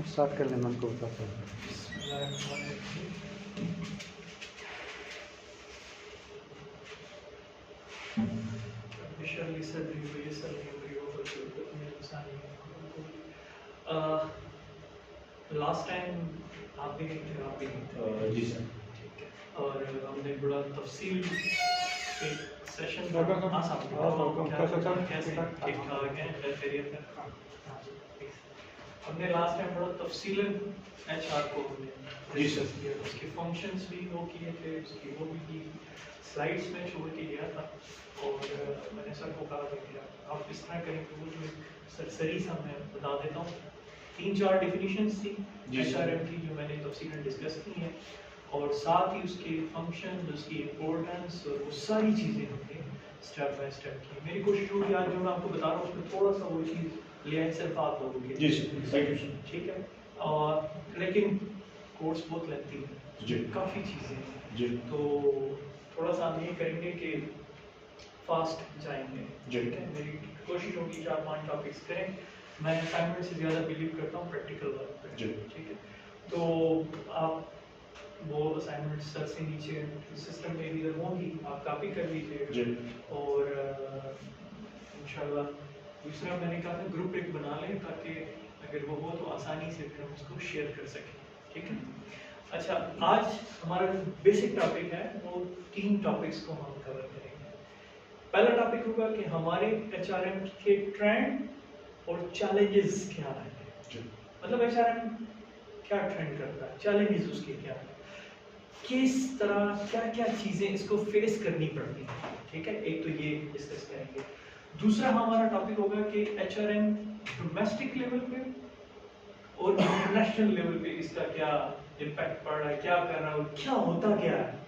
Start कर लेना, उसको बताता हूँ। लास्ट टाइम आप भी नहीं थे, आप भी नहीं थे। जी सर। ठीक है, और हमने बड़ा तफसील एक सेशन कैसे ठीक ठाक है, खैरियत है। हाँ। हमने लास्ट टाइम बड़ा तफसीलन एचआर को हमने जी सर। डिस्कस किया, उसके फंक्शंस भी वो किए थे, उसकी वो भी की स्लाइड्स में छोड़ के गया था। और मैंने सर को कहा था कि आप इस तरह करें कि वो जो सरसरी सा मैं बता देता हूँ। 3-4 डिफिनीशंस थी एचआरएम की जो मैंने तफसीलन डिस्कस की हैं, और साथ ही उसके फंक्शन, उसकी इम्पोर्टेंस और वो सारी चीज़ें हमने स्टेप बाय स्टेप की। मेरी कोशिश होगी आज जो मैं आपको बता रहा हूँ उसमें थोड़ा सा वो चीज़ ले आए सिर्फ आप लोगों के। जी सर, थैंक यू सर। ठीक है, और लेकिन कोर्स बहुत लेंथी है जी। काफ़ी चीज़ें हैं जी। तो थोड़ा सा हम ये करेंगे कि फास्ट जाएंगे। जी। ठीक है, मेरी कोशिश होगी 4-5 टॉपिक्स करें। मैं असाइनमेंट से ज़्यादा बिलीव करता हूँ प्रैक्टिकल वर्क पे। जी। ठीक है, तो आप वो असाइनमेंट सर से नीचे सिस्टम में भी अगर होंगी आप कॉपी कर लीजिए। जी। और इंशाल्लाह दूसरा मैंने कहा था ग्रुप एक बना लें ताकि अगर वो हो तो आसानी से फिर हम उसको शेयर कर सकें। ठीक है, अच्छा आज हमारा जो बेसिक टॉपिक है वो 3 टॉपिक्स को हम कवर करेंगे। पहला टॉपिक होगा कि हमारे एचआरएम के ट्रेंड और चैलेंजेस क्या हैं। मतलब एचआरएम क्या ट्रेंड करता है, चैलेंजेस उसके क्या हैं, किस तरह क्या क्या चीज़ें इसको फेस करनी पड़ती हैं। ठीक है, एक तो ये डिस्कस करेंगे। दूसरा हमारा टॉपिक होगा कि एचआरएम डोमेस्टिक लेवल पे और इंटरनेशनल लेवल पे इसका क्या इम्पैक्ट पड़ रहा है, क्या कर रहा है और क्या होता क्या है।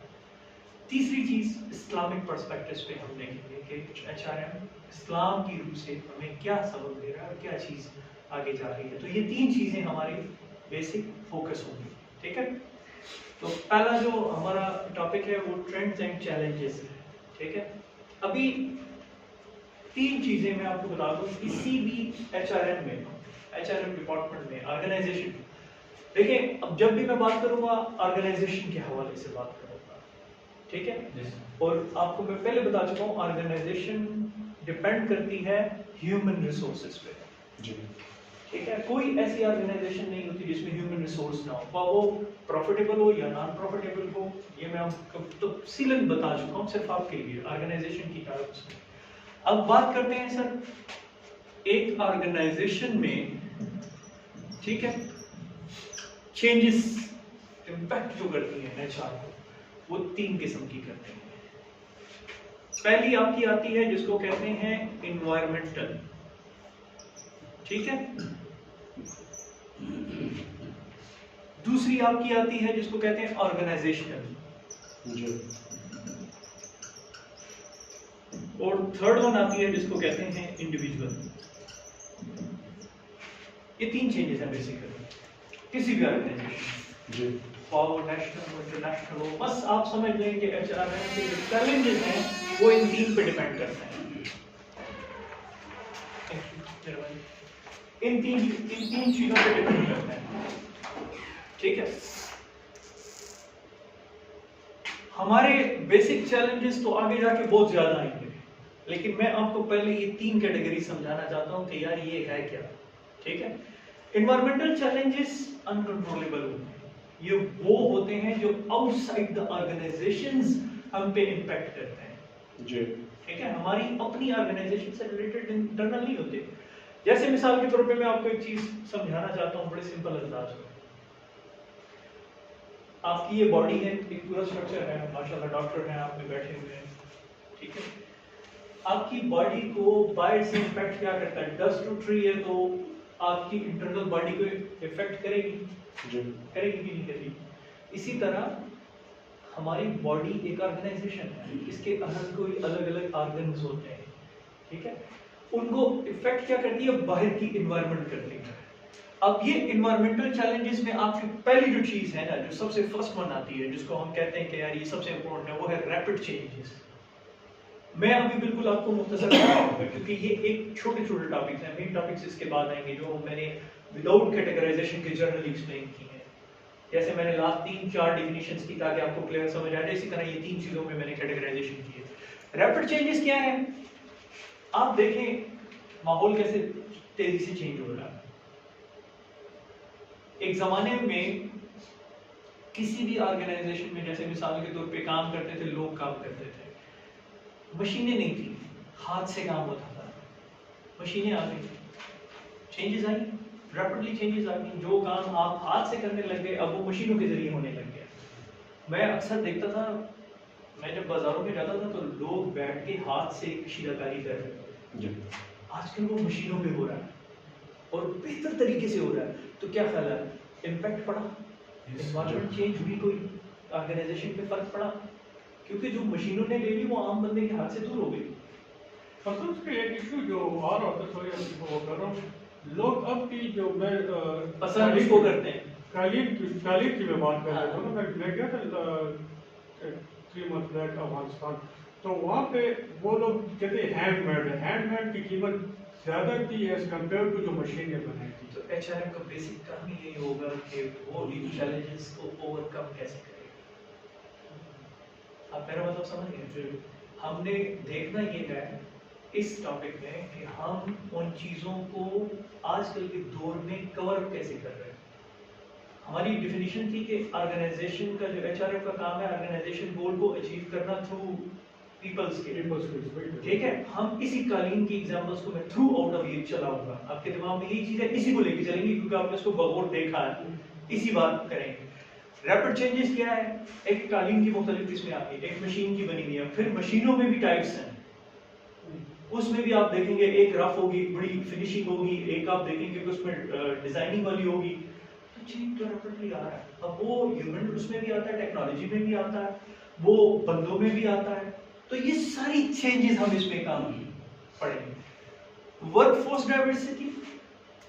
तीसरी चीज़ इस्लामिक पर्सपेक्टिव पे हम देखेंगे कि एचआरएम इस्लाम की रूह से हमें क्या सबक दे रहा है और क्या चीज़ आगे जा रही है। तो ये 3 चीज़ें हमारी बेसिक फोकस होंगी। ठीक है, तो पहला जो हमारा टॉपिक है वो ट्रेंड्स एंड चैलेंजेस है। ठीक है, अभी 3 चीजें मैं आपको बता दूं किसी भी एचआरएम में, एचआरएम डिपार्टमेंट में, ऑर्गेनाइजेशन। देखिए अब जब भी मैं बात करूंगा ऑर्गेनाइजेशन के हवाले से बात करूंगा। ठीक है, और आपको मैं पहले बता चुका हूं ऑर्गेनाइजेशन डिपेंड करती है ह्यूमन रिसोर्सेज पे। जी। ठीक है, कोई ऐसी ऑर्गेनाइजेशन नहीं होती जिसमें ह्यूमन रिसोर्स ना हो, वो प्रॉफिटेबल हो या नॉन प्रॉफिटेबल हो। ये मैं आपको तफसीलन बता चुका हूँ सिर्फ आपके लिए ऑर्गेनाइजेशन की तरफ से। अब बात करते हैं सर एक ऑर्गेनाइजेशन में, ठीक है, चेंजेस इम्पैक्ट जो करती है एचआर को, वो 3 किस्म की करते हैं। पहली आपकी आती है जिसको कहते हैं इन्वायरमेंटल। ठीक है, दूसरी आपकी आती है जिसको कहते हैं ऑर्गेनाइजेशनल। जी। और थर्ड वन आती है जिसको कहते हैं इंडिविजुअल। ये 3 चेंजेस हैं बेसिकली किसी भी ऑर्गेनाइजेशन। जी। और नेशनल हो इंटरनेशनल हो, बस आप समझ लें कि एचआरएम के जो चैलेंजेस हैं वो इन 3 पे डिपेंड करते हैं। इन तीन चीजों पे डिपेंड करते हैं। ठीक है, हमारे बेसिक चैलेंजेस तो आगे जाके बहुत ज्यादा आएंगे, लेकिन मैं आपको पहले ये 3 कैटेगरी समझाना चाहता हूं कि यार ये है क्या। ठीक है, इन्वायरमेंटल चैलेंजेस अनकंट्रोलेबल होते हैं। ये वो होते हैं जो आउटसाइड द ऑर्गेनाइजेशंस हम पे इम्पैक्ट करते हैं। जी। ठीक है, हमारी अपनी ऑर्गेनाइजेशन से रिलेटेड इंटरनल नहीं होते। जैसे मिसाल के तौर पे मैं आपको एक चीज समझाना चाहता हूं बड़े सिंपल अंदाज में। आपकी ये बॉडी है, एक पूरा स्ट्रक्चर है, माशाल्लाह डॉक्टर हैं आप में बैठे हुए हैं। ठीक है, आपकी बॉडी को बाहर से इम्पैक्ट क्या करता है, डस्ट उठ रही है तो आपकी इंटरनल बॉडी को इफेक्ट करेगी। जी। करेगी कि नहीं करेगी। इसी तरह हमारी बॉडी एक ऑर्गेनाइजेशन है, इसके हर कोई अलग अलग ऑर्गन्स होते हैं। ठीक है, उनको इफेक्ट क्या करती है, बाहर की इन्वायरमेंट करती है। अब ये इन्वायरमेंटल चैलेंजेस में आपकी पहली जो चीज है ना, जो सबसे फर्स्ट वन आती है, जिसको हम कहते हैं कि यार ये सबसे इंपॉर्टेंट है, वो है रैपिड चेंजेस। मैं अभी बिल्कुल आपको मुख्तसर बताऊंगा क्योंकि ये एक छोटे छोटे टॉपिक्स हैं, मेन टॉपिक्स इसके बाद आएंगे जो मैंने विदाउट कैटेगराइजेशन के जर्नली एक्सप्लेन की हैं। जैसे मैंने लास्ट 3-4 डिफिनीशंस की ताकि आपको क्लियर समझ आ जाए, इसी तरह ये 3 चीजों में मैंने कैटेगराइजेशन की है। रैपिड चेंजेस क्या है? आप देखें माहौल कैसे तेजी से चेंज हो रहा है। एक जमाने में किसी भी ऑर्गेनाइजेशन में, जैसे मिसाल के तौर पे काम करते थे लोग, काम करते थे, मशीनें नहीं थी, हाथ से काम होता था। मशीनें आ गई, चेंजेस आई, रैपिडली चेंजेस आ गई। जो काम आप हाथ से करने लग गए अब वो मशीनों के जरिए होने लग गया। मैं अक्सर देखता था, मैं जब बाजारों में जाता था तो लोग बैठ के हाथ से कशीदाकारी कर रहे थे। आजकल वो मशीनों पे हो रहा है और बेहतर तरीके से हो रहा है। तो क्या ख्याल है, इम्पैक्ट पड़ा? एनवायरनमेंट चेंज हुई, कोई ऑर्गेनाइजेशन पे फर्क पड़ा? क्योंकि जो मशीनों ने ले ली वो आम बंदे के हाथ से दूर हो गई। कस्टम्स का एक इशू जो और होता है, सॉरी वो कर रहा हूँ, लोग अब की जो मैं पसंद इसको करते हैं, कालीन की मैं बात कर रहा हूँ। मैं गया था 3 months बैक अफगानिस्तान, तो वहाँ पे वो लोग कहते हैं हैंडमेड की कीमत ज़्यादा थी एज कम्पेयर टू जो मशीन ने बनाई थी। तो एचआरएम का बेसिक काम ही यही होगा कि वो इन चैलेंजेस को ओवरकम कैसे करें। आप मेरा मतलब समझ गए? हमने देखना ये है इस टॉपिक में कि हम उन चीज़ों को आजकल के दौर में कवर कैसे कर रहे हैं। हमारी डिफिनीशन थी कि ऑर्गेनाइजेशन का जो एचआरएम का काम है, ऑर्गेनाइजेशन गोल को अचीव करना थ्रू पीपल्स के, ठीक है। हम इसी कालीन की एग्जांपल्स को मैं थ्रू आउट ऑफ ये चलाऊंगा, आपके दिमाग में यही चीज है, इसी को लेके चलेंगे क्योंकि आपने इसको बगौर देखा है, इसी बात करेंगे। रैपिड चेंजेस क्या है? एक कालीन की मुख्तलिफ किस्में आती है, एक मशीन की बनी हुई है, फिर मशीनों में भी टाइप्स हैं। उसमें भी आप देखेंगे एक रफ होगी, बड़ी फिनिशिंग होगी, एक आप देखेंगे कि उसमें डिजाइनिंग वाली होगी। तो चेंज तो रैपिडली आ रहा है। अब वो ह्यूमन उसमें भी आता है, टेक्नोलॉजी में भी आता है, वो बंदों में भी आता है। तो ये सारी चेंजेस हम इसमें काम पढ़ेंगे। वर्कफोर्स डाइवर्सिटी,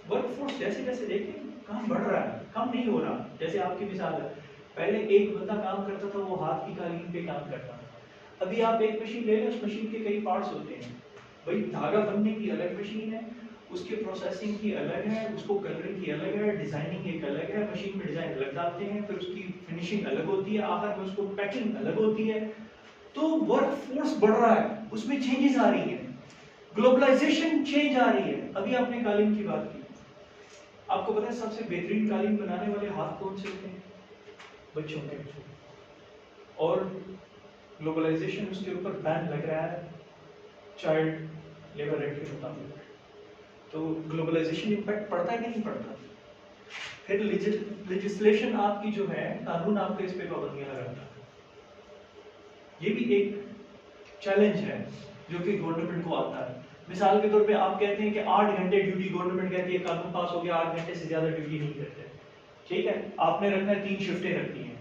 वर्कफोर्स जैसे जैसे देखें काम बढ़ रहा है, कम नहीं हो रहा। जैसे आपकी मिसाल है, पहले एक बंदा काम करता था, वो हाथ की कालीन पे काम करता था। अभी आप एक मशीन ले लें, उस मशीन के कई पार्ट्स होते हैं। भाई धागा बनने की अलग मशीन है, उसके प्रोसेसिंग की अलग है, उसको कलरिंग की अलग है, डिजाइनिंग एक अलग है, मशीन में डिजाइन अलग डालते हैं, फिर उसकी फिनिशिंग अलग होती है, आखिर में उसको पैकिंग अलग होती है। तो वर्कफोर्स बढ़ रहा है, उसमें चेंजेस आ रही है, ग्लोबलाइजेशन चेंज आ रही है। अभी आपने कालीन की बात की, आपको पता है सबसे बेहतरीन कालीन बनाने वाले हाथ कौन से होते हैं? बच्चों के। और ग्लोबलाइजेशन उसके ऊपर बैन लग रहा है चाइल्ड लेबर एक्ट के मुताबिक। तो ग्लोबलाइजेशन इम्पैक्ट पड़ता है कि नहीं पड़ता? फिर लेजिस्लेशन आपकी जो है, कानून आपके इस पे पाबंदियां लगाता है। ये भी एक चैलेंज है जो कि गवर्नमेंट को आता है। मिसाल के तौर पे आप कहते हैं कि 8 घंटे ड्यूटी, गवर्नमेंट कहती है कानून पास हो गया 8 घंटे से ज्यादा ड्यूटी नहीं करते, ठीक है। आपने रखना है 3 शिफ्टें रखनी है,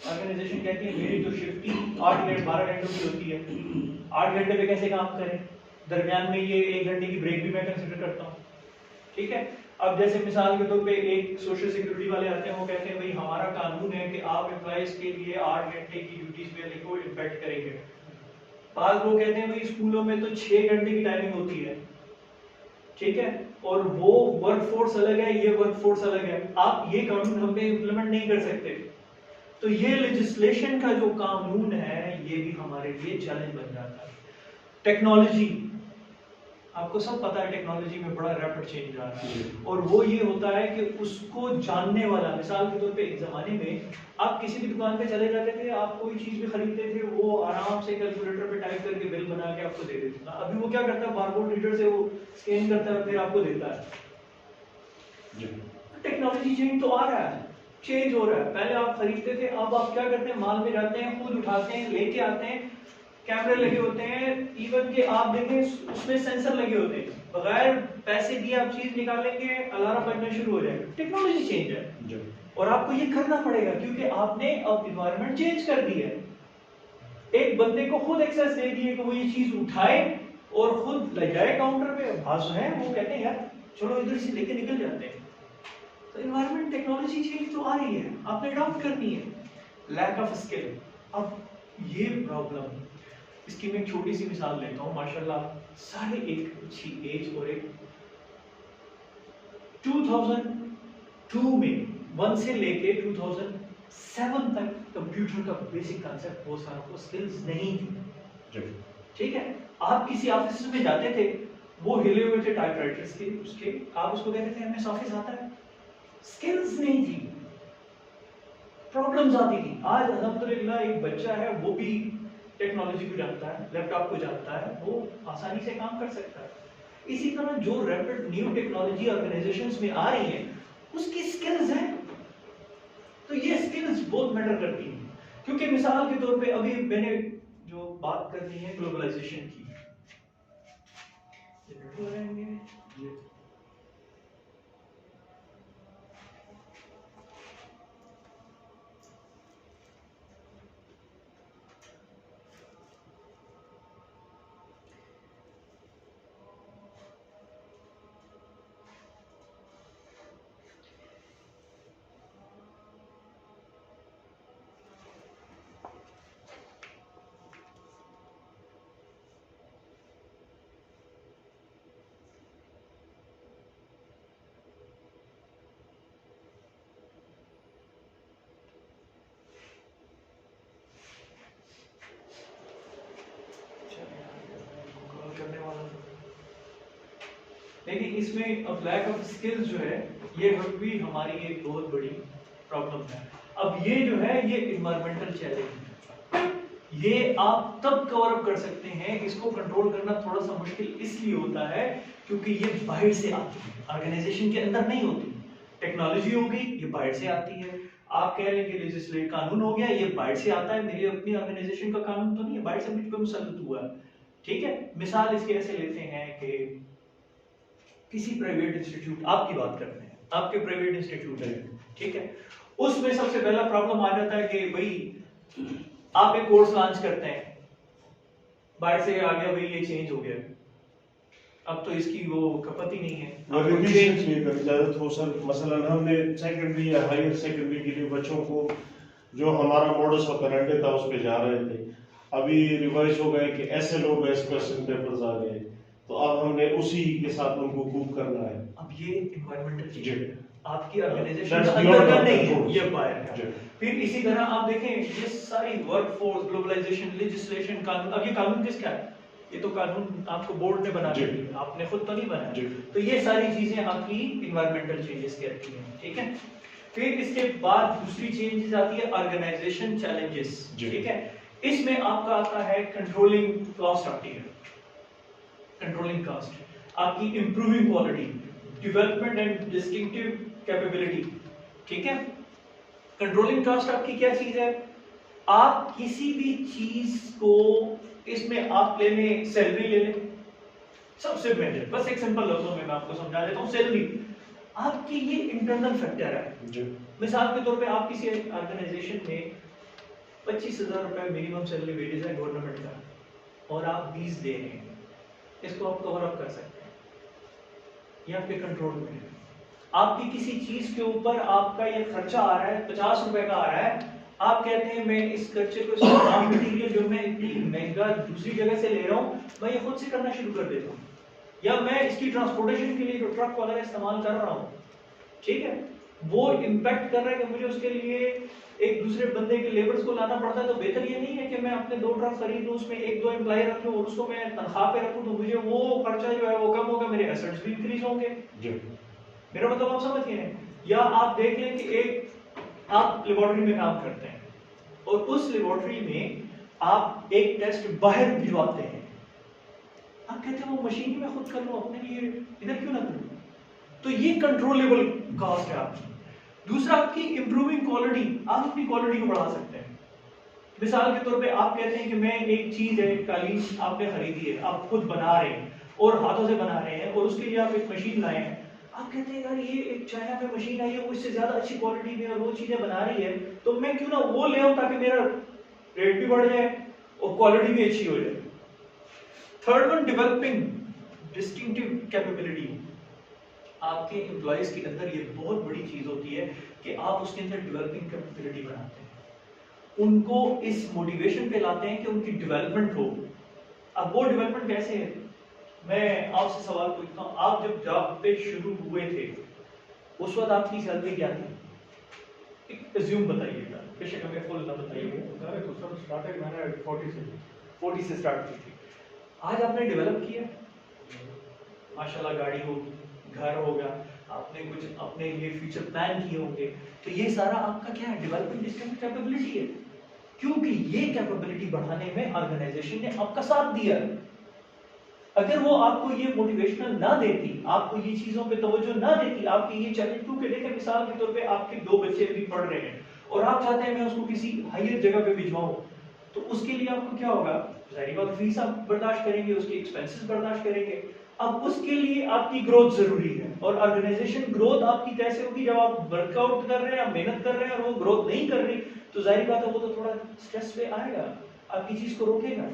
ऑर्गेनाइजेशन कहती है मेरी तो शिफ्ट ही 8 घंटे 12 घंटों की होती है, 8 घंटे पे कैसे काम करें? दरमियान में ये 1 घंटे की ब्रेक भी मैं कंसिडर करता हूँ, ठीक है। अब जैसे मिसाल के तौर पे एक सोशल सिक्योरिटी वाले आते हैं, वो कहते हैं भाई हमारा कानून है कि आप एम्प्लॉइज के लिए 8 घंटे की ड्यूटीज पे लिखो, इम्पैक्ट करेंगे। बाद लोग कहते हैं भाई स्कूलों में तो 6 घंटे की टाइमिंग होती है, ठीक है, और वो वर्कफोर्स अलग है, ये वर्कफोर्स अलग है, आप ये कानून हम पे इम्प्लीमेंट नहीं कर सकते। तो ये लेजिस्लेशन का जो कानून है ये भी हमारे लिए चैलेंज बन जाता है। टेक्नोलॉजी, आपको सब पता है टेक्नोलॉजी में बड़ा रैपिड चेंज आ रहा है, और वो ये होता है कि उसको जानने वाला, मिसाल के तौर पे एक जमाने में आप किसी भी दुकान पे चले जाते थे, आप कोई चीज भी खरीदते थे, वो आराम से कैलकुलेटर पे टाइप करके बिल बना के आपको दे देता था। अभी वो क्या करता है, बारकोड रीडर से वो स्कैन करता है, फिर आपको देता है। टेक्नोलॉजी चेंज तो आ रहा है, चेंज हो रहा है। पहले आप खरीदते थे, अब आप क्या करते हैं, माल में जाते हैं, खुद उठाते हैं, लेके आते हैं, कैमरे लगे होते हैं, इवन के आप देखें उसमें सेंसर लगे होते हैं, बगैर पैसे दिए आप चीज निकालेंगे, अलार्म बजना शुरू हो जाएगा। टेक्नोलॉजी चेंज है और आपको ये करना पड़ेगा क्योंकि आपने अब एनवायरनमेंट चेंज कर दी है। एक बंदे को खुद एक्सेस दे दिए कि वो ये चीज उठाए और खुद ले जाए काउंटर पे, भाषण है वो कहते हैं यार चलो इधर से लेके निकल जाते हैं। तो एनवायरनमेंट टेक्नोलॉजी चेंज तो आ रही है, आपने अडॉप्ट करनी है। लैक ऑफ स्किल, अब ये प्रॉब्लम, इसकी मैं एक छोटी सी मिसाल लेता हूँ। माशाल्लाह सारे एक अच्छी एज और एक 2002 में 1 से लेके 2007 तक कंप्यूटर का बेसिक कांसेप्ट वो सारा को स्किल्स नहीं थी। ठीक है, आप किसी ऑफिस में जाते थे, वो हिले हुए थे टाइपराइटर्स के, उसके आप उसको कहते थे एमएस ऑफिस आता है, स्किल्स नहीं थी, प्रॉब्लम्स आती थी। आज अल्हम्दुलिल्लाह एक बच्चा है वो भी टेक्नोलॉजी को जानता है, लैपटॉप को जानता है, वो आसानी से काम कर सकता है। इसी तरह जो रैपिड न्यू टेक्नोलॉजी ऑर्गेनाइजेशंस में आ रही है उसकी स्किल्स हैं, तो ये स्किल्स बहुत मैटर करती हैं। क्योंकि मिसाल के तौर पे अभी मैंने जो बात करनी है ग्लोबलाइजेशन की, करने वाला था। लेकिन इसमें अब लैक ऑफ स्किल्स जो है ये भी हमारी एक बहुत बड़ी प्रॉब्लम है। अब ये जो है ये इन्वायरमेंटल चैलेंज है, ये आप तब कवर अप कर सकते हैं, इसको कंट्रोल करना थोड़ा सा मुश्किल इसलिए होता है क्योंकि ये बाहर से आती है, ऑर्गेनाइजेशन के अंदर नहीं होती। टेक्नोलॉजी हो गई, ये बाहर से आती है। आप कह लेंगे लेजिस्लेटिव कानून हो गया, ये बाहर से आता है, मेरी अपनी ऑर्गेनाइजेशन का कानून तो नहीं है, बाहर से मुझ पर मुसल्लत हुआ है। ठीक है, मिसाल इसके ऐसे लेते हैं कि किसी प्राइवेट इंस्टीट्यूट, आपकी बात करते हैं, आपके प्राइवेट इंस्टीट्यूट है, ठीक है, उसमें सबसे पहला प्रॉब्लम आ जाता है कि भाई आप एक कोर्स लॉन्च करते हैं, बाहर से आ गया भाई ये चेंज हो गया, अब तो इसकी वो खपत ही नहीं है। रिविजन नहीं करनी चाहिए तो सर, मसलन हमने सेकेंडरी या हायर सेकेंडरी के लिए बच्चों को जो हमारा मॉडल्स ऑपरेंडी था उस पे जा रहे थे, अभी रिवाइज हो गए कि ऐसे लोग बेस्ट क्वेश्चन पेपर्स आ गए, तो अब हमने उसी के साथ उनको कूप करना है। अब ये एनवायरमेंटल चीज जी, है, आपकी ऑर्गेनाइजेशन That's का अंदर का beyond नहीं our है, control. ये बाहर का। जी। फिर इसी तरह आप देखें ये सारी वर्कफोर्स, ग्लोबलाइजेशन, लेजिस्लेशन, कानून, अब ये कानून किसका है? ये तो कानून आपको बोर्ड ने बना जी। दिया, आपने खुद तो नहीं बनाया। जी। तो ये सारी चीजें आपकी इन्वायरमेंटल चेंजेस कहती हैं, ठीक है। फिर इसके बाद दूसरी चेंजेस आती है ऑर्गेनाइजेशन चैलेंजेस, जी। ठीक है। इसमें आपका आता है कंट्रोलिंग कॉस्ट आती है, कंट्रोलिंग कॉस्ट, आपकी improving quality, development and distinctive capability, ठीक है। कंट्रोलिंग कॉस्ट आपकी क्या चीज है? आप किसी भी चीज को, इसमें आप ले लें, सैलरी ले लें, सबसे मेजर, बस एक सिंपल लफ्जों में मैं आपको समझा देता हूं। सैलरी आपकी ये इंटरनल फैक्टर है। जी। मिसाल के तौर पे आप किसी ऑर्गेनाइजेशन में 25,000 रुपए मिनिमम सैलरी वेजेस है गवर्नमेंट का, और आप 20 दे रहे हैं, इसको आप कवर अप कर सकते हैं, ये आपके कंट्रोल में है। आपकी किसी चीज के ऊपर आपका ये खर्चा आ रहा है, 50 रुपए का आ रहा है, आप कहते हैं मैं इस खर्चे को, इस रॉ मटेरियल जो मैं इतनी महंगा दूसरी जगह से ले रहा हूं, मैं ये खुद से करना शुरू कर देता हूं, या मैं इसकी ट्रांसपोर्टेशन के लिए जो ट्रक वगैरह इस्तेमाल कर रहा हूं, ठीक है, वो इम्पैक्ट कर रहा है कि मुझे उसके लिए एक दूसरे बंदे के लेबर्स को लाना पड़ता है। तो बेहतर ये नहीं है कि मैं अपने 2 ट्रक खरीद लूं, उसमें 1-2 एम्प्लॉय रख लूं और उसको मैं तनख्वाह पे रखूं, तो मुझे वो खर्चा जो है वो कम होगा, मेरे एसेट्स भी इंक्रीज होंगे। जी। मेरा मतलब आप समझ गए हैं। या आप देख लें कि एक आप लेबोरेटरी में काम करते हैं और उस लेबोरेटरी में आप एक टेस्ट बाहर भिजवाते हैं, आप कहते हैं वो मशीन में खुद कर लो, अपने लिए इधर क्यों ना करूं? तो ये कंट्रोलेबल कॉस्ट है आपकी। दूसरा आपकी इंप्रूविंग क्वालिटी, आप अपनी क्वालिटी को बढ़ा सकते हैं। मिसाल के तौर पे आप कहते हैं कि मैं एक चीज है, कालीन आपने खरीदी है, आप खुद बना रहे हैं और हाथों से बना रहे हैं, और उसके लिए आप एक मशीन लाए हैं, आप कहते हैं यार ये एक चाइना में मशीन आई है, वो इससे ज्यादा अच्छी क्वालिटी में और वो चीजें बना रही है, तो मैं क्यों ना वो ले आऊं ताकि मेरा रेट भी बढ़ जाए और क्वालिटी भी अच्छी हो जाए। Third one, developing distinctive capability. आपके एम्प्लॉइज के अंदर ये बहुत बड़ी चीज होती है कि आप उसके अंदर डेवलपिंग कैपेबिलिटी बनाते हैं, उनको इस मोटिवेशन पे लाते हैं कि उनकी डेवलपमेंट हो। अब वो डेवलपमेंट कैसे है? मैं आपसे सवाल पूछता हूँ, आप जब जॉब पे शुरू हुए थे उस वक्त आपकी सैलरी क्या थी? एक एज्यूम बताइएगा, बेशक हमें फुल ना बताइएगा। अरे तो सर स्टार्टिंग मैंने 40 से स्टार्ट की थी। आज आपने डेवलप किया, माशाल्लाह, गाड़ी होगी, घर होगा, आपने कुछ अपने लिए फ्यूचर प्लान किए होंगे, तो ये सारा आपका क्या है? डेवलपमेंट इसका कैपेबिलिटी है, क्योंकि ये कैपेबिलिटी बढ़ाने में ऑर्गेनाइजेशन ने आपका साथ दिया। अगर वो आपको ये मोटिवेशनल ना देती, आपको ये चीजों पे तवज्जो ना देती, आपकी ये चैलेंज, क्योंकि देखें मिसाल के तौर पे आपके 2 बच्चे अभी पढ़ रहे हैं और आप चाहते हैं मैं उसको किसी हायर जगह पे भिजवाऊं, तो उसके लिए आपको क्या होगा? जाहिर बात फीस आप बर्दाश्त करेंगे, उसके एक्सपेंसेस बर्दाश्त करेंगे। अब उसके लिए आपकी ग्रोथ जरूरी है, और ऑर्गेनाइजेशन ग्रोथ आपकी कैसे होगी? जब आप वर्कआउट कर रहे हैं, आप मेहनत कर रहे हैं और वो ग्रोथ नहीं कर रही, तो जाहिर बात है वो तो थोड़ा स्ट्रेस पे आएगा, आपकी चीज को रोकेगा,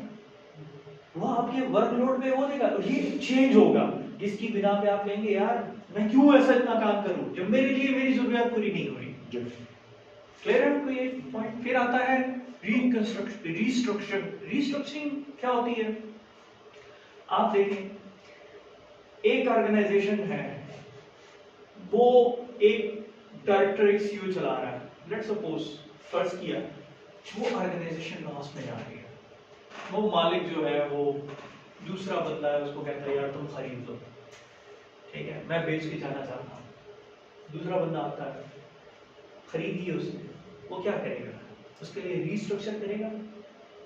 वो आपके वर्कलोड पे वो देगा, और ये चेंज होगा जिसकी बिना पे आप कहेंगे यार मैं क्यों ऐसा इतना काम करूं जब मेरे लिए मेरी जरूरत पूरी नहीं हो रही। क्लियर है आपको ये पॉइंट? फिर आता है रीस्ट्रक्चरिंग क्या होती है? आप देखें, एक ऑर्गेनाइजेशन है, वो एक डायरेक्टर एक सीईओ चला रहा है, लेट्स सपोज, फर्ज किया वो ऑर्गेनाइजेशन लॉस में जा रही है, वो मालिक जो है वो दूसरा बंदा है, उसको कहता है यार तुम खरीद लो, ठीक है, मैं बेच के जाना चाहता हूँ। दूसरा बंदा आता है, खरीदिए उसने, वो क्या करेगा? उसके लिए रीस्ट्रक्चर करेगा,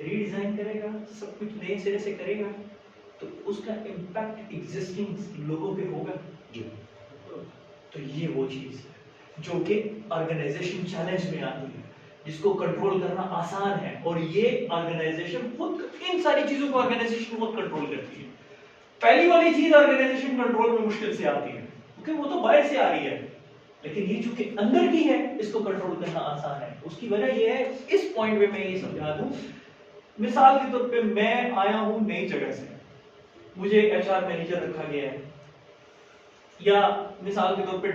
रीडिजाइन करेगा, सब कुछ नए सिरे से करेगा, तो उसका इम्पैक्ट एग्जिस्टिंग लोगों पे होगा। तो ये वो चीज है जो कि ऑर्गेनाइजेशन चैलेंज में आती है, जिसको कंट्रोल करना आसान है, और ये ऑर्गेनाइजेशन खुद, इन सारी चीजों को ऑर्गेनाइजेशन खुद कंट्रोल करती है। पहली वाली चीज ऑर्गेनाइजेशन कंट्रोल में मुश्किल से आती है, क्योंकि वो तो बाहर से आ रही है, लेकिन ये चूंकि अंदर की है, इसको कंट्रोल करना आसान है। उसकी वजह ये है, इस पॉइंट पे मैं ये समझा दूं, मिसाल के तौर पे मैं आया हूं नई जगह से, मुझे एचआर मैनेजर रखा गया है, या मिसाल के तौर पे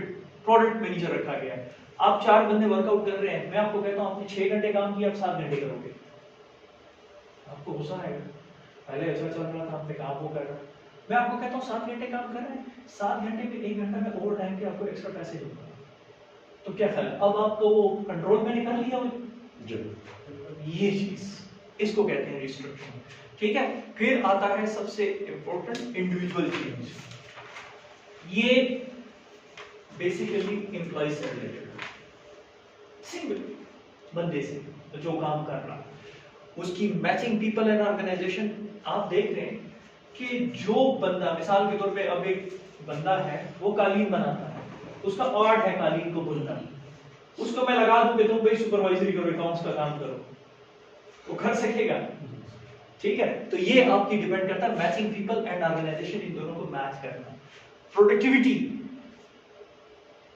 प्रोडक्ट मैनेजर रखा गया है, आप 4 बंदे वर्कआउट कर रहे हैं, मैं आपको कहता हूं आपने 6 घंटे काम किया, आप 7 घंटे करोगे, आपको गुस्सा आएगा, पहले ऐसा चल रहा था, आपने काम वो कर रहा है। मैं आपको कहता हूं 7 घंटे काम कर रहे हैं, 7 घंटे में 1 घंटा में ओवर टाइम के आपको एक्स्ट्रा पैसे दूंगा, तो क्या ख्याल? अब आपको वो कंट्रोल में निकाल लिया हो। ये चीज, इसको कहते हैं रिस्ट्रिक्शन, ठीक है। फिर आता है सबसे इंपॉर्टेंट, इंडिविजुअल चेंज। ये बेसिकली एम्प्लॉय से रिलेटेड, सिंगल बंदे से जो काम कर रहा, उसकी मैचिंग पीपल एंड ऑर्गेनाइजेशन। आप देख रहे हैं कि जो बंदा, मिसाल के तौर पे अब एक बंदा है, वो कालीन बनाता है, उसका आर्ट है कालीन को बुनना, उसको मैं लगा दूं कि तुम भाई सुपरवाइजरी करो, अकाउंट्स का काम करो, वो कर सकेगा? ठीक है। तो ये आपकी डिपेंड करता है मैचिंग पीपल एंड ऑर्गेनाइजेशन, इन दोनों को मैच करना। प्रोडक्टिविटी,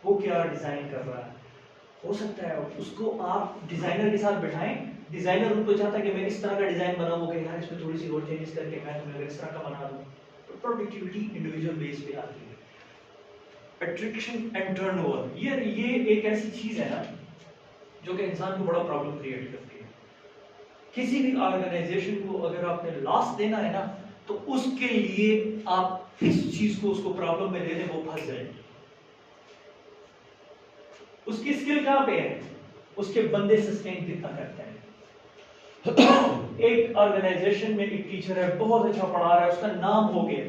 वो क्या डिजाइन कर रहा है, हो सकता है उसको आप डिजाइनर के साथ बैठाएं, डिजाइनर उनको चाहता है कि मैं इस तरह का डिजाइन बनाऊं, वो कहे यार इसमें थोड़ी सी और चेंजेस करके मैं तुम्हें इस तरह का बना दूं। तो प्रोडक्टिविटी इंडिविजुअल बेस पे आती है। अट्रैक्शन एंड टर्नओवर, ये एक ऐसी चीज है ना जो कि इंसान को बड़ा प्रॉब्लम क्रिएट करती है। किसी भी ऑर्गेनाइजेशन को अगर आपने लॉस देना है ना, तो उसके लिए आप इस चीज को उसको प्रॉब्लम में दे दें, वो फंस जाएगी। उसकी स्किल कहां पे है, उसके बंदे सस्टेन कितना करते हैं। एक ऑर्गेनाइजेशन में एक टीचर है, बहुत अच्छा पढ़ा रहा है, उसका नाम हो गया,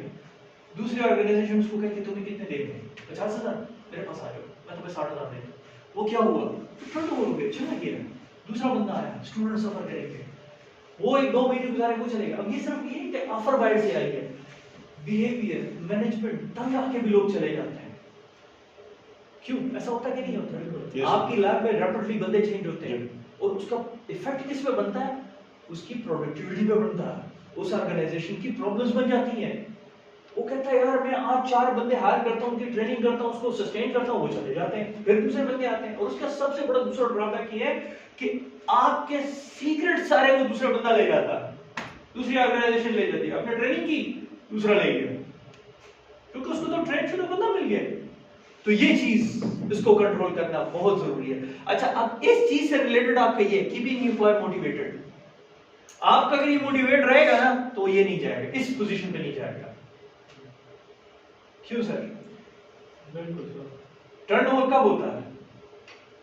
दूसरी ऑर्गेनाइजेशन उसको कहती है तुम्हें कितने देंगे, 50,000, मेरे पास आ जाओ, मैं तुम्हें 60,000 देता हूं। वो क्या हुआ, टर्नओवर हो गया, चला गया। दूसरा बंदा आया, स्टूडेंट सफर करेंगे, वो 1-2 महीने गुजारे, वो चलेगा। अब ये सिर्फ ये कि ऑफर बाहर से आई है, बिहेवियर, मैनेजमेंट, तंग आके भी लोग चले जाते हैं। क्यों ऐसा होता है कि नहीं होता? Yes. आपकी लैब में रैपिडली बंदे चेंज होते हैं, और उसका इफेक्ट किस पे बनता है, उसकी प्रोडक्टिविटी पे बनता है, उस ऑर्गेनाइजेशन की प्रॉब्लम्स बन जाती हैं। वो कहता है यार मैं आज 4 बंदे हायर करता हूं, उनकी ट्रेनिंग करता हूं, उसको सस्टेन करता हूं, वो चले जाते हैं, फिर दूसरे बंदे आते हैं, और उसका सबसे बड़ा दूसरा ड्रॉबैक ये है कि आपके सीक्रेट सारे वो दूसरा बंदा ले जाता है, दूसरी ऑर्गेनाइजेशन ले जाती है, आपने ट्रेनिंग की, दूसरा ले गया, क्योंकि उसको तो ट्रेन शुरू बंदा मिल गया। तो ये चीज, इसको कंट्रोल करना बहुत जरूरी है। अच्छा, अब इस चीज से रिलेटेड आपका ये कीपिंग एम्प्लॉय मोटिवेटेड, आपका अगर ये मोटिवेट रहेगा ना, तो ये नहीं जाएगा, इस पोजीशन पे नहीं जाएगा। क्यों सर? बिल्कुल सर, टर्नओवर कब होता है?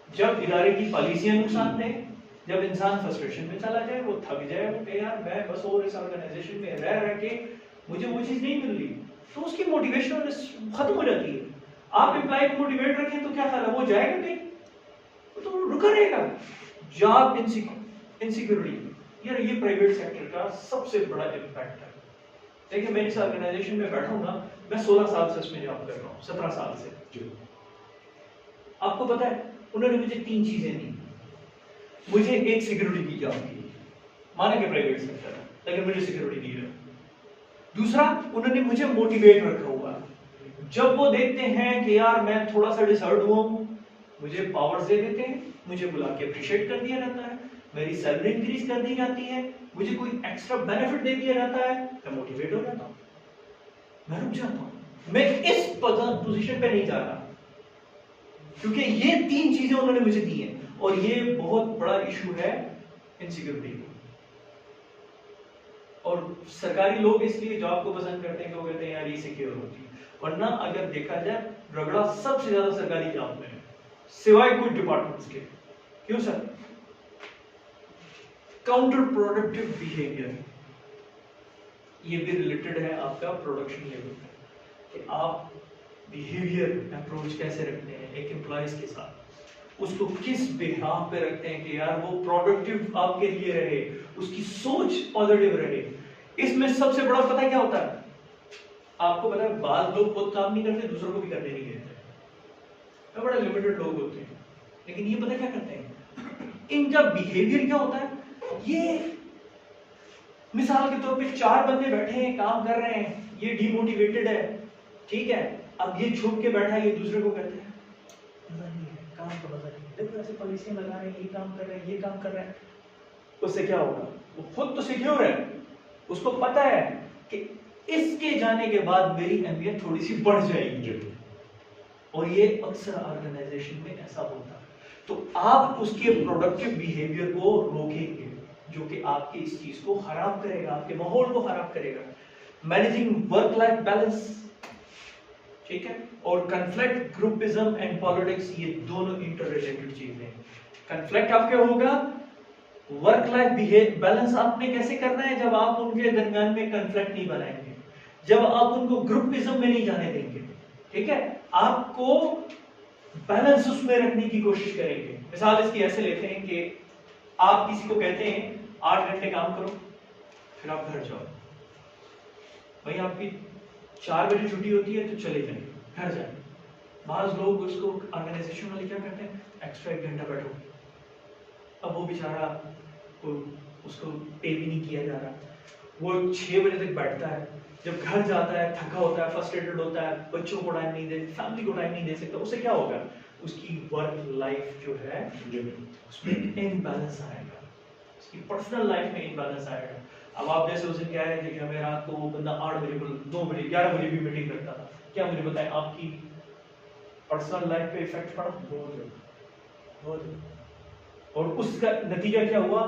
जब इदारे की पॉलिसियां नुकसान दें, जब इंसान फ्रस्ट्रेशन में चला जाए, वो थक जाए, वो कहे यार मैं बस और इस ऑर्गेनाइजेशन में रह रह के मुझे वो चीज नहीं मिल रही, तो उसकी मोटिवेशन खत्म हो जाती है। आप एम्प्लॉय को मोटिवेट रखें तो क्या ख्याल है, वो जाएगा कहीं? वो तो रुका रहेगा। जॉब इनसिक्योरिटी, यार ये प्राइवेट सेक्टर का सबसे बड़ा इम्पैक्ट है। देखिए मैं इस ऑर्गेनाइजेशन में बैठा हूं ना, मैं 16 साल से इसमें जॉब कर रहा हूं, 17 साल से। आपको पता है उन्होंने मुझे 3 चीजें दी। मुझे एक सिक्योरिटी की जॉब दी, माना कि प्राइवेट सेक्टर है लेकिन मुझे सिक्योरिटी दी है। दूसरा, उन्होंने मुझे मोटिवेट रखा हुआ। जब वो देखते हैं कि यार मैं थोड़ा सा डिसहर्ट हुआ हूं, मुझे पावर्स दे देते हैं, मुझे बुला के अप्रिशिएट कर दिया जाता है, मेरी सैलरी इंक्रीज कर दी जाती है, मुझे कोई एक्स्ट्रा बेनिफिट दे दिया जाता है, मैं मोटिवेट हो जाता हूं, मैं रुक जाता हूं, मैं इस पोजीशन पे नहीं जा रहा, क्योंकि ये 3 चीजें उन्होंने मुझे दी हैं। और ये बहुत बड़ा इशू है इनसिक्योरिटी। और सरकारी लोग इसलिए जॉब को पसंद करते हैं कि वो कहते हैं यार ये सिक्योर होती है, वरना अगर देखा जाए रगड़ा सबसे ज्यादा सरकारी जॉब में है, सिवाय कुछ डिपार्टमेंट्स के। क्यों सर? काउंटर प्रोडक्टिव बिहेवियर, ये भी रिलेटेड है आपका प्रोडक्शन लेवल पे, कि आप बिहेवियर अप्रोच कैसे रखते हैं एक एम्प्लॉयज के साथ, उसको किस बिहाफ पे रखते हैं कि यार वो प्रोडक्टिव आपके लिए रहे, उसकी सोच पॉजिटिव रहे। इसमें सबसे बड़ा पता क्या होता है? आपको पता है बाद लोग खुद काम नहीं करते, दूसरों को भी करने नहीं देते, बड़े लिमिटेड लोग होते हैं, लेकिन ये पता क्या करते हैं, इनका बिहेवियर क्या होता है, ये मिसाल के तौर पे 4 बंदे बैठे हैं काम कर रहे हैं, ये डिमोटिवेटेड है, ठीक है, अब ये छुप के बैठा है, ये दूसरे को कहते हैं काम का मजा नहीं, देखो ऐसे पॉलिसियां लगा रहे हैं, ये काम कर रहे हैं, ये काम कर रहे हैं। उससे क्या होगा? वो खुद तो सिक्योर है, उसको पता है कि इसके जाने के बाद मेरी अहमियत थोड़ी सी बढ़ जाएगी, और ये अक्सर ऑर्गेनाइजेशन में ऐसा होता है। तो आप उसके प्रोडक्टिव बिहेवियर को रोकेंगे, जो कि आपकी इस चीज को खराब करेगा, आपके माहौल को खराब करेगा। मैनेजिंग वर्क लाइफ बैलेंस, ठीक है, और कन्फ्लिक्ट, ग्रुपिज्म एंड पॉलिटिक्स, ये दोनों इंटर रिलेटेड चीजें हैं। कन्फ्लिक्ट आपके होगा, वर्क लाइफ बैलेंस आपने कैसे करना है, जब आप उनके दरमियान में कन्फ्लिक्ट नहीं बनाएंगे, जब आप उनको ग्रुपिज्म में नहीं जाने देंगे, ठीक है, आपको बैलेंस उसमें रखने की कोशिश करेंगे। मिसाल इसकी ऐसे लेते हैं कि आप किसी को कहते हैं 8 घंटे काम करो, फिर आप घर जाओ, भाई आपकी 4 बजे छुट्टी होती है तो चले जाए, घर जाए। बाज़ लोग उसको ऑर्गेनाइजेशन वाले क्या करते हैं, एक्स्ट्रा 1 घंटा बैठो, अब वो बेचारा को उसको पे भी नहीं किया जा रहा, वो 6 बजे तक बैठता है, जब घर जाता है थका होता है, फ्रस्ट्रेटेड होता है, बच्चों को टाइम नहीं दे, फैमिली को टाइम नहीं दे सकता, उससे क्या होगा, उसकी वर्क लाइफ जो है उसमें इम्बैलेंस आएगा, उसकी पर्सनल लाइफ में इम्बैलेंस आएगा। अब आप जैसे उस दिन कह रहे थे कि हमें रात को वो बंदा 8 बजे 2 बजे 11 बजे भी मीटिंग करता था, क्या मुझे बताएं आपकी पर्सनल लाइफ पे इफेक्ट पड़ा? बहुत। और उसका नतीजा क्या हुआ,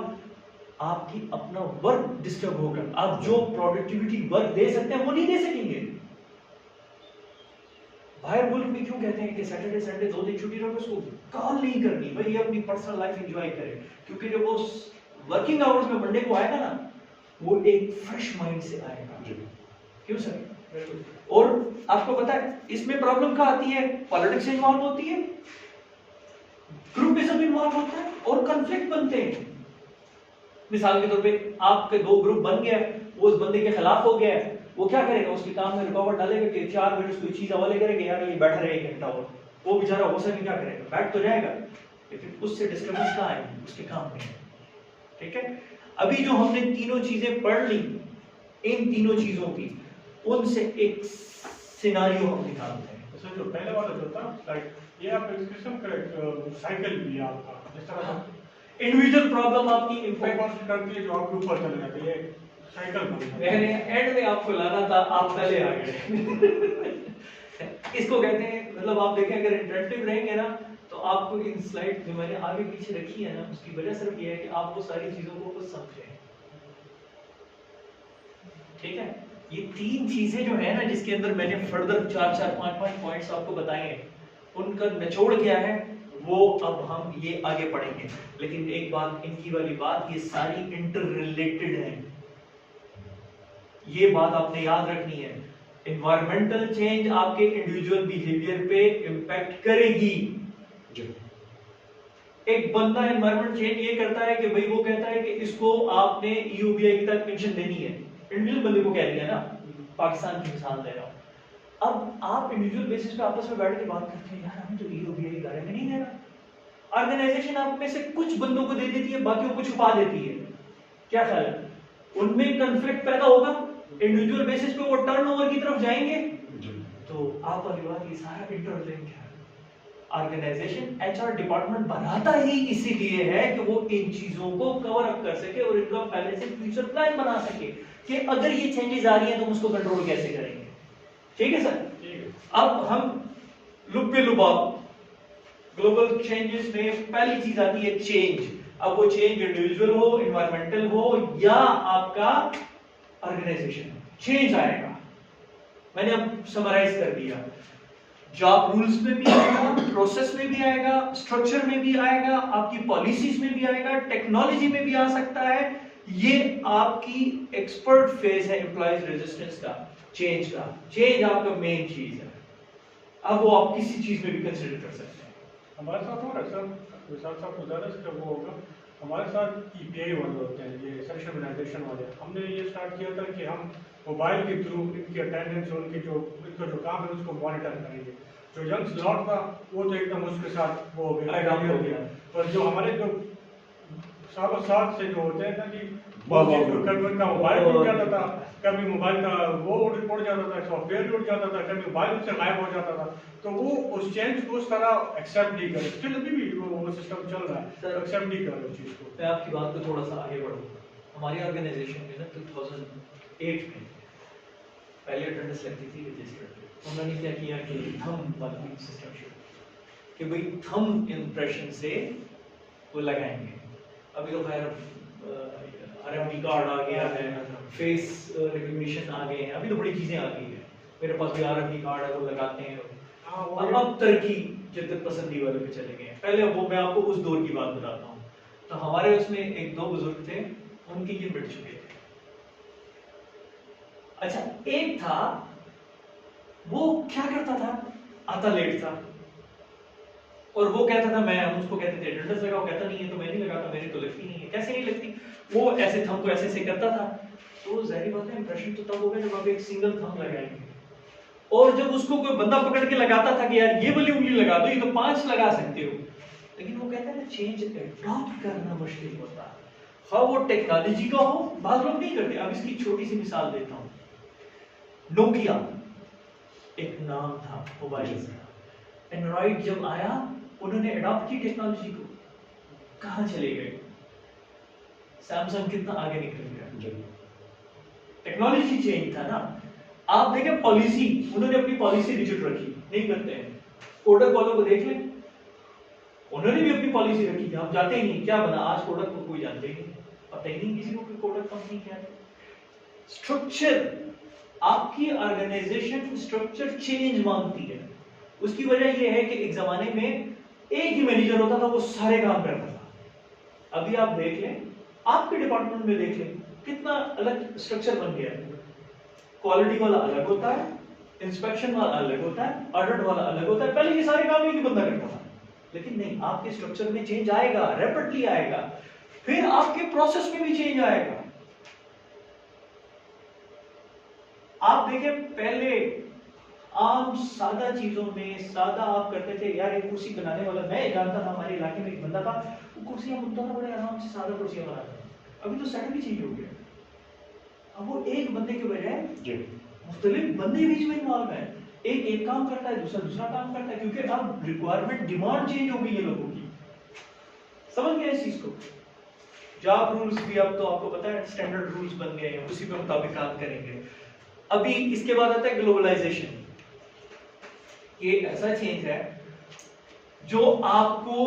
आपकी अपना वर्क डिस्टर्ब होगा, आप जो प्रोडक्टिविटी वर्क दे सकते हैं वो नहीं दे सकेंगे। बाहर मुल्क में क्यों कहते हैं कि सैटरडे संडे 2 दिन छुट्टी रहो, उसको कॉल नहीं करनी, भाई अपनी पर्सनल लाइफ एंजॉय करे, क्योंकि जब वो वर्किंग आवर्स में मंडे को आएगा ना, वो एक फ्रेश माइंड से आएगा। क्यों सर? और आपको पता है इसमें प्रॉब्लम क्या आती है, पॉलिटिक्स इन्वॉल्व होती है, ग्रुपिज्म इन्वॉल्व होता है, और कॉन्फ्लिक्ट बनते हैं। मिसाल के तौर पे आपके 2 ग्रुप बन गया, वो उस बंदे के खिलाफ हो गया, वो क्या करेगा, उसके काम में रुकावट डालेगा कि 4 बजे कोई चीज हवाले करेगा, यार ये बैठा रहे 1 घंटा, और वो बेचारा हो सके क्या करेगा, बैठ तो जाएगा, लेकिन उससे डिस्टर्बेंस कहाँ आएगी, उसके काम में। ठीक है, अभी जो हमने तीनों चीजें पढ़ ली, इन तीनों चीजों की उनसे एक सिनारियो हम निकालते हैं। जैसे जो पहले वाला जो था लाइक ये आप डिस्कशन करें, साइकिल भी आपका जिस तरह इंडिविजुअल प्रॉब्लम आपकी इम्पैक्ट इम्पैक्ट करती है, जो आपके ऊपर चले जाती है, साइकिल मैंने एंड में आपको लाना था, आप पहले आ गए। इसको कहते हैं, मतलब आप देखें अगर इंटरेक्टिव रहेंगे ना, तो आपको इन स्लाइड जो मैंने आगे पीछे रखी है ना, उसकी वजह सिर्फ ये है कि आप वो सारी चीजों को कुछ समझें। ठीक है, ये 3 चीजें जो है ना, जिसके अंदर मैंने फर्दर 4-4, 5-5 पॉइंट्स आपको बताए हैं, उनका निचोड़ क्या है वो अब हम ये आगे पढ़ेंगे। लेकिन एक बात, इनकी वाली बात, ये सारी इंटर रिलेटेड है, ये बात आपने याद रखनी है। एनवायरमेंटल चेंज आपके इंडिविजुअल बिहेवियर पे इम्पैक्ट करेगी। एक बंदा एनवायरमेंट चेंज ये करता है कि भाई वो कहता है कि इसको आपने ईओबीआई की तक पेंशन देनी है, इंडिविजुअल बंदे को कह दिया ना, पाकिस्तान की मिसाल दे रहा हूं। अब आप इंडिविजुअल बेसिस पे आपस में बैठ के बात करते हैं, यार हमें तो ईओबीआई के बारे में नहीं देना। ऑर्गेनाइजेशन आप में से कुछ बंदों को दे देती है, बाकियों को छुपा देती है। क्या ख्याल है, उनमें कॉन्फ्लिक्ट पैदा होगा, इंडिविजुअल बेसिस पे वो टर्नओवर की तरफ जाएंगे। तो आप वाली बात, ये सारा इंटरलिंक है। ऑर्गेनाइजेशन एचआर डिपार्टमेंट बनाता ही इसीलिए है कि वो इन चीजों को कवर अप कर सके और इनका पहले से फ्यूचर प्लान बना सके कि अगर ये चेंजेस आ रही हैं तो हम उसको कंट्रोल कैसे करेंगे। ठीक है सर। अब हम लुब लुबाब ग्लोबल चेंजेस में पहली चीज आती है चेंज। अब वो चेंज इंडिविजुअल हो, एनवायरमेंटल हो या आपका ऑर्गेनाइजेशन, चेंज आएगा। मैंने अब समराइज कर दिया, जॉब रूल्स में भी आएगा, प्रोसेस में भी आएगा, स्ट्रक्चर में भी आएगा, आपकी पॉलिसीज में भी आएगा, टेक्नोलॉजी में भी आ सकता है। ये आपकी एक्सपर्ट फेज है एम्प्लॉयज रेजिस्टेंस का, चेंज का। चेंज आपका मेन चीज है। अब वो आप किसी चीज में भी कंसिडर कर सकते हैं। हमारे साथ हो रहा है सर, साथ साथ गुजारिश जब वो होगा हमारे साथ ईपीआई वाले होते हैं, ये सेक्शन ऑर्गेनाइजेशन वाले, हमने ये स्टार्ट किया था कि हम मोबाइल के थ्रू इनकी अटेंडेंस और इनका जो काम है उसको मॉनिटर करेंगे। जो यंग स्लॉट था वो तो एकदम उसके साथ वो हो गया, और जो हमारे जो सालों साथ से जो होते हैं ना कि कभी उनका मोबाइल उड़ जाता था, कभी मोबाइल का वो उड़ जाता था, सॉफ्टवेयर उड़ जाता था, कभी मोबाइल से गायब हो जाता था, तो वो उस चेंज को उस तरह एक्सेप्ट नहीं करे। स्टिल अभी भी वो सिस्टम चल रहा है, सर एक्सेप्ट नहीं कर रहे उस चीज को। मैं आपकी बात पे थोड़ा सा आगे बढ़ूंगा। हमारी ऑर्गेनाइजेशन में ना 2008 में पहले अटेंडेंस लगती थी रजिस्टर पे, उन्होंने क्या किया कि थंब वाला सिस्टम शुरू कि भाई थंब इंप्रेशन से वो लगाएंगे। अभी तो खैर आरएफआईडी कार्ड आ गया है, फेस रिकॉग्निशन आ गए हैं, अभी तो बड़ी चीजें आ गई है। मेरे पास भी आरएफआईडी कार्ड है, वो लगाते हैं। अब तरक्की जिद्दत पसंदी वाले पे चले गए हैं। पहले वो मैं आपको उस दौर की बात बताता हूँ। तो हमारे उसमें एक दो बुजुर्ग थे, उनकी ये मिट चुके थे। अच्छा, एक था वो क्या करता था, आता लेट था और वो कहता था, मैं हम उसको कहते थे अटेंडेंस लगाओ, कहता नहीं है तो मैं नहीं लगाता, मेरी तो लगती नहीं है। कैसे नहीं लगती? वो ऐसे थंब को ऐसे करता था। तो जाहिर बात है इंप्रेशन तो तब होगा जब आप एक सिंगल थंब लगाएंगे। और जब उसको कोई बंदा पकड़ के लगाता था कि यार ये वाली उंगली लगा दो, ये तो 5 लगा सकते हो, लेकिन वो कहता है ना चेंज अडॉप्ट करना मुश्किल होता है। हाँ वो टेक्नोलॉजी का हो, बात लोग नहीं करते। अब इसकी छोटी सी मिसाल देता हूँ। नोकिया एक नाम था मोबाइल का, एंड्रॉइड जब आया उन्होंने अडॉप्ट की टेक्नोलॉजी को, कहां चले गए? सैमसंग कितना आगे निकल गया। टेक्नोलॉजी चेंज था ना। आप देखें पॉलिसी, उन्होंने अपनी पॉलिसी रिजिड रखी, नहीं करते हैं। कोडक वालों को देख लें, उन्होंने भी अपनी पॉलिसी रखी थी, हम जाते ही नहीं। क्या बना आज? कोडक को कोई जानते ही नहीं, पता ही नहीं किसी को कि कोडक कंपनी क्या है। स्ट्रक्चर, आपकी ऑर्गेनाइजेशन स्ट्रक्चर चेंज मांगती है। उसकी वजह यह है कि एक जमाने में एक ही मैनेजर होता था, वो सारे काम करता था। अभी आप देख लें, आपके डिपार्टमेंट में देख लें, कितना अलग स्ट्रक्चर बन गया है। क्वालिटी वाला अलग होता है, इंस्पेक्शन वाला अलग होता है, ऑडिट वाला अलग होता है। पहले ये सारे काम एक ही बंदा करता था, लेकिन नहीं, आपके स्ट्रक्चर में चेंज आएगा, रैपिडली आएगा। फिर आपके प्रोसेस में भी चेंज आएगा। आप देखें पहले आम सादा चीजों में सादा आप करते थे, यार एक कुर्सी बनाने वाला, मैं जानता था हमारे इलाके में एक बंदा था, वो कुर्सियां बुनता था, बड़े आराम से सादा कुर्सियां बनाता था। अभी तो सेट भी चेंज हो गया। अब वो एक बंदे के बजाय मुख्तलिफ बंदे बीच में इन्वॉल्व है। एक काम करता है, दूसरा काम करता है, क्योंकि अब रिक्वायरमेंट, डिमांड चेंज हो गई है लोगों की। समझ गए इस चीज को? जॉब रूल्स भी अब तो आपको पता है स्टैंडर्ड रूल्स बन गए हैं, उसी के मुताबिक काम करेंगे। अभी इसके बाद आता है ग्लोबलाइजेशन। ये ऐसा चेंज है जो आपको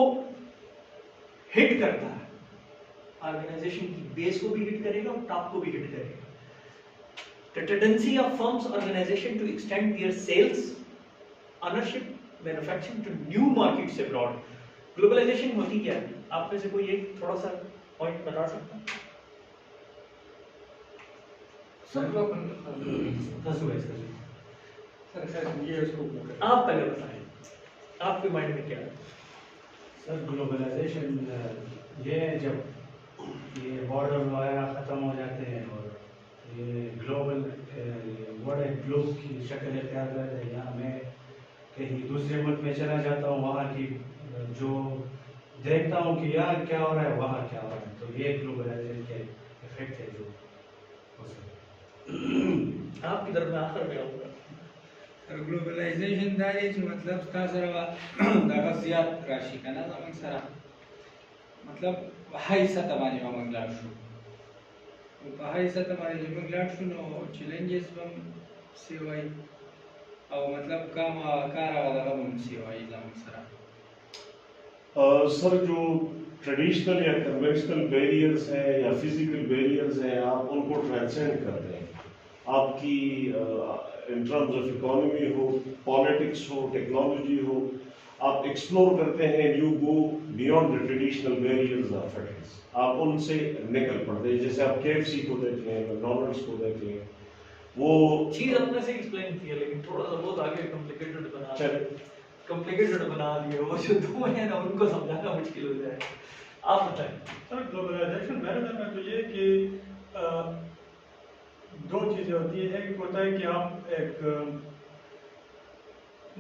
हिट करता है, ऑर्गेनाइजेशन की बेस को भी हिट करेगा और टॉप को भी हिट करेगा। The tendency of firms organization to extend their sales, ownership, manufacturing to new markets abroad. Globalisation होती क्या है? आप में से कोई एक थोड़ा सा पॉइंट बता सकता है? आप पहले बताएं, आपके माइंड में क्या है? सर ग्लोबलाइजेशन ये है जब ये बॉर्डर वगैरह ख़त्म हो जाते हैं और ये ग्लोबल बड़े ग्लोब की शक्ल इख्तियार करते हैं। यहाँ मैं कहीं दूसरे मुल्क में चला जाता हूँ, वहाँ की जो देखता हूँ कि यहाँ क्या हो रहा है वहाँ क्या हो रहा है, तो ये ग्लोबलाइजेशन के इफेक्ट है जो हो सकता आपकी तरफ में आखिर में आऊँगा। ग्लोबलाइजेशन दायरे मतलब ताज़ा तगज़ियात राशि का ना ज़मान सरा मतलब हाई सतमानी मामलाशु हाई सतमानी मामलाशु नो चैलेंजेस बम सेवाई और मतलब काम कारा वाला बम सेवाई ज़मान सरा। सर जो ट्रेडिशनल या कन्वेंशनल बैरियर्स हैं या फिजिकल बैरियर्स हैं, आप उनको ट्रांसेंड करते हैं। आपकी इन टर्म्स ऑफ इकोनॉमी हो, पॉलिटिक्स हो, टेक्नोलॉजी हो, आप एक्सप्लोर करते हैं, you go beyond the traditional barriers of factors, आप उनसे निकल पड़ते हैं। जैसे आप KFC को देख लें, मैकडॉनल्ड्स को देख लें, वो चीज अपने से एक्सप्लेन की है लेकिन थोड़ा सा बहुत आगे कॉम्प्लिकेटेड बना दिए। वो जो दो हैं ना उनको समझाना मुश्किल हो जाए। आप बताएं। सर ग्लोबलाइजेशन मेरे नज़र में तो ये कि दो चीज़ें होती है। एक होता है कि आप एक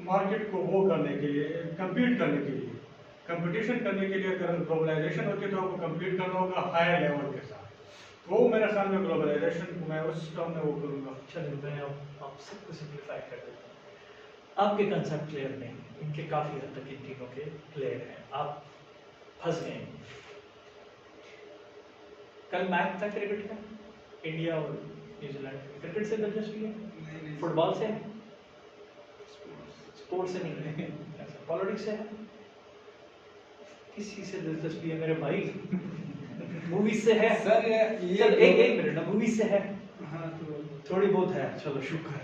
मार्केट को वो करने के लिए, कम्पीट करने के लिए, कंपटीशन करने के लिए अगर ग्लोबलाइजेशन होती है तो आपको कम्पीट करना होगा हायर लेवल के साथ। तो वो मेरे ख्याल में ग्लोबलाइजेशन को मैं उस टर्म में वो करूँगा। चलिए मैं आप सबको सिंप्लीफाई कर देता हूँ। आपके कंसेप्ट क्लियर नहीं, इनके काफ़ी हद तक इन तीनों के क्लियर हैं, आप फंस गए। कल मैच था क्रिकेट का, इंडिया और न्यूजीलैंड। क्रिकेट से दिलचस्पी है? फुटबॉल से है? स्पोर्ट्स से नहीं है? पॉलिटिक्स से है? किस चीज़ से दिलचस्पी है मेरे भाई? मूवीज से है? सर ये चल एक मिनट ना, मूवीज से है? हाँ तो थोड़ी बहुत है, चलो शुक्र है।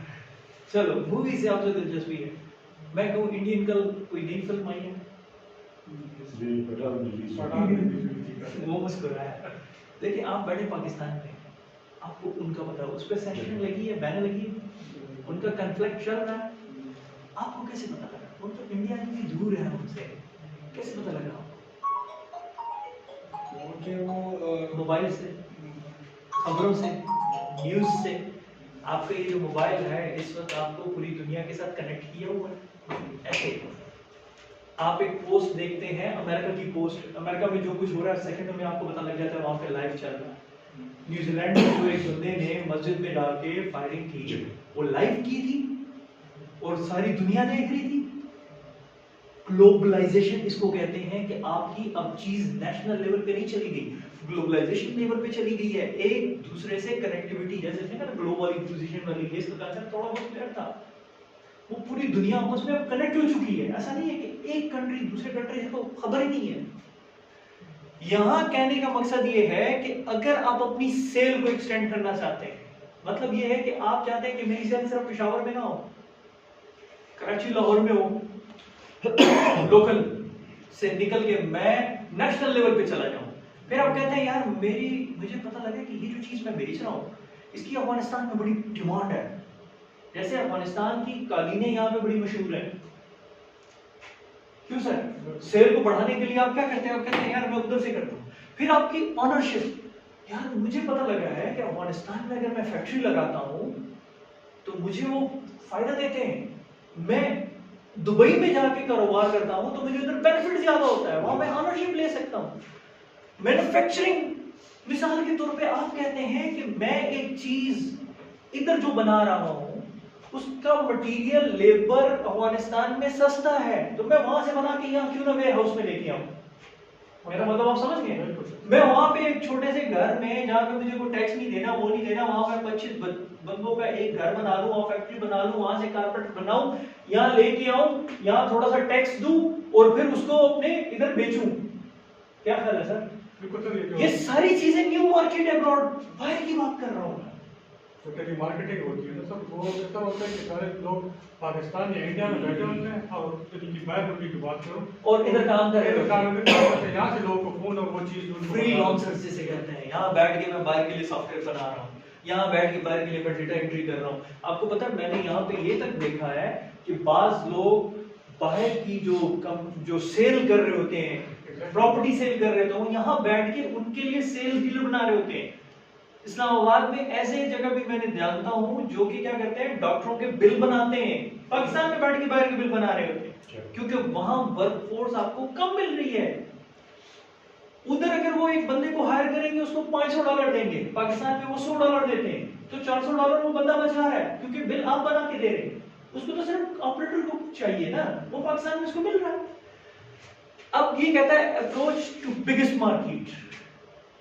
चलो मूवी से आपको दिलचस्पी है। मैं कहूँ इंडियन कल कोई नई फिल्म आई है, वो मुस्कुराया। लेकिन आप बैठे पाकिस्तान में, आपको उनका पता है, उस पर सैंक्शन लगी है, बैन लगी है, उनका कन्फ्लिक्ट चल रहा है, आपको कैसे पता लगा? वो तो इंडिया इतनी दूर है हमसे, कैसे पता लगा आपको? मोबाइल से, खबरों से, न्यूज़ से। आपका ये जो मोबाइल है इस वक्त आपको पूरी दुनिया के साथ कनेक्ट किया हुआ है। ऐसे आप एक पोस्ट देखते हैं, अमेरिका की पोस्ट, अमेरिका में जो कुछ हो रहा है सेकंड में आपको पता लग जाता है, वहाँ पे लाइव चल रहा है। न्यूजीलैंड में जो एक बंदे ने मस्जिद में डाल के फायरिंग की, वो लाइव की थी और सारी दुनिया देख रही थी। ग्लोबलाइजेशन इसको कहते हैं कि आपकी अब चीज नेशनल लेवल पे नहीं चली गई, ग्लोबलाइजेशन लेवल पे चली गई है। एक दूसरे से कनेक्टिविटी, जैसे थे ना ग्लोबल इंक्लूजन वाली, इसका कंसेप्ट थोड़ा बहुत क्लियर था। वो पूरी दुनिया आपस में अब कनेक्ट हो चुकी है। ऐसा नहीं है कि एक कंट्री दूसरे कंट्री से तो खबर ही नहीं है। यहां कहने का मकसद ये है कि अगर आप अपनी सेल को एक्सटेंड करना चाहते हैं, मतलब ये है कि आप चाहते हैं कि मेरी सेल सिर्फ पेशावर में ना हो, कराची लाहौर में हो, लोकल से निकल के मैं नेशनल लेवल पे चला जाऊं। फिर आप कहते हैं यार मुझे पता लगा कि ये जो चीज मैं बेच रहा हूँ इसकी अफगानिस्तान में बड़ी डिमांड है। जैसे अफगानिस्तान की कालीनें यहाँ पे बड़ी मशहूर है, क्यों सर? सेल को बढ़ाने के लिए आप क्या करते हैं? आप कहते हैं यार मैं उधर से करता हूँ। फिर आपकी ऑनरशिप, यार मुझे पता लगा है कि अफगानिस्तान में अगर मैं फैक्ट्री लगाता हूँ तो मुझे वो फायदा देते हैं। मैं दुबई में जाके कारोबार करता हूँ तो मुझे उधर बेनिफिट ज्यादा होता है, वहां मैं ऑनरशिप ले सकता हूँ। मैन्युफैक्चरिंग, मिसाल के तौर पे आप कहते हैं कि मैं एक चीज इधर जो बना रहा हूँ उसका मटेरियल लेबर अफगानिस्तान में सस्ता है, तो मैं वहां से बना के यहाँ क्यों ना वेयर हाउस में लेके आऊँ। मेरा मतलब आप समझ गए? मैं वहां पे एक छोटे से घर में जहाँ पे मुझे कोई टैक्स नहीं देना, वो नहीं देना, वहां पे 25 बंदों का एक घर बना लूं, वहां फैक्ट्री बना लूं, वहां से कारपेट बनाऊं, यहाँ लेके आऊं, यहाँ थोड़ा सा टैक्स दूं और फिर उसको अपने इधर बेचूं। क्या ख्याल है सर? ये सारी चीजें न्यू मार्केट अब्रॉड, बाहर की बात कर रहा हूं मैं। जो तेरी मार्केटिंग होती है ना सब, वो ऐसा होता है कि सारे लोग पाकिस्तान या इंडिया में बैठे होते हैं और तेरी की बाहर मुल्क की बात करो और इधर काम कर रहे इधर हो, काम करते हैं, यहाँ से लोगों को फोन और वो चीज़ फ्रीलांसर जिसे कहते हैं। यहाँ बैठ के मैं बाहर के लिए सॉफ्टवेयर बना रहा हूँ, यहाँ बैठ के बाहर के लिए मैं डेटा एंट्री कर रहा हूँ। आपको पता है मैंने यहाँ पे ये तक देखा है कि बाज लोग बाहर की जो सेल कर रहे होते हैं, प्रॉपर्टी सेल कर रहे होते हैं, वो यहाँ बैठ के उनके लिए सेल डील बना रहे होते हैं। इस्लामाबाद में ऐसे जगह भी मैंने जानता हूँ जो कि क्या करते हैं, डॉक्टरों के बिल बनाते हैं, पाकिस्तान में बैठ के बाहर के बिल बना रहे होते हैं, क्योंकि वहां वर्कफोर्स आपको कम मिल रही है। उधर अगर वो एक बंदे को हायर करेंगे उसको $500 देंगे, पाकिस्तान में वो $100 देते हैं, तो $400 वो बंदा बचा रहा है क्योंकि बिल आप बना के दे रहे हैं। उसको तो सिर्फ ऑपरेटर को चाहिए ना, वो पाकिस्तान में उसको मिल रहा है। अब ये कहता है approach to biggest market,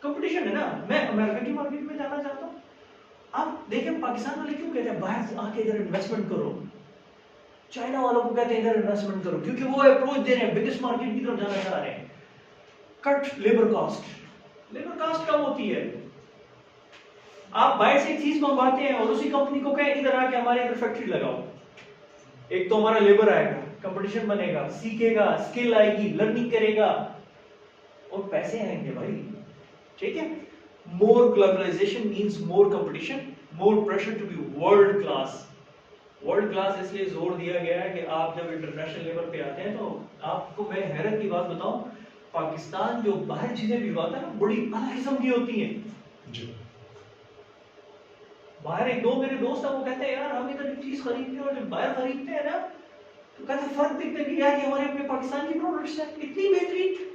competition है ना, मैं अमेरिका की मार्केट में जाना चाहता हूँ। आप देखें पाकिस्तान वाले क्यों कहते हैं बाहर आके इधर इन्वेस्टमेंट करो, चाइना वालों को कहते हैं इधर इन्वेस्टमेंट करो, क्योंकि वो अप्रोच दे रहे हैं, बिगेस्ट मार्केट की तरफ जाना चाह रहे हैं। कट लेबर कॉस्ट कम होती है। आप बाहर से एक चीज मंगवाते हैं और उसी कंपनी को कहें इधर आके हमारे इधर फैक्ट्री लगाओ, एक तो हमारा लेबर आएगा, कंपटीशन बनेगा, सीखेगा, स्किल आएगी, लर्निंग करेगा और पैसे आएंगे भाई, ठीक है। More globalization means more competition, more pressure to be world class. World class इसलिए जोर दिया गया है कि आप जब इंटरनेशनल लेवल पे आते हैं तो आपको मैं हैरत की बात बताऊं, पाकिस्तान जो बाहर चीजें भिजवाता है ना बड़ी अलग किस्म की होती हैं जी। बाहर एक दो मेरे दोस्त हैं वो कहते हैं यार हम इधर एक चीज खरीदते हैं और जब बाहर खरीदते हैं ना तो कहते हैं फर्क दिखता है कि यार ये हमारे अपने पाकिस्तान की प्रोडक्ट्स हैं इतनी बेहतरीन।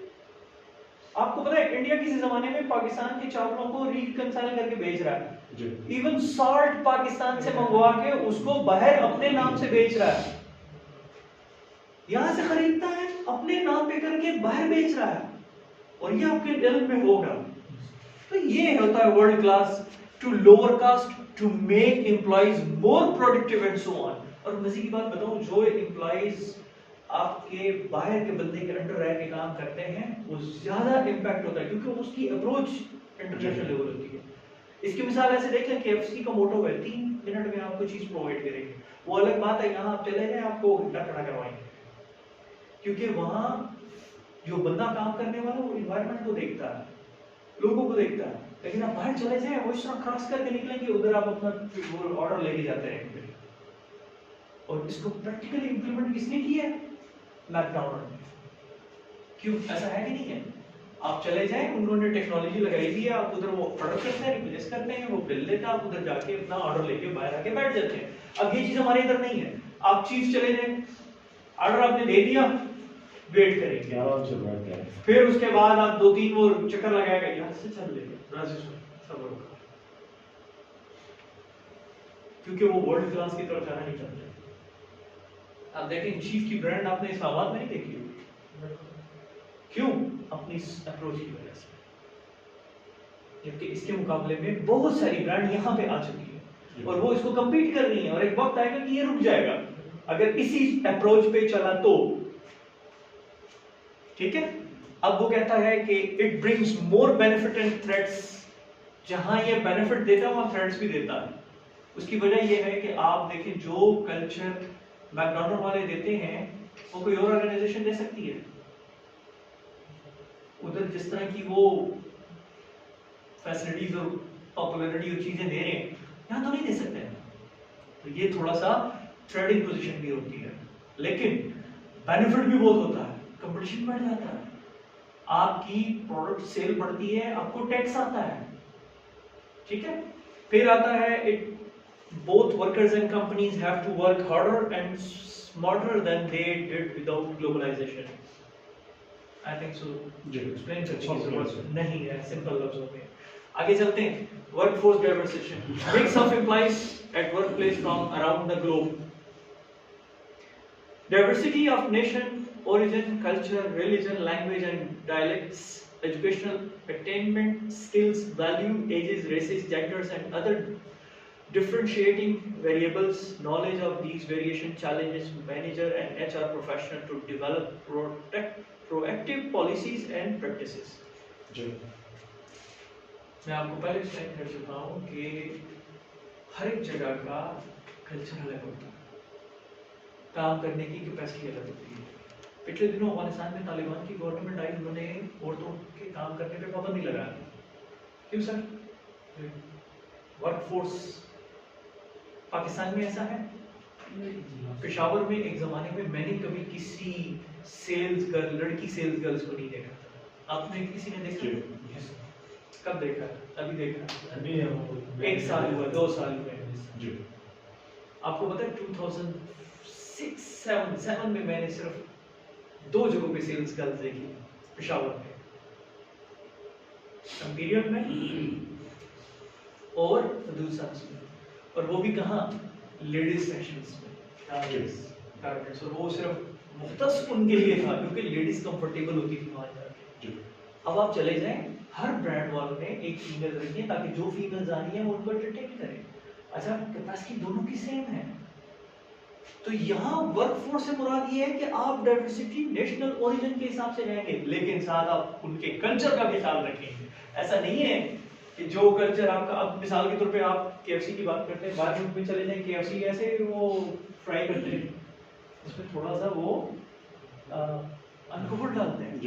आपको पता है इंडिया किसी जमाने में पाकिस्तान के चावलों को रिकंसाइल करके बेच रहा है, इवन सॉल्ट पाकिस्तान से मंगवा के उसको बाहर अपने नाम से बेच रहा है, यहां से खरीदता है अपने नाम पे करके बाहर बेच रहा है और ये आपके दिल में होगा। तो ये होता है world class, to lower cost, to make employees more productive and so on. और मजे की बात बताऊं, जो एम्प्लॉइज आपके बाहर के बंदे के अंडर रह के काम करते हैं वो ज्यादा इंपैक्ट होता है क्योंकि उसकी अप्रोच इंटरनेशनल लेवल होती है। इसकी मिसाल ऐसे देख लें KFC का मोटो है 3 मिनट में आपको चीज प्रोवाइड करेंगे, वो अलग बात है यहाँ आप चले जाए आपको घंटा खड़ा करवाएंगे, क्योंकि वहां जो बंदा काम करने वाला वो एनवायरनमेंट को देखता है, लोगों को देखता है। लेकिन आप बाहर चले जाए वो इस तरह क्रॉस करके निकलेंगे, उधर आप अपना ऑर्डर लेके जाते रहेंगे। और इसको प्रैक्टिकली इंप्लीमेंट किसने किया है? मैकडॉनल्ड ने। क्यों, ऐसा है कि नहीं है? आप चले जाएं, उन्होंने टेक्नोलॉजी लगाई हुई है, आप उधर वो ऑर्डर करते हैं, रिप्लेस करते हैं, वो बिल देता है, आप उधर जाके अपना ऑर्डर लेके बाहर आके बैठ जाते हैं। अब ये चीज हमारे इधर नहीं है। आप चीज चले जाए, ऑर्डर आपने दे दिया, वेट करेंगे आराम से बैठ जाए, फिर उसके बाद आप 2-3 वो चक्कर लगाएगा, यहाँ से चल लेंगे क्योंकि वो वर्ल्ड क्लास की तरफ जाना नहीं चाहते। आप देखें चीफ की ब्रांड आपने इस्लामाबाद में नहीं देखी होगी, क्यों? अपनी अप्रोच की वजह से। जबकि इसके मुकाबले में बहुत सारी ब्रांड यहाँ पे आ चुकी है और वो इसको compete कर रही है, और एक वक्त आएगा कि ये रुक जाएगा अगर इसी अप्रोच पे चला तो, ठीक है। अब वो कहता है कि it brings more benefit and threats, जहां ये बेनिफिट देता है वहां थ्रेट्स भी देता है। उसकी वजह ये है कि आप देखें जो कल्चर मैकडॉनल्ड वाले देते हैं वो कोई और ऑर्गेनाइजेशन दे सकती है? उधर जिस तरह की वो फैसिलिटीज और पॉपुलैरिटी और चीजें दे रहे हैं यहाँ तो नहीं दे सकते हैं। तो ये थोड़ा सा ट्रेडिंग पोजीशन भी होती है, लेकिन बेनिफिट भी बहुत होता है, कंपटीशन बढ़ जाता है, आपकी प्रोडक्ट सेल बढ़ती है, आपको टैक्स आता है, ठीक है। फिर आता है it both workers and companies have to work harder and smarter than they did without globalization. I think so. Explain करने की जरूरत नहीं है सिंपल लफ्जों में। आगे चलते हैं। Workforce diversity, mix of employees at workplace from around the globe. Diversity of nation, origin, culture, religion, language and dialects, educational attainment, skills, value, ages, races, genders and other differentiating variables. Knowledge of these variation challenges manager and HR professional to develop proactive policies and practices. जी। मैं आपको पहले explain कर चुका हूँ कि हर एक जगह का कल्चर अलग होता है, काम करने की कैपेसिटी अलग होती है। पिछले दिनों अफगानिस्तान में तालिबान की गवर्नमेंट आई, उन्होंने औरतों के काम करने पे पाबंदी लगाया। क्यों सर? वर्कफोर्स पाकिस्तान में ऐसा है। पेशावर में एक जमाने में मैंने कभी किसी सेल्स गर्ल, लड़की सेल्स गर्ल्स को नहीं देखा था। आपने किसी ने देखा? कब देखा? अभी देखा? अभी हम 1 साल हुआ, 2 साल हुए। जी आपको पता है 2006-7 में मैंने सिर्फ 2 जगहों पे सेल्स गर्ल्स देखी, पेशावर में, इंपीरियल में और दूसरा में, और वो भी कहाँ? लेडीज सेक्शंस में, गारमेंट्स, और वो सिर्फ मुख्तस उनके लिए था क्योंकि लेडीज कंफर्टेबल होती थी वहां जाके। अब आप चले जाएं, हर ब्रांड वालों ने एक फीमेल रखी है ताकि जो फीमेल आ रही है वो उनको एंटरटेन करें। अच्छा, कैपेसिटी दोनों की सेम है। तो यहाँ वर्कफोर्स से मुराद ये है कि आप डाइवर्सिटी नेशनल ओरिजिन के हिसाब से जाएंगे, लेकिन साथ आप उनके कल्चर का भी ख्याल रखेंगे। ऐसा नहीं है कि जो कल्चर आपका, अब मिसाल के तौर पे आप केएफसी की बात करते हैं, बाहर मुल्क में चले जाएं, केएफसी कैसे वो फ्राई करते हैं, उसमें थोड़ा सा वो अल्कोहल डालते हैं,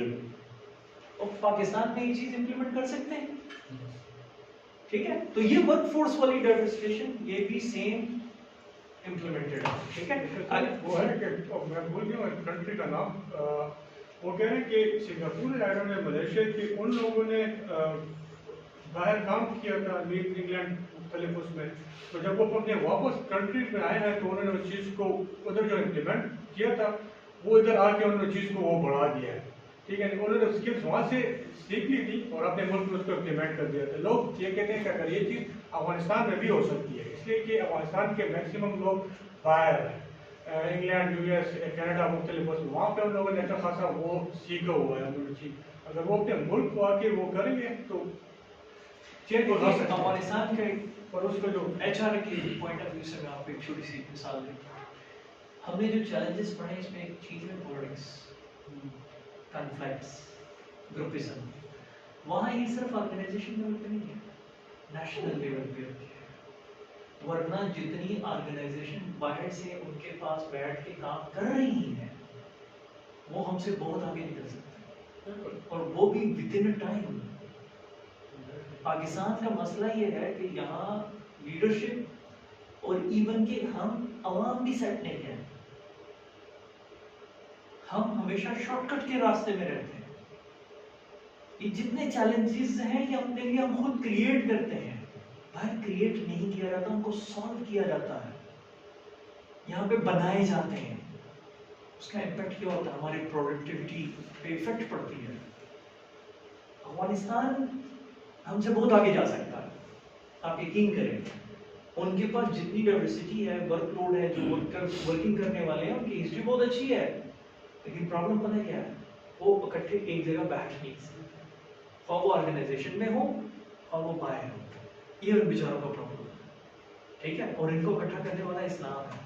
और पाकिस्तान में ये चीज इंप्लीमेंट कर सकते हैं। ठीक है, तो ये वर्कफोर्स वाली डाइवर्सिफिकेशन, ये भी सेम इम्प्लीमेंटेड है। ठीक है, वो है कि मैं भूल गया कंट्री का नाम, वो कह रहे हैं कि सिंगापुर आयरलैंड में मलेशिया के उन लोगों ने बाहर काम किया था, इंग्लैंड मुख्तलिफ उसमें, तो जब वो अपने वापस कंट्री में आए हैं तो उन्होंने उस चीज़ को उधर जो इम्प्लीमेंट किया था वो इधर आके उन्होंने चीज़ को वो बढ़ा दिया है। ठीक है, उन्होंने स्किल्स वहाँ से सीख ली थी और अपने मुल्क में उसको इम्प्लीमेंट कर दिया था। लोग ये कहते हैं कि अगर ये चीज़ अफगानिस्तान में भी हो सकती है, इसलिए कि अफगानिस्तान के मैक्सिमम लोग बाहर हैं, इंग्लैंड, यूएस, कनाडा, मुख्तलिफ वहाँ पे उन लोगों ने अच्छा खासा वो सीखा हुआ है उन्होंने चीज, अगर वो अपने मुल्क को आके वो करेंगे तो चेंज हो सकता है। अफगानिस्तान के और उसका जो एचआर के पॉइंट ऑफ व्यू से मैं आपको एक छोटी सी मिसाल देता हूँ। हमने जो चैलेंजेस पढ़े इसमें एक चीज है पॉलिटिक्स, कॉन्फ्लिक्ट्स, ग्रुपिज्म। वहाँ ये सिर्फ ऑर्गेनाइजेशन लेवल पे नहीं है, नेशनल लेवल पे होती है। वरना जितनी ऑर्गेनाइजेशन बाहर से उनके पास बैठ के काम कर रही है वो हमसे बहुत आगे निकल सकते हैं, और वो भी with in a time. Pakistan का मसला ये है कि यहाँ लीडरशिप और इवन के हम अवाम भी सेट नहीं है, हम हमेशा शॉर्टकट के रास्ते में रहते हैं। ये जितने चैलेंजेस हैं ये अपने लिए हम खुद क्रिएट करते हैं, बाहर क्रिएट नहीं किया जाता, उनको सॉल्व किया जाता है, यहाँ पे बनाए जाते हैं। उसका इम्पैक्ट क्या होता है? हमारी प्रोडक्टिविटी पे इफेक्ट पड़ती है। अफगानिस्तान हमसे बहुत आगे जा सकता है, आप यकीन करें। उनके पास जितनी डाइवर्सिटी है, वर्कलोड है, जो वर्किंग करने वाले हैं उनकी हिस्ट्री बहुत अच्छी है, लेकिन प्रॉब्लम पता क्या है? वो इकट्ठे एक जगह बैठ नहीं सकते, और वो ऑर्गेनाइजेशन में हो और वो बाहर हो, ये उन बेचारों का प्रॉब्लम है। ठीक है, और इनको इकट्ठा करने वाला इस्लाम है,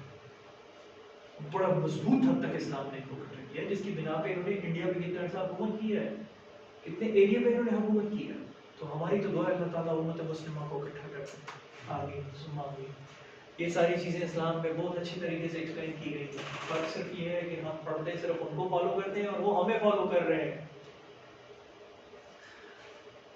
बड़ा मजबूत हद तक इस्लाम ने इनको इकट्ठा किया, जिसकी बिना पे इन्होंने इंडिया में कितने अर्सा हुकूमत की है, कितने एरिया में इन्होंने हुकूमत की है। तो हमारी तो दुआ है अल्लाह ताला उम्मत मुस्लिमा को इकट्ठा करते। आमीन सुम्मा आमीन। ये सारी चीज़ें इस्लाम में बहुत अच्छी तरीके से एक्सप्लेन की गई है। फर्क सिर्फ ये है कि हम पढ़ते सिर्फ उनको फॉलो करते हैं और वो हमें फॉलो कर रहे हैं।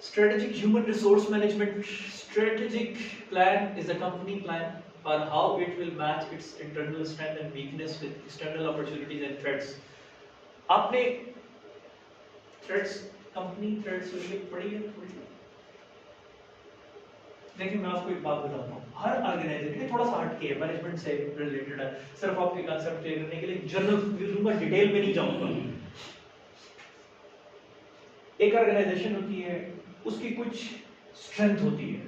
Strategic human resource management strategic plan is a company plan for how it will match its internal strength and weakness with external opportunities and threats. आपने threats, company threats रिलेटेड पढ़ी है थोड़ी? देखिए मैं आपको एक बात बताता हूँ, हर ऑर्गेनाइजेशन थोड़ा सा हटके है, मैनेजमेंट से रिलेटेड है, सिर्फ आपके कंसेप्ट क्लियर करने के लिए जनरल व्यू दूंगा, डिटेल में नहीं जाऊंगा। एक ऑर्गेनाइजेशन होती है, उसकी कुछ स्ट्रेंथ होती है,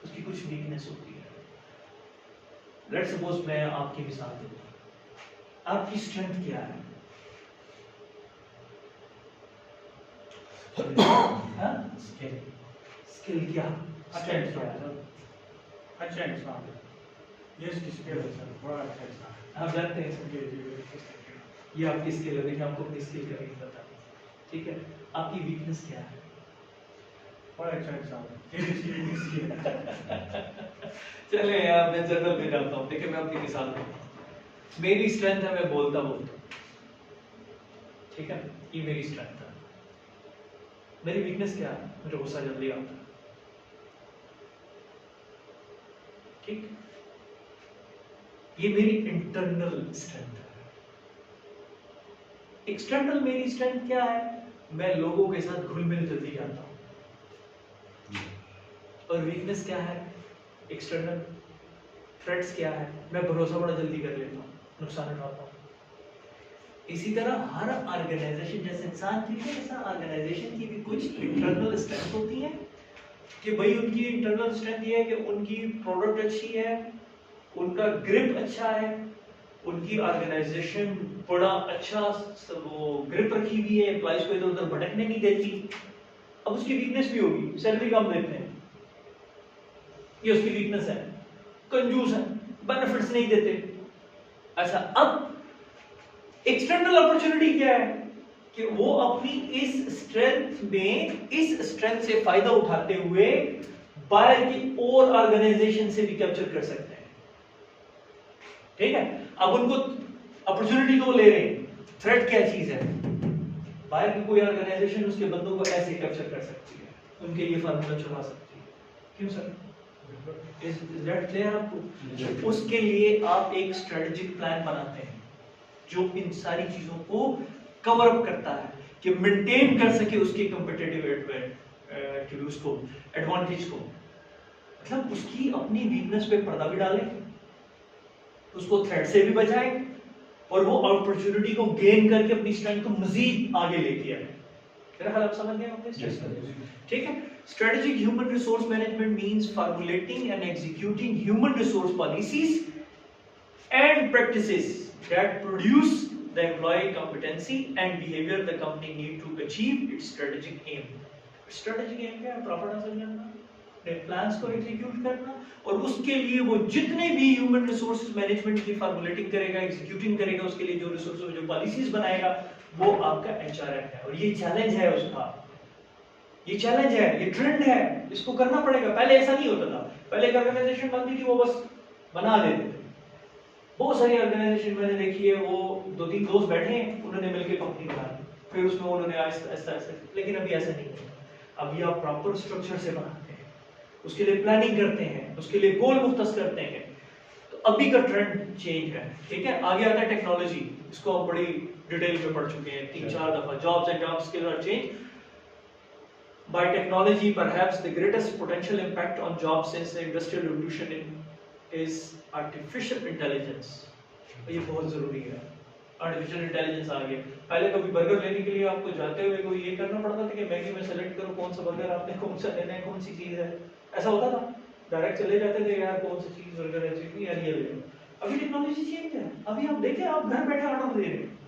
उसकी कुछ वीकनेस होती है। लेट्स सपोज मैं आपकी मिसाल दूं, आपकी स्ट्रेंथ क्या है? स्किल क्या? अच्छा इंसान, अच्छा इंसान, ये इसकी स्किल है सर, बड़ा अच्छा इंसान है। आप जानते हैं सर, ये आपकी स्किल है। देखिए आपको अपनी स्किल का नहीं पता, ठीक है? आपकी वीकनेस क्या है? बड़ा अच्छा इंसान है, ABC है। चले यार, मैं जनरल में जाता हूँ। देखिए, मैं अपनी मिसाल दूँ। मेरी स्ट्रेंथ है, मैं बोलता बोलता, ठीक है, ये मेरी स्ट्रेंथ है। मेरी वीकनेस क्या है? मुझे गुस्सा जल्दी आता है, ठीक। ये मेरी इंटरनल स्ट्रेंथ है। एक्सटर्नल मेरी स्ट्रेंथ क्या है? मैं लोगों के साथ घुल मिल जल्दी जाता हूं। और वीकनेस क्या है? एक्सटर्नल थ्रेट्स क्या है? मैं भरोसा बड़ा जल्दी कर लेता हूँ, नुकसान उठाता हूँ। इसी तरह हर ऑर्गेनाइजेशन, जैसे इंसान की है, ऐसा ऑर्गेनाइजेशन की भी कुछ इंटरनल स्ट्रेंथ होती है कि भाई उनकी इंटरनल स्ट्रेंथ ये है कि उनकी प्रोडक्ट अच्छी है, उनका ग्रिप अच्छा है, उनकी ऑर्गेनाइजेशन बड़ा अच्छा वो ग्रिप रखी हुई है, एम्प्लॉइज को इधर उधर भटकने नहीं देती। अब उसकी वीकनेस भी होगी, सैलरी कम देते हैं, ये उसकी वीकनेस है। कंजूस है, बेनिफिट्स नहीं देते। अच्छा, अब एक्सटर्नल अपॉर्चुनिटी क्या है कि वो अपनी इस स्ट्रेंथ में, इस स्ट्रेंथ से फायदा उठाते हुए बाहर की और ऑर्गेनाइजेशन से भी कैप्चर कर सकते हैं, ठीक है। अब उनको अपॉर्चुनिटी तो ले रहे हैं, थ्रेट क्या चीज है? बाहर की कोई ऑर्गेनाइजेशन उसके बंदों को ऐसे कैप्चर कर सकती है, उनके लिए फार्मूला चला सकती है। क्यों सर? इज दैट क्लियर आपको? उसके लिए आप एक स्ट्रेटेजिक प्लान बनाते हैं जो इन सारी चीजों को कवर अप करता है कि मेंटेन कर सके उसके कंपेटिटिव उसको एडवांटेज को। मतलब उसकी अपनी वीकनेस पे पर्दा भी डालें, उसको थ्रेट से भी बचाएं, और वो अपॉर्चुनिटी को गेन करके अपनी स्ट्रेंथ को मजीद आगे लेके आए। मेरा ख्याल आप समझ गए होंगे, ठीक है। Strategic human resource management means formulating and executing human resource policies and practices that produce the employee competency and behavior the company need to achieve its strategic aim. Strategic aim क्या है? प्रॉफिट हासिल करना, अपने plans को execute करना, और उसके लिए वो जितने भी ह्यूमन रिसोर्सेज मैनेजमेंट की फॉर्मुलेटिंग करेगा, एग्जीक्यूटिंग करेगा, उसके लिए जो रिसोर्सेज, जो पॉलिसीज बनाएगा, वो आपका एचआरएम है। और ये चैलेंज है उसका, ये चैलेंज है, ये ट्रेंड है, इसको करना पड़ेगा। पहले ऐसा नहीं होता था, पहले एक ऑर्गेनाइजेशन बनती थी, वो बस बना देते थे। बहुत सारी ऑर्गेनाइजेशन मैंने देखी है, वो 2-3 दोस्त बैठे हैं, उन्होंने मिलकर कंपनी बना ली, फिर उसमें उन्होंने ऐसा, लेकिन अभी ऐसा नहीं है। अभी आप प्रॉपर स्ट्रक्चर से बनाते हैं, उसके लिए प्लानिंग करते हैं, उसके लिए गोल मुख्तस करते हैं। तो अभी का ट्रेंड चेंज है, ठीक है। आगे आता है टेक्नोलॉजी, इसको हम बड़ी डिटेल में पढ़ चुके हैं 3-4 दफा। Jobs and job skills are change by technology. Perhaps the greatest potential impact on jobs since the industrial revolution is artificial intelligence. ये बहुत जरूरी है। आर्टिफिशियल इंटेलिजेंस आ गया। पहले कभी बर्गर लेने के लिए आपको जाते हुए कोई ये करना पड़ता था कि मैगी में सेलेक्ट करो कौन सा बर्गर आपने कौन सा लेना है, कौन सी चीज है, ऐसा होता था? डायरेक्ट चले जाते थे, यार कौन सी चीज बर्गर है, चीज यार ये ले लो। अभी टेक्नोलॉजी चेंज है, अभी आप देखें, आप घर बैठे ऑर्डर दे रहे हैं।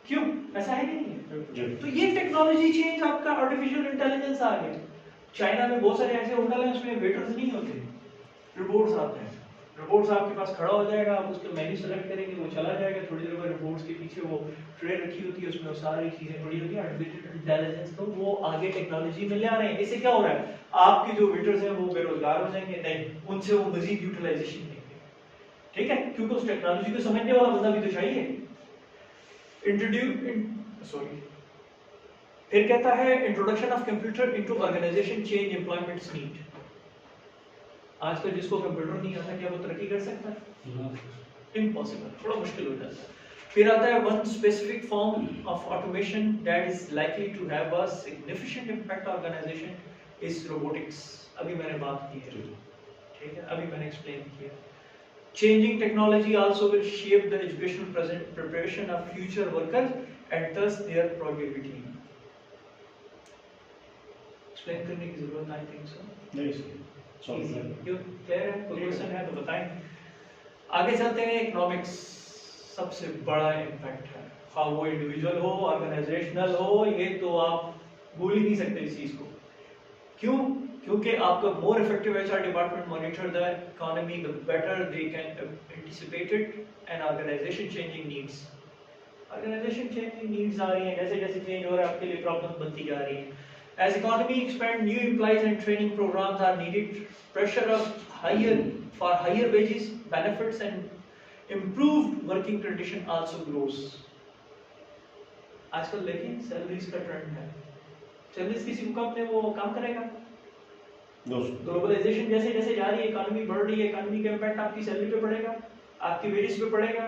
क्यों? ऐसा है नहीं है? तो ये टेक्नोलॉजी चेंज, आपका आर्टिफिशियल इंटेलिजेंस आ गया। चाइना में बहुत सारे ऐसे होटल हैं उसमें वेटर्स नहीं होते, रोबोट्स आते हैं। रोबोट्स आपके पास खड़ा हो जाएगा, आप उसका मेन्यू सेलेक्ट करेंगे, वो चला जाएगा, थोड़ी देर बाद रोबोट्स के पीछे वो ट्रे रखी होती है, उसमें वो सारी चीजें पड़ी होती है। आर्टिफिशियल इंटेलिजेंस तो वो आगे टेक्नोलॉजी में ले आ रहे हैं। इससे क्या हो रहा है? आपके जो वेटर्स हैं वो बेरोजगार हो जाएंगे, नहीं, उनसे वो मजीद यूटिलाइजेशन देंगे, ठीक है, क्योंकि उस टेक्नोलॉजी को समझने वाला बंदा भी तो चाहिए। फिर कहता है introduction of computer into organisation change employments need. आजकल जिसको कंप्यूटर नहीं आता, क्या वो तरक्की कर सकता है? इम्पॉसिबल, थोड़ा मुश्किल हो जाता है। फिर आता है one specific form of automation that is likely to have a significant impact organisation is robotics. अभी मैंने बात की है, ठीक है, अभी मैंने एक्सप्लेन किया। Changing technology also will shape the educational preparation of future workers and thus their productivity. Explain करने की जरूरत आई थिंक सो नहीं? क्यों क्लियर है? कोई क्वेश्चन है तो बताएं। आगे चलते हैं। इकोनॉमिक्स सबसे बड़ा इम्पैक्ट है, हाँ वो इंडिविजुअल हो, ऑर्गेनाइजेशनल हो, ये तो आप भूल ही नहीं सकते इस चीज को। क्यों? क्योंकि आपका more effective HR department monitor the economy, the better they can anticipate it and organization changing needs. Organization changing needs आ रही हैं, जैसे जैसे चेंज हो रहा है आपके लिए प्रॉब्लम बनती जा रही है। As economy expand, new employees and training programs are needed. Pressure of higher wages, benefits and improved working condition also grows. आजकल देखिए सैलरीज का ट्रेंड है. सैलरीज किसी को कम है वो काम करेगा. ग्लोबलाइजेशन जैसे जैसे जा रही है, इकोनॉमी बढ़ रही है, इकोनॉमी का इम्पैक्ट आपकी सैलरी पे पड़ेगा, आपकी वेजेस पे पड़ेगा,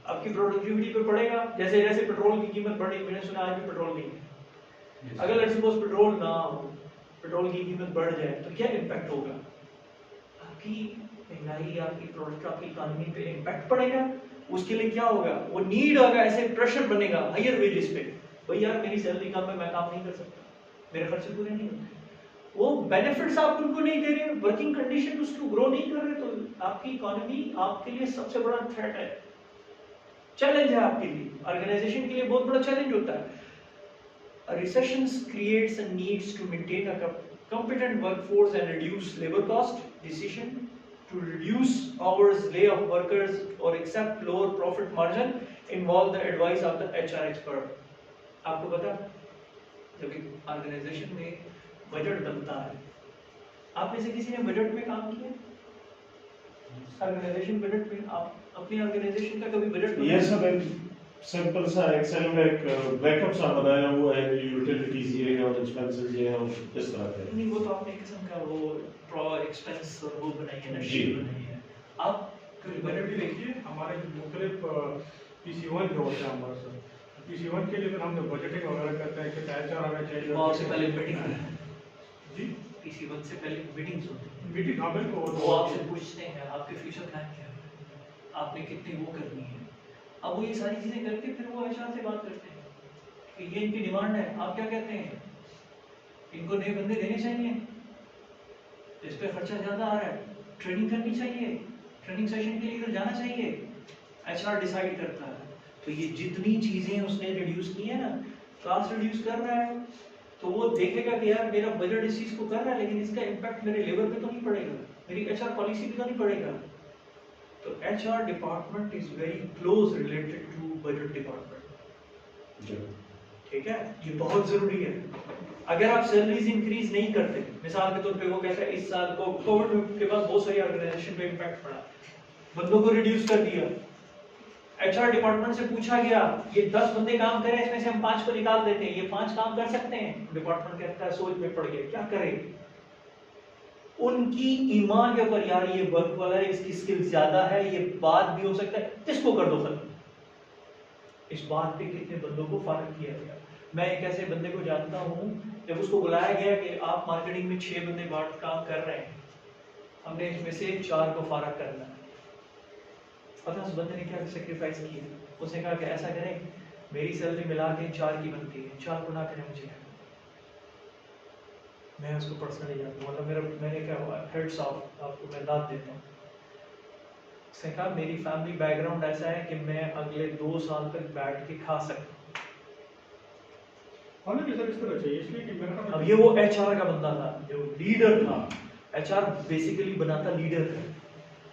आपकी प्रोडक्टिविटी पे पड़ेगा. जैसे जैसे पेट्रोल की कीमत बढ़ी, मैंने सुना आज भी पेट्रोल नहीं है. अगर लेट्स सपोज पेट्रोल ना हो, पेट्रोल की कीमत बढ़ जाए तो क्या इम्पैक्ट होगा? आपकी महंगाई, आपकी प्रोडक्ट, आपकी इकोनॉमी पे इम्पैक्ट पड़ेगा. उसके लिए क्या होगा? वो नीड होगा, ऐसे प्रेशर बनेगा हायर वेजेस पे. भाई यार मेरी सैलरी कम है, मैं काम नहीं कर सकता, मेरे खर्चे पूरे नहीं होते. वो बेनिफिट्स आप उनको नहीं दे रहे, वर्किंग कंडीशन उसको ग्रो नहीं कर रहे, तो आपकी इकोनॉमी आपके लिए सबसे बड़ा थ्रेट है, चैलेंज है आपके लिए. ऑर्गेनाइजेशन के लिए बहुत बड़ा चैलेंज होता है. Recession creates a needs to maintain a competent workforce and reduce labor cost. Decision to reduce hours, lay off workers, or accept lower profit margin involve the advice of the HR expert. आपको पता, जब organisation में budget बनता है, आप में से किसी ने बजट में काम किया? ऑर्गेनाइजेशन बजट में आप अपनी ऑर्गेनाइजेशन का कभी बजट? ये सब एक सिंपल सा एक्सेल में एक बैकअप सा बनाया हुआ है, यूटिलिटीज ये है और एक्सपेंसेस ये है और इस तरह के. नहीं, वो तो आपने किस्म का वो प्रो एक्सपेंस और वो बनाई है ना, शीट बनाई है. आप बजट भी देखिए, हमारे मुख्तलिफ PC1 जो होता है हमारा सर, PC1 के लिए फिर हम जब बजटिंग वगैरह करते हैं कि HR आना चाहिए, और से पहले मीटिंग जी PC1 से पहले मीटिंग्स होती हैं. मीटिंग, हाँ बिल्कुल, वो आपसे पूछते हैं आपके फ्यूचर प्लान क्या है, आपने कितनी वो करनी है. अब वो ये सारी चीजें करके फिर वो HR से बात करते हैं कि ये इनकी डिमांड है, आप क्या कहते हैं, इनको नए बंदे देने चाहिए, इस पे खर्चा ज्यादा आ रहा है, ट्रेनिंग करनी चाहिए, ट्रेनिंग सेशन के लिए इधर जाना चाहिए. HR डिसाइड करता है. तो ये जितनी चीजें उसने रिड्यूस की है ना, कॉस्ट रिड्यूस कर रहा है, तो वो देखेगा कि यार मेरा बजट इस चीज को कर रहा है, लेकिन इसका इम्पैक्ट मेरे लेबर पे तो नहीं पड़ेगा, मेरी HR पॉलिसी पे तो नहीं पड़ेगा. तो HR department is very close related to budget department. ठीक है, ये बहुत जरूरी है. अगर आप सैलरीज इंक्रीज नहीं करते, मिसाल के तौर पे वो कहता है इस साल को कोविड के बाद बहुत सारी ऑर्गेनाइजेशन पे इम्पैक्ट पड़ा, बंदों को रिड्यूस कर दिया. HR डिपार्टमेंट से पूछा गया ये 10 बंदे काम करें, इसमें से हम 5 को निकाल देते हैं, ये 5 काम कर सकते हैं. डिपार्टमेंट कहता है सोच में पड़ गया, क्या करें. उनकी ईमान के ऊपर यार ये वर्क वाला है, इसकी स्किल ज्यादा है, ये बात भी हो सकता है, इसको कर दो खत्म. इस बात पे कितने बंदों को फारग किया गया. मैं एक ऐसे बंदे को जानता हूं, जब उसको बुलाया गया कि आप मार्केटिंग में 6 बंदे बात काम कर रहे हैं, हमने इसमें से 4 को फारग करना है. पता उस बंदे ने क्या सेक्रीफाइस किया. उसने कहा कि ऐसा करें, मेरी सैलरी मिला के 4 की बनती है, 4 को ना करें मुझे, मैं उसको पर्सनली जानता हूँ, मतलब मैंने क्या हेड्स ऑफ आपको मैं दाद देता हूँ. उसने कहा मेरी फैमिली बैकग्राउंड ऐसा है कि मैं अगले 2 साल तक बैठ के खा सकता हूँ. हमें भी सर इस तरह चाहिए, इसलिए कि मेरा अब ये वो HR का बंदा था, जो लीडर था. HR बेसिकली बनाता लीडर है.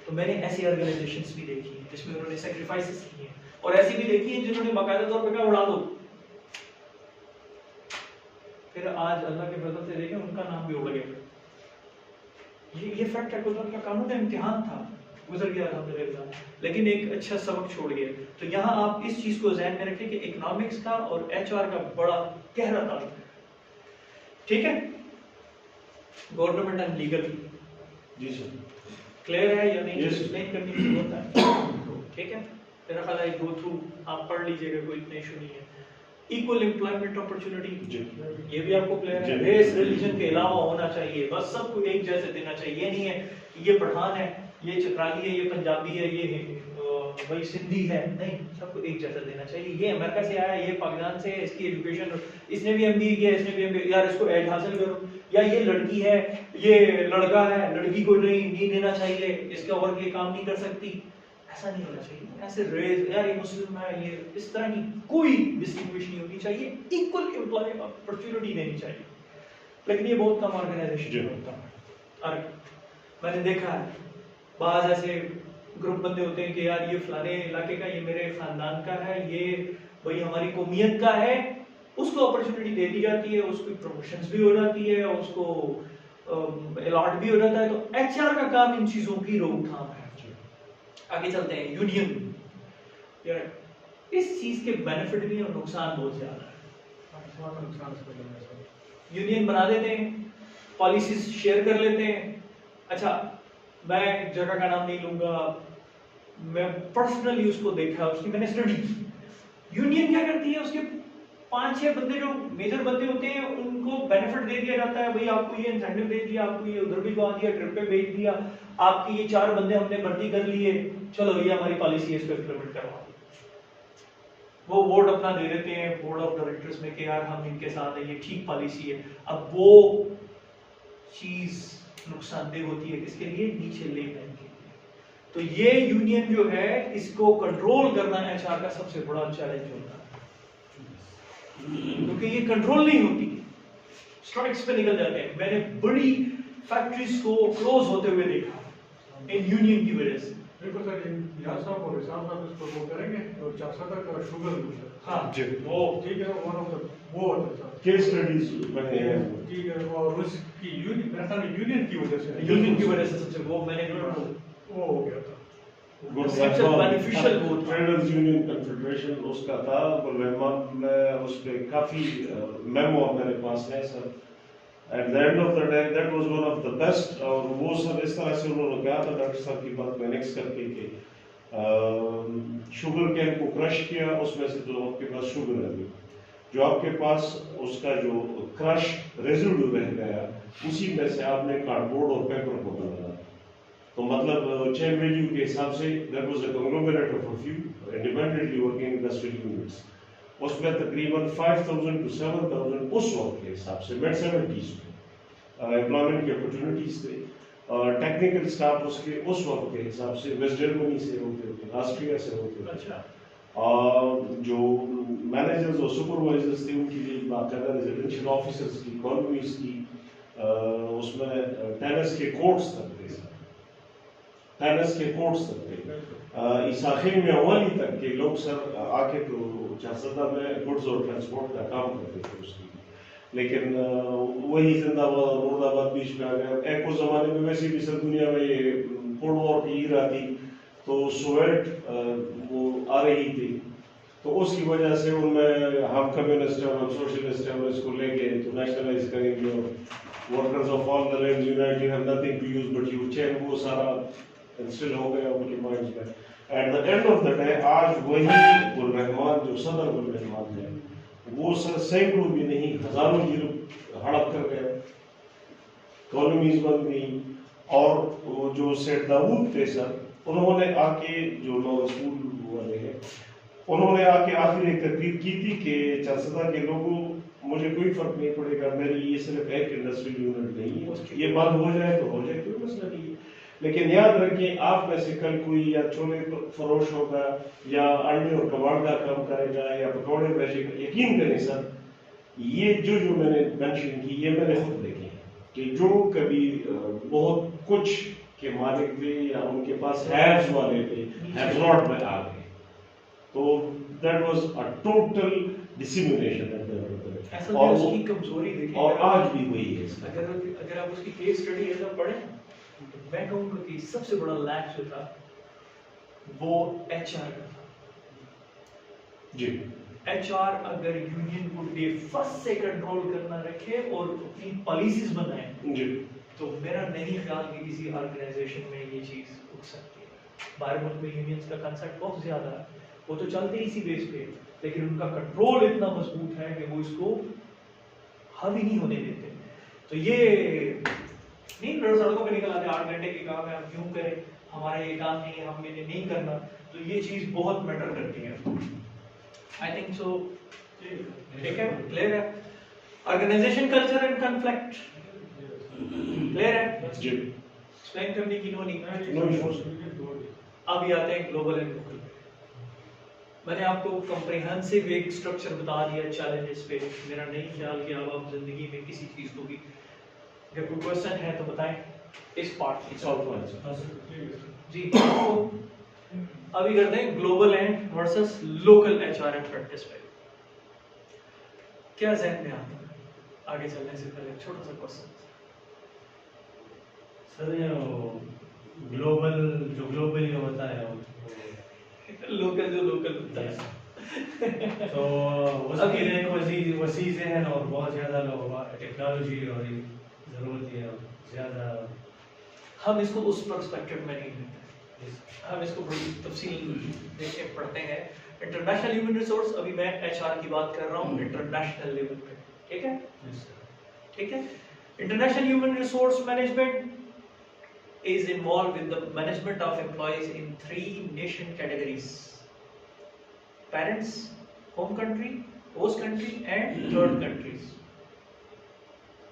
तो मैंने ऐसी ऑर्गेनाइजेशंस भी देखी हैं जिसमें उन्होंने सैक्रिफाइसेस किए हैं, और ऐसी भी देखी है जिन्होंने बाकायदा तौर पर कहा उड़ा दो. फिर आज अल्लाह के फजल से देखें उनका नाम भी उड़ गया. ये फैक्ट है, कुदरत का कानून है, इम्तिहान था, गुजर गया अल्हम्दुलिल्लाह, लेकिन एक अच्छा सबक छोड़ गया. तो यहाँ आप इस चीज को ध्यान में रखें कि इकोनॉमिक्स का और HR का बड़ा गहरा ताल्लुक है. ठीक है, गवर्नमेंट एंड लीगल. जी सर, क्लियर है या नहीं? Yes. एक्सप्लेन करने की जरूरत है. ठीक है, मेरा ख्याल है गो थ्रू आप पढ़ लीजिएगा, कोई इतना इशू नहीं है. इक्वल एम्प्लॉयमेंट अपॉर्चुनिटी, ये भी आपको क्लियर है. रेस रिलीजन के अलावा होना चाहिए, बस सबको एक जैसे देना चाहिए. ये नहीं है कि ये पठान है, ये चतराली है, ये पंजाबी है, ये भाई सिंधी है, नहीं, सबको एक जैसा देना चाहिए. ये अमेरिका से आया, ये पाकिस्तान से है, इसकी एजुकेशन, इसने भी MBA किया, इसने भी MBA, यार इसको एज हासिल करो. या ये लड़की है, ये लड़का है, लड़की को नहीं देना चाहिए, इसका वर्क ये काम नहीं कर सकती. ऐसा नहीं होना चाहिए. ऐसे रेस, यार ये मुस्लिम है, ये इस तरह की कोई डिस्टिंग्विश नहीं होनी चाहिए. इक्वल एम्प्लॉय अपॉर्चुनिटी देनी चाहिए. लेकिन ये बहुत कम ऑर्गेनाइजेशन में होता है. और मैंने देखा है बाज ऐसे ग्रुप बंदे होते हैं कि यार ये फलाने इलाके का, ये मेरे खानदान का है, ये भाई हमारी कौमियत का है, उसको अपॉर्चुनिटी दे दी जाती है, उसकी प्रमोशंस भी हो जाती है, उसको अलॉट भी हो जाता है। तो एचआर का काम इन चीजों की रोकथाम है। आगे चलते हैं, यूनियन। यार इस चीज के बेनिफिट भी और नुकसान बहुत ज्यादा है। यूनियन बना देते हैं, पॉलिसीज शेयर कर लेते हैं। अच्छा, मैं जगह का नाम नहीं लूंगा, मैं पर्सनली उसको देखा, उसकी मैंने स्टडी की। यूनियन क्या करती है, उसके 5-6 बंदे जो मेजर बंदे होते हैं उनको बेनिफिट दे दिया जाता है, भाई आपको ये इंसेंटिव दे दिया, आपको ये उधर भिजवा दिया, ट्रिप पे भेज दिया, आपके ये 4 बंदे हमने भर्ती कर लिए, चलो ये हमारी पॉलिसी है, इसको इम्प्लीमेंट करवा। वो वोट अपना दे देते हैं बोर्ड ऑफ डायरेक्टर्स में कि यार हम इनके साथ है, ये ठीक पॉलिसी है। अब वो चीज नुकसानदेह होती है किसके लिए, नीचे लेमैन के लिए। तो ये यूनियन जो है इसको कंट्रोल करना एचआर का सबसे बड़ा चैलेंज होता है, क्योंकि ये कंट्रोल नहीं होती, स्ट्राइक्स पे निकल जाते हैं। मैंने बड़ी फैक्ट्रीज को क्लोज होते हुए देखा इन यूनियन की वजह से। बिल्कुल सर, याद साहब और हिसाब साहब इसको वो करेंगे और 400 का शुगर हाँ जी वो ठीक है, वन ऑफ द वो केस स्टडीज बने हैं। ठीक है, और उसकी यूनियन की वजह से यूनियन की वजह से सबसे वो मैंने वो हो गया था। सबसे beneficial वो था। ट्रेडर्स यूनियन कन्फेडरेशन उसका था, रहमान में उस पे काफी मेमो मेरे पास है sir. Eight the end of the day that was one of the best. और वो सर इस तरह से उन्होंने कहा था डॉक्टर साहब की बात में नेक्स्ट करके कि शुगर कैन को क्रश किया, उसमें से जो आपके पास शुगर है, जो आपके पास उसका जो क्रश रेजिड्यू रह गया, उसी में से आपने कार्डबोर्ड और पेपर को बनाया। तो मतलब चेन वैल्यू के हिसाब से that was a conglomerate of a few independently working industrial units. उसमें तकरीबन 5000 to 7000 उस वक्त के हिसाब से मिड 70s में एम्प्लॉयमेंट की अपॉर्चुनिटीज थे। टेक्निकल स्टाफ उसके उस वक्त के हिसाब से वेस्ट जर्मनी से होते थे, ऑस्ट्रिया से होते थे। अच्छा, जो मैनेजर्स और सुपरवाइजर्स थे उनके लिए बाकायदा रेजिडेंशियल ऑफिसर्स की, कॉलोनीज की, उसमें टेनिस के कोर्ट्स तक थे, टेनिस के कोर्ट्स तक थे। इसाखे में अवाली तक के लोग सर आके तो 400 में गुड्स और ट्रांसपोर्ट का काम करते थे उसकी। लेकिन वही जिंदाबाद और मुर्दाबाद बीच में आ गया। एक उस जमाने में वैसे भी सर दुनिया में ये कोल्ड वॉर की ईरा थी, तो सोवियत वो आ रही थी, तो उसकी वजह से उनमें हम कम्युनिस्ट हैं, हम सोशलिस्ट हैं, इसको लेके तो नेशनलाइज करेंगे और workers of all the lands unite, you have nothing to use but you chain, वो सारा इंस्टिल हो गया उनके माइंड्स में। At the end of the day आज वही गुल रहमान जो सदर गुल रहमान है, वो सर सैकड़ों भी नहीं हजारों की हड़प कर गए, कॉलोनीज बन गई। और वो जो सेठ दाऊद थे सर, उन्होंने आके जो लॉ स्कूल वाले हैं, उन्होंने आके आखिर एक तकरीर की थी कि 400 के लोगों मुझे कोई फर्क नहीं पड़ेगा, मेरी ये सिर्फ एक इंडस्ट्रियल यूनिट नहीं है, ये बंद हो जाए तो हो जाए, कोई मसला नहीं है। लेकिन याद रखिए आप में से कल कोई या छोले फरोश होगा या अंडे और कबाड़ का काम करेगा या पकौड़े बेचेगा, यकीन करें सर ये जो मैंने मेंशन की ये मैंने खुद देखी कि जो कभी बहुत कुछ के मालिक थे या उनके पास हैव्स वाले थे, हैव नॉट में आ गए, तो that was a total dissemination eight the and. और उसकी कमजोरी देखिए, और आज भी वही है। अगर आप उसकी केस स्टडी ऐसा पढ़ें, मैं कहूँगा कि सबसे बड़ा लैक जो था वो एचआर का था जी। एचआर अगर यूनियन को डे फर्स्ट से कंट्रोल करना रखे और अपनी पॉलिसीज बनाए जी, तो मेरा नहीं ख्याल कि किसी ऑर्गेनाइजेशन में ये चीज उठ सकती है। बाहर मुल्क में यूनियंस का कंसेप्ट बहुत ज्यादा है, वो तो चलते इसी बेस पे, लेकिन उनका कंट्रोल इतना मजबूत है कि वो इसको हावी नहीं होने देते। तो ये नहीं लोग सड़कों पे निकल आते, 8 घंटे के काम है, हम क्यों करें, हमारा ये काम नहीं है, हम मैंने नहीं करना। तो ये चीज बहुत मैटर करती है। आई थिंक सो, ठीक है, क्लियर है। Organisation culture and conflict clear है जी, एक्सप्लेन करने की नो नहीं। नो अब ये आते हैं ग्लोबल एंड लोकल। मैंने आपको कॉम्प्रिहेंसिव एक स्ट्रक्चर बता दिया चैलेंजेस पे। मेरा नहीं ख्याल कि अब आप जिंदगी में किसी चीज को भी, अगर कोई क्वेश्चन है तो बताएं इस पार्ट की सॉल्व जी। तो अभी करते हैं global and versus local HR and practice पे। क्या जहन में आता है आगे चलने से पहले? छोटा सा क्वेश्चन। सर ये ग्लोबल जो ग्लोबली होता है लोकल जो लोकल होता है। तो उसके लिए एक वसी जहन और बहुत ज़्यादा लोग टेक्नोलॉजी और ज़रूरत है ज़्यादा। हम इसको उस पर्सपेक्टिव में नहीं लेते, हम इसको बड़ी तफसील देख के पढ़ते हैं। इंटरनेशनल ह्यूमन रिसोर्स, अभी मैं एचआर की बात कर रहा हूँ इंटरनेशनल लेवल पे, ठीक है? ठीक है। International human resource management is involved with the management of employees in 3 nation categories: parents, home country, host country and third countries.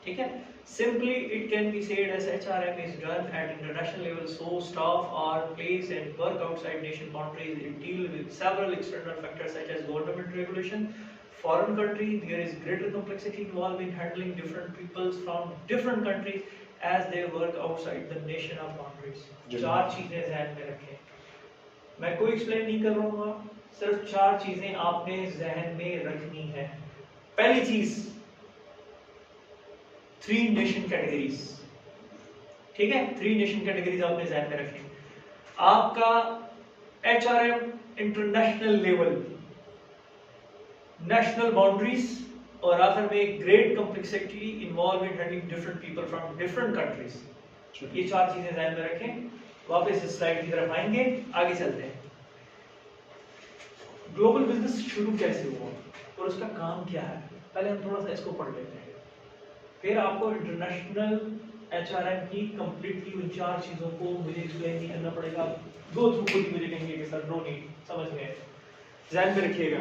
ठीक है? Simply it can be said as HRM is done at international level, so staff are placed and work outside nation boundaries. It deals with several external factors such as government regulation. Foreign country, there is greater complexity involved in handling different peoples from different countries as they work outside the nation of boundaries. 4 चीजें ध्यान में रखें, मैं कोई explain नहीं कर रहा हूँ, सिर्फ 4 चीजें आपने जहन में रखनी है। पहली चीज 3 नेशन कैटेगरीज, ठीक है? 3 नेशन कैटेगरीज आपने जहन में रखनी। आपका HRM international level, national boundaries और आखिर में great complexity involve in handling different people from different countries. ये 4 चीजें ध्यान में रखें। वापस इस स्लाइड की तरफ आएंगे, आगे चलते हैं। ग्लोबल बिजनेस शुरू कैसे हुआ और उसका काम क्या है, पहले हम थोड़ा सा इसको पढ़ लेते हैं, फिर आपको इंटरनेशनल HRM की कंप्लीटली उन 4 चीजों को मुझे एक्सप्लेन नहीं करना पड़ेगा, गो थ्रू खुद मुझे कहेंगे कि सर नो नीड, समझ गए? ध्यान में रखिएगा,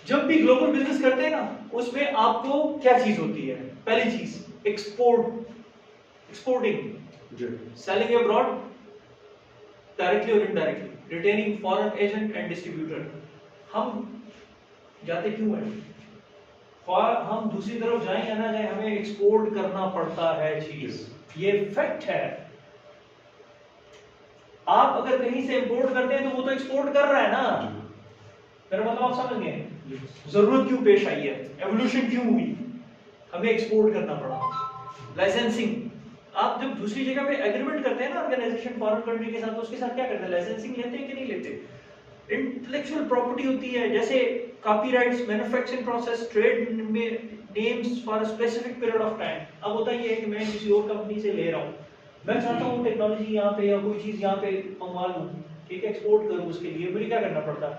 जब भी ग्लोबल बिजनेस करते हैं ना, उसमें आपको क्या चीज होती है? पहली चीज एक्सपोर्टिंग, सेलिंग अब्रॉड डायरेक्टली और indirectly, retaining foreign agent and distributor. हम जाते क्यों हैं? हम दूसरी तरफ जाएं या ना जाएं, हमें एक्सपोर्ट करना पड़ता है चीज, ये फैक्ट है। आप अगर कहीं से इंपोर्ट करते हैं तो वो तो एक्सपोर्ट कर रहा है ना, मेरा मतलब आप समझ गए? जरूरत क्यों पेश आई है, एवोल्यूशन क्यों हुई, हमें एक्सपोर्ट करना पड़ा। लाइसेंसिंग, आप जब दूसरी जगह पे एग्रीमेंट करते हैं ना ऑर्गेनाइजेशन फॉरेन कंट्री के साथ, तो उसके साथ क्या करते हैं? लाइसेंसिंग लेते हैं कि नहीं लेते? इंटेलेक्चुअल प्रॉपर्टी होती है, जैसे कॉपीराइट्स, मैन्युफैक्चरिंग प्रोसेस, ट्रेड में names for a specific period of time. अब होता ये है कि मैं किसी और कंपनी से ले रहा हूँ, मैं चाहता हूँ टेक्नोलॉजी यहाँ पे या कोई चीज यहाँ पे मंगवा लूँ, ठीक है, एक्सपोर्ट करूँ, उसके लिए मुझे क्या करना पड़ता है?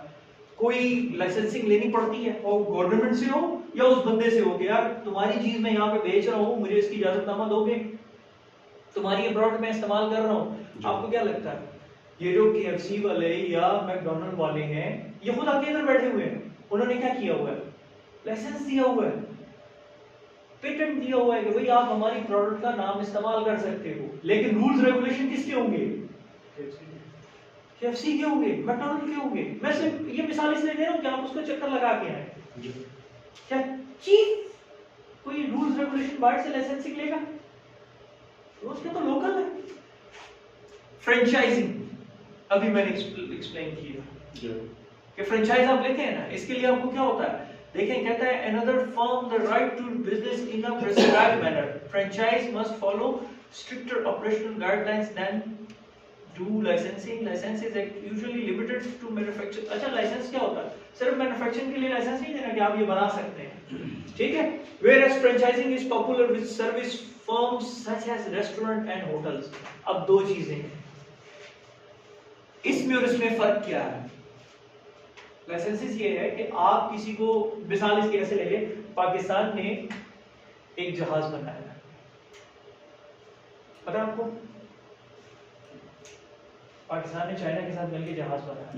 कोई लाइसेंसिंग लेनी पड़ती है, और गवर्नमेंट से हो या उस बंदे से हो कि यार तुम्हारी चीज मैं यहाँ पे बेच रहा हूँ, मुझे इसकी इजाजतनामा दोगे, तुम्हारी अब्रॉड में इस्तेमाल कर रहा हूँ। आपको क्या लगता है ये जो KFC वाले या मैकडोनल्ड वाले हैं, ये खुद आके इधर बैठे हुए हैं, उन्होंने क्या किया हुआ है? लाइसेंस दिया हुआ है, पेटेंट दिया हुआ है कि भाई आप हमारी प्रोडक्ट का नाम इस्तेमाल कर सकते हो, लेकिन रूल्स रेगुलेशन किसके होंगे? KFC के होंगे, मैकडोनल्ड के होंगे। मैं सिर्फ ये मिसाल इसलिए दे रहा हूँ कि आप उसको चक्कर लगा के आए। क्या चीफ कोई रूल्स रेगुलेशन बाहर से लाइसेंसिंग लेगा? तो उसके तो लोकल है। फ्रेंचाइजिंग, अभी मैंने एक्सप्लेन किया कि फ्रेंचाइज आप लेते हैं ना, इसके लिए आपको क्या होता है? देखें, कहता है another firm the right to business in a prescribed manner. Franchise must follow stricter operational guidelines than do licensing. License is usually limited to manufacture. अच्छा, लाइसेंस क्या होता है? सिर्फ मैन्युफैक्चरिंग के लिए लाइसेंस नहीं देना कि आप ये बना सकते हैं, ठीक है? Whereas franchising is popular with service firms such as restaurant and hotels. अब 2 चीजें हैं, इसमें और इसमें फर्क क्या है? लाइसेंसेस ये है कि आप किसी को, मिसाल इसकी ऐसे ले लें, पाकिस्तान ने एक जहाज बनाया, पता है आपको? पाकिस्तान ने चाइना के साथ मिलकर जहाज बनाया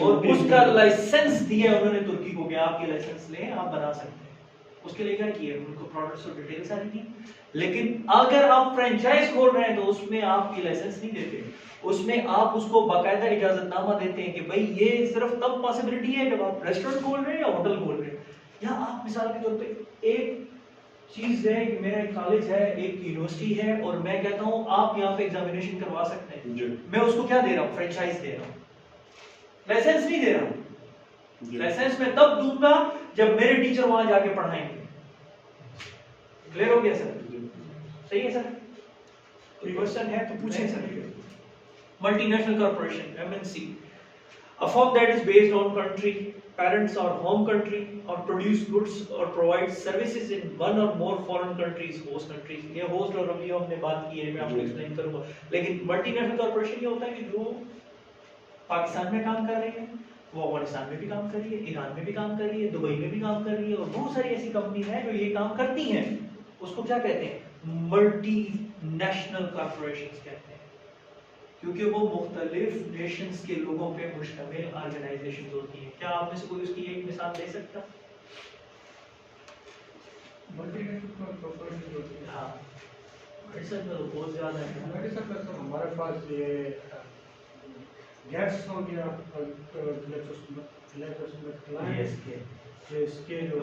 और उसका लाइसेंस दिया उन्होंने तुर्की को कि आप ये लाइसेंस लें, आप बना सकते हैं। उसके लिए क्या किया? उनको प्रोडक्ट्स और डिटेल्स सारी दी। लेकिन अगर आप फ्रेंचाइज खोल रहे हैं तो उसमें आप ये लाइसेंस नहीं देते, उसमें आप उसको बाकायदा इजाजतनामा देते हैं कि भाई ये सिर्फ तब पॉसिबिलिटी है जब आप रेस्टोरेंट खोल रहे हैं या होटल खोल रहे हैं। या आप मिसाल के तौर पे एक चीज है कि मेरा एक कॉलेज है, एक यूनिवर्सिटी है, और मैं कहता हूँ आप यहाँ पे एग्जामिनेशन करवा सकते हैं, मैं उसको क्या दे रहा हूँ? फ्रेंचाइज दे रहा हूँ, लाइसेंस नहीं दे रहा हूँ। लाइसेंस मैं तब दूंगा जब मेरे टीचर वहां जाके पढ़ाएंगे। क्लियर हो गया सर? सही है सर? कोई क्वेश्चन है तो पूछें sir. Multinational corporation MNC, a firm that is based on country parents or home country or produce goods or provide services in one or more foreign countries, host countries। ये host और अभी हमने बात की है, मैं आपको एक्सप्लेन करूंगा। लेकिन मल्टीनेशनल कॉर्पोरेशन ये होता है कि जो पाकिस्तान में काम कर रहे हैं वो अफगानिस्तान में भी काम कर रही है, ईरान में भी काम कर रही है, दुबई में भी काम कर रही है, और बहुत सारी ऐसी कंपनी है जो ये काम करती हैं। उसको क्या कहते हैं? मल्टीनेशनल कॉर्पोरेशंस कहते हैं, क्योंकि वो मुख्तलिफ नेशंस के लोगों पे मुश्तमिल ऑर्गेनाइजेशंस होती हैं। क्या आप में से कोई उसकी एक मिसाल दे सकता? मल्टीनेशनल कॉर्पोरेशन जो होती है, हाँ मेडिसिन में तो बहुत ज़्यादा है। मेडिसिन में तो हमारे पास ये गैस हो गया, इसके जो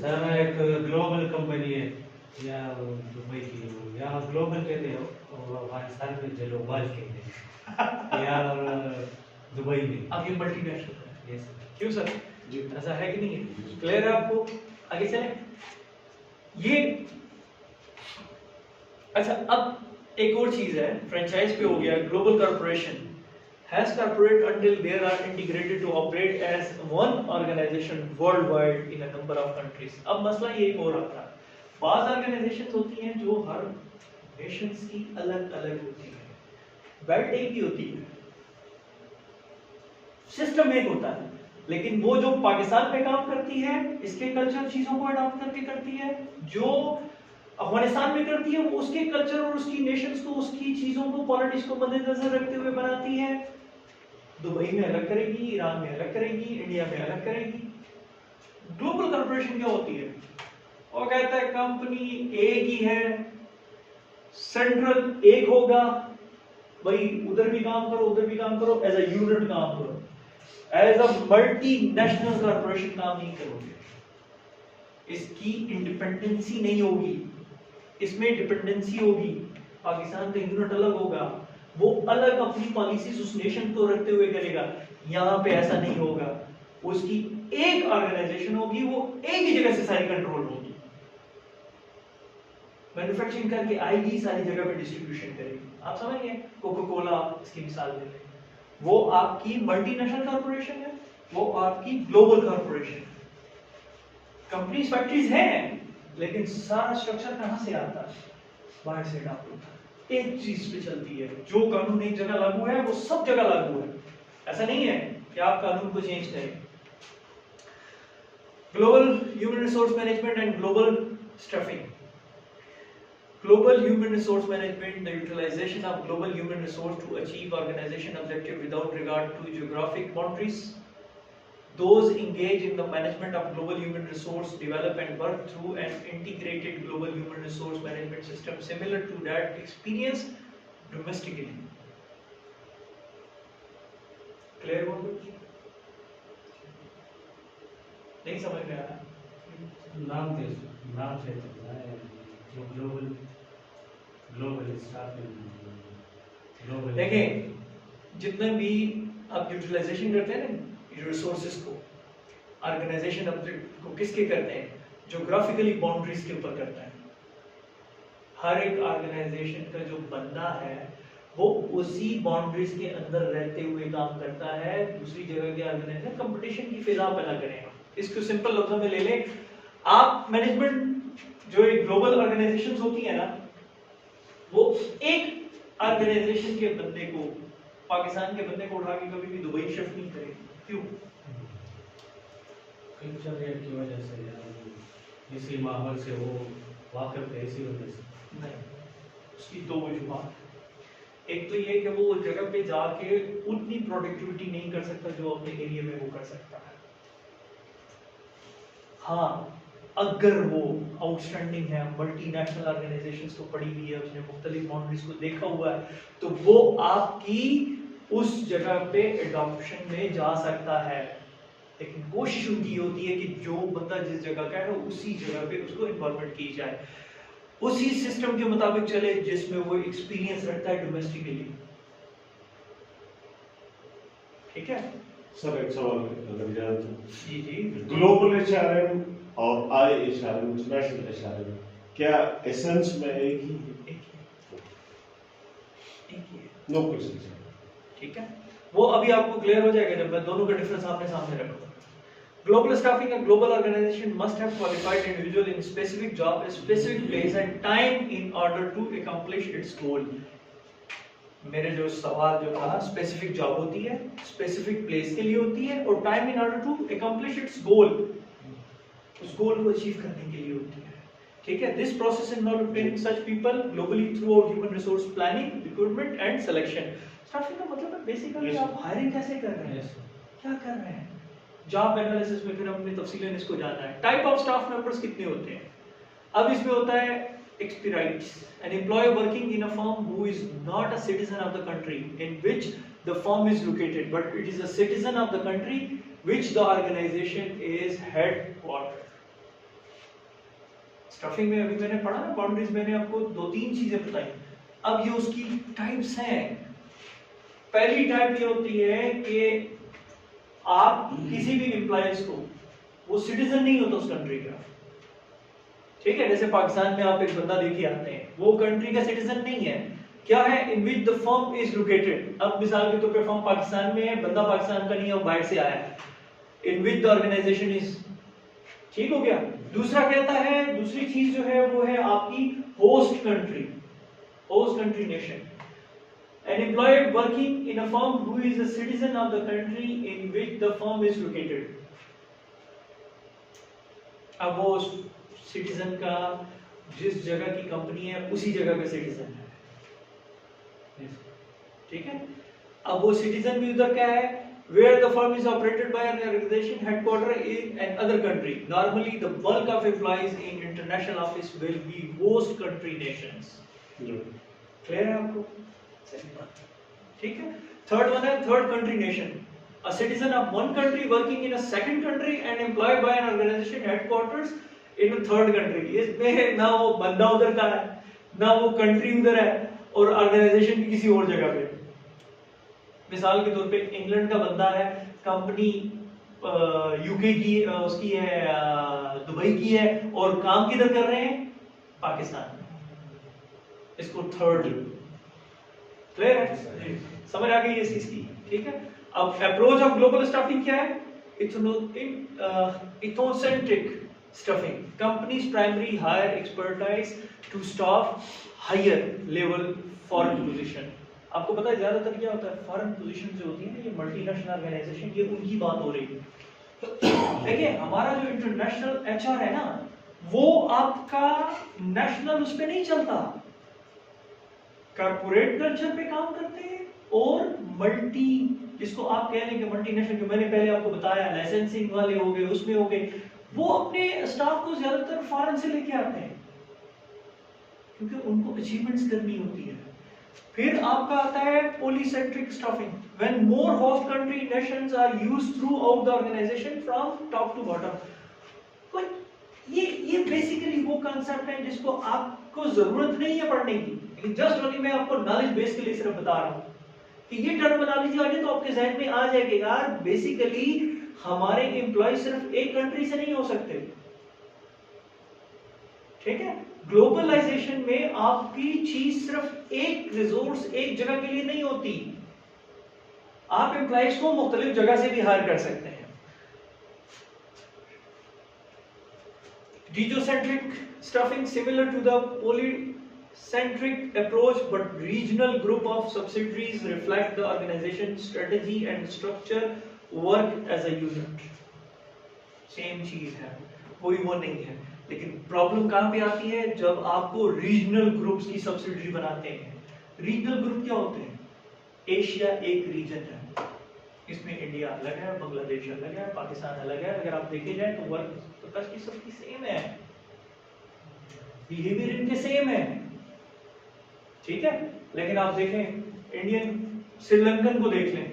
सर एक ग्लोबल कंपनी है या दुबई की, यहाँ ग्लोबल कहते हैं और अफगानिस्तान में ग्लोबल कहते हैं या दुबई में। अब ये मल्टीनेशनल है। यस क्यों सर? ऐसा है कि नहीं है? क्लियर है आपको? आगे चलें। ये अच्छा, अब एक और चीज है, फ्रेंचाइज पे हो गया। Global corporation has corporate until they are integrated to operate as one organization worldwide in a number of countries। अब मसला ये एक और आता है, बाज़ ऑर्गेनाइजेशंस होती हैं जो हर नेशंस की अलग अलग होती है, बेल्ट एक ही होती है, सिस्टम एक होता है, लेकिन वो जो पाकिस्तान में काम करती है इसके कल्चर चीजों को अडॉप्ट करके करती है, जो अफगानिस्तान में करती है वो उसके कल्चर और उसकी नेशंस को, उसकी चीजों को, पॉलिटिक्स को मद्देनजर रखते हुए बनाती है। दुबई में अलग करेगी, ईरान में अलग करेगी, इंडिया में अलग करेगी। ग्लोबल कॉर्पोरेशन क्या होती है? वो कहता है कंपनी एक ही है, सेंट्रल एक होगा, भाई उधर भी काम करो उधर भी काम करो, एज अ यूनिट काम करो। एज अ मल्टीनेशनल कॉर्पोरेशन काम नहीं करोगे, इसकी इंडिपेंडेंसी नहीं होगी, इसमें डिपेंडेंसी होगी। पाकिस्तान का यूनिट अलग होगा, वो अलग अपनी पॉलिसीज उस नेशन को रखते हुए करेगा। यहाँ पे ऐसा नहीं होगा, उसकी एक ऑर्गेनाइजेशन होगी, वो एक ही जगह से सारी कंट्रोल होगी, मैन्युफैक्चरिंग करके आएगी, सारी जगह पे डिस्ट्रीब्यूशन करेगी। आप समझ गए? कोका कोला इसकी मिसाल दे लें, वो आपकी मल्टीनेशनल कॉर्पोरेशन है, वो आपकी ग्लोबल कॉर्पोरेशन है। कंपनीज फैक्ट्रीज हैं, लेकिन सारा स्ट्रक्चर कहां से आता है? बाहर से अडॉप्ट होता है, एक चीज पे चलती है। जो कानून एक जगह लागू है वो सब जगह लागू है, ऐसा नहीं है कि आप कानून को चेंज करें। Global human resource management and global stuffing. Global human resource management, the utilization of global human resource to achieve organization objective without regard to geographic boundaries. Those engaged in the management of global human resource develop and work through an integrated global human resource management system similar to that experienced domestically. Clear हो कुछ? नहीं समझ में आया? नाम से जो global staff देखें, जितने भी आप यूटिलाइजेशन करते हैं ना रिसोर्सेज को, ऑर्गेनाइजेशन को किसके करते हैं? ज्योग्राफिकली बाउंड्रीज के ऊपर करता है। हर एक ऑर्गेनाइजेशन का जो बंदा है वो उसी बाउंड्रीज के अंदर रहते हुए काम करता है। दूसरी जगह के ऑर्गेनाइजेशन कंपटीशन की फिजा पैदा करेगा। इसको सिंपल लफ्जों में ले लें, आप मैनेजमेंट जो एक ग्लोबल ऑर्गेनाइजेशंस होती है ना, वो एक ऑर्गेनाइजेशन के बंदे को, पाकिस्तान के बंदे को उठा के कभी भी दुबई शिफ्ट नहीं करेगी। क्यों? कल्चर की वजह से या इसी माहौल से वो वाकिफ है, इसी वजह से नहीं, उसकी दो वजूहत। एक तो ये कि वो उस जगह पे जाके उतनी प्रोडक्टिविटी नहीं कर सकता जो अपने एरिया में वो कर सकता है। हाँ, अगर वो आउटस्टैंडिंग है, मल्टीनेशनल ऑर्गेनाइजेशंस को पढ़ी हुई है, उसने मुख्तलिफ बाउंड्रीज को देखा हुआ है, तो वो आपकी उस जगह पे एडॉप्शन में जा सकता है। लेकिन कोशिश उनकी होती है कि जो बंदा जिस जगह का है उसी जगह पे उसको इन्वॉल्वमेंट की जाए, उसी सिस्टम के मुताबिक चले जिसमें वो एक्सपीरियंस रखता है डोमेस्टिकली। ठीक है? सर एक सवाल अगर जाए तो जी जी ग्लोबल एचआरएम और IHRM इंटरनेशनल एचआरएम क्या एसेंस में एक ही है? एक ही है। No question. ठीक है, वो अभी आपको क्लियर हो जाएगा जब मैं दोनों का डिफरेंस आपने सामने रखूंगा। Global staffing, a global organization must have qualified individual in specific job, a specific place and time in order to accomplish its goal. मेरे जो सवाल जो था, स्पेसिफिक जॉब होती है, स्पेसिफिक प्लेस के लिए होती है और time in order to accomplish its goal, उस गोल को अचीव करने के लिए होती है। ठीक है, this process involve training such people globally through out human resource planning, recruitment and selection. Staffing का मतलब है बेसिकली आप हायरिंग कैसे कर रहे हैं, क्या कर रहे हैं, जॉब एनालिसिस में फिर हमने तफसीलन इसको जाना है। टाइप ऑफ स्टाफ मेंबर्स कितने होते हैं, अब इसमें होता है experience, an employee working in a firm who is not a citizen of the country in which the firm is located but it is a citizen of the country which the organisation is headquarter. Staffing में अभी मैंने पढ़ा ना boundaries, मैंने आपको 2-3 चीजें बताई। अब ये उसकी टाइप्स हैं। पहली टाइप ये होती है कि आप किसी भी एम्प्लॉयज को, वो सिटीजन नहीं होता उस कंट्री का, ठीक है, जैसे पाकिस्तान में आप एक बंदा लेके आते हैं, वो कंट्री का सिटीजन नहीं है, क्या है, in which the firm is located. अब मिसाल के तौर पे फर्म पाकिस्तान में है, बंदा पाकिस्तान का नहीं है, वो बाहर से आया है, in which the organisation is, ठीक हो गया। दूसरा कहता है, दूसरी चीज जो है वो है आपकी host country, host country nation. An employee working in a firm who is a citizen of the country in which the firm is located. अब वो सिटीजन का जिस जगह की कंपनी है उसी जगह का सिटीजन है, ठीक है। अब वो सिटीजन भी उधर क्या है, where the firm is operated by an organization headquarter in another country. Normally the bulk of employees in international office will be host country nations. Clear है आपको? ठीक है। थर्ड वन है third country nation, a citizen of one country working in a second country and employed by an organisation headquarters in a third country. इसमें ना वो बंदा उधर का है, ना वो कंट्री उधर है, और ऑर्गेनाइजेशन किसी और जगह पे। मिसाल के तौर पे इंग्लैंड का बंदा है, कंपनी यूके की उसकी है, दुबई की है, और काम किधर कर रहे हैं, पाकिस्तान में, इसको थर्ड। क्लियर है, समझ आ गई इस चीज की, ठीक है। अब अप्रोच ऑफ ग्लोबल स्टाफिंग क्या है, ethnocentric staffing, companies primary hire expertise to staff higher level foreign position. आपको पता है ज्यादातर क्या होता है, फॉरेन पोजीशन जो होती है ना, ये मल्टीनेशनल ऑर्गेनाइजेशन, ये उनकी बात हो रही है। देखिए हमारा जो इंटरनेशनल एचआर है ना, वो आपका नेशनल उस पे नहीं चलता, कॉर्पोरेट कल्चर पे काम करते हैं, और मल्टी, जिसको आप कह लेंगे मल्टीनेशनल, जो मैंने पहले आपको बताया, लाइसेंसिंग वाले हो गए, उसमें हो गए, वो अपने स्टाफ को ज्यादातर फॉरेन से लेके आते हैं, क्योंकि उनको अचीवमेंट्स करनी होती है। फिर आपका आता है polycentric staffing, when more host country nations are used throughout the organisation from top to bottom. ये बेसिकली वो कांसेप्ट है जिसको आपको जरूरत नहीं है पढ़ने की, लेकिन जस्ट ओनली मैं आपको नॉलेज बेस के लिए सिर्फ बता रहा हूं कि ये टर्मिनोलॉजी आ जाए तो आपके जहन में आ जाएगा यार, बेसिकली हमारे एम्प्लॉय सिर्फ एक कंट्री से नहीं हो सकते, ठीक है। ग्लोबलाइजेशन में आपकी चीज सिर्फ एक रिसोर्स एक जगह के लिए नहीं होती, आप एम्प्लॉयज को मुख्तलिफ जगह से भी हायर कर सकते हैं। Geocentric stuffing similar to the polycentric approach, but regional group of subsidiaries reflect the organization strategy and structure, work as a unit. Same चीज है, कोई वो नहीं है, लेकिन प्रॉब्लम कहाँ पे आती है, जब आपको रीजनल ग्रुप्स की सब्सिडरी बनाते हैं। रीजनल ग्रुप क्या होते हैं, एशिया एक रीजन है, इसमें इंडिया अलग है, बांग्लादेश अलग है, पाकिस्तान अलग है। अगर आप देखे जाए तो वर्क तो की सबकी सेम है, बिहेवियर इनके सेम है, ठीक है। लेकिन आप देखें इंडियन श्रीलंकन को देख लें,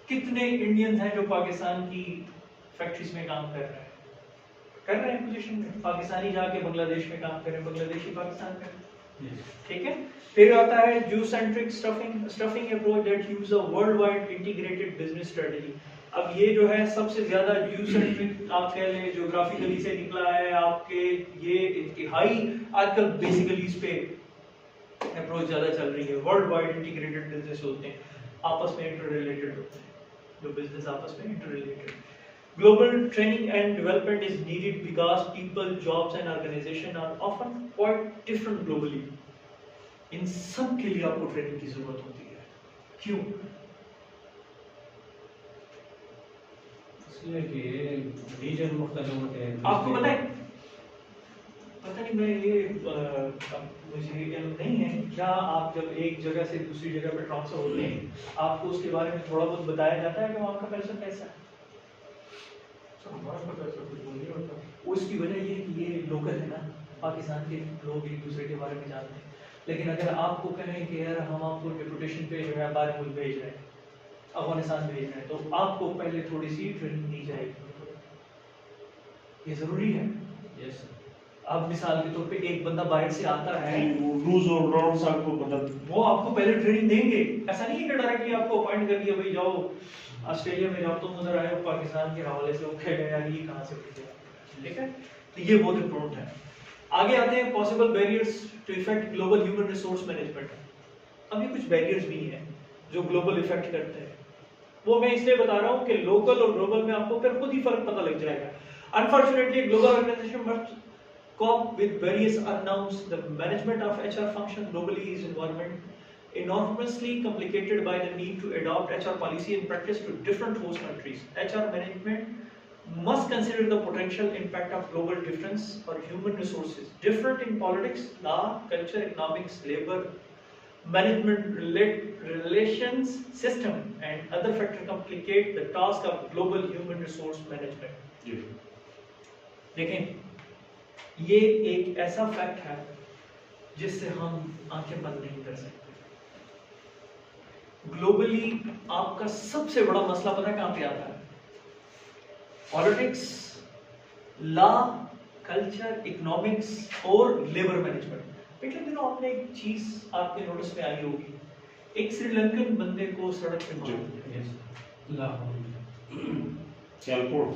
कितने इंडियंस हैं जो पाकिस्तान की फैक्ट्रीज में काम कर रहे हैं पोजीशन में, पाकिस्तानी जाके बांग्लादेश में काम कर रहे हैं, बांग्लादेशी पाकिस्तान में, ठीक है। फिर आता है जू centric stuffing approach that use a world wide integrated business strategy. अब ये जो है सबसे ज्यादा जू सेंट्रिक आप कह लें ज्योग्राफिकली से निकला है आपके, ये इंतहाई आजकल बेसिकली इस पे अप्रोच ज्यादा चल रही है। वर्ल्ड वाइड इंटीग्रेटेड बिजनेस होते हैं, आपस में इंटर रिलेटेड होते हैं, जो बिजनेस आपस में inter related. Global training and development is needed because people, jobs and organization are often quite different globally. इन सब के लिए आपको ट्रेनिंग की जरूरत होती है। क्यों? इसलिए कि रीजन मुख्तलिफ होते हैं। आपको पता नहीं मैं ये मुझे इल्म नहीं है क्या, आप जब एक जगह से दूसरी जगह पे ट्रांसफर होते हैं आपको उसके बारे में थोड़ा बहुत बताया जाता है कि वहाँ का कल्चर कैसा है? हमारा पता ऐसा कुछ नहीं होता। उसकी वजह ये है कि ये लोकल है ना, पाकिस्तान के लोग एक दूसरे के बारे में जानते हैं। लेकिन अगर आपको कहें कि यार हम आपको डिप्यूटेशन पे जो है बाहर मुल्क भेज रहे हैं, अफगानिस्तान भेज रहे हैं, तो आपको पहले थोड़ी सी ट्रेनिंग दी जाएगी। ये जरूरी है। यस अब मिसाल के तौर पे एक बंदा बाहर से आता है, रूल्स और नॉर्म्स आपको पता, वो आपको पहले ट्रेनिंग देंगे। ऐसा नहीं है कि डायरेक्टली आपको अपॉइंट कर दिया भाई जाओ ऑस्ट्रेलिया में जाओ, तुम उधर आए हो पाकिस्तान के हवाले से, वो कह गए यार ये कहाँ से उठ गया, ठीक है। तो ये बहुत इंपॉर्टेंट है। आगे आते हैं possible barriers to effect global human resource management. अब ये कुछ बैरियर्स भी हैं जो ग्लोबल इफेक्ट करते हैं, वो मैं इसलिए बता रहा हूँ कि लोकल और ग्लोबल में आपको फिर खुद ही फर्क पता लग जाएगा। Unfortunately global organisation must cope with various unknowns. The management of HR function globally is enormously complicated by the need to adopt HR policy and practice to different host countries. HR management must consider the potential impact of global difference or human resources, different in politics, law, culture, economics, labor, management relations system, and other factors complicate the task of global human resource management. देखें, ये एक ऐसा fact है जिससे हम आंखें बंद नहीं कर सकते। ग्लोबली आपका सबसे बड़ा मसला पता है कहां पे आता है? पॉलिटिक्स, लॉ, कल्चर, इकोनॉमिक्स और लेबर मैनेजमेंट। पिछले दिनों आपने एक चीज आपके नोटिस में आई होगी, एक श्रीलंकन बंदे को सड़क पे मार दिया, सियालकोट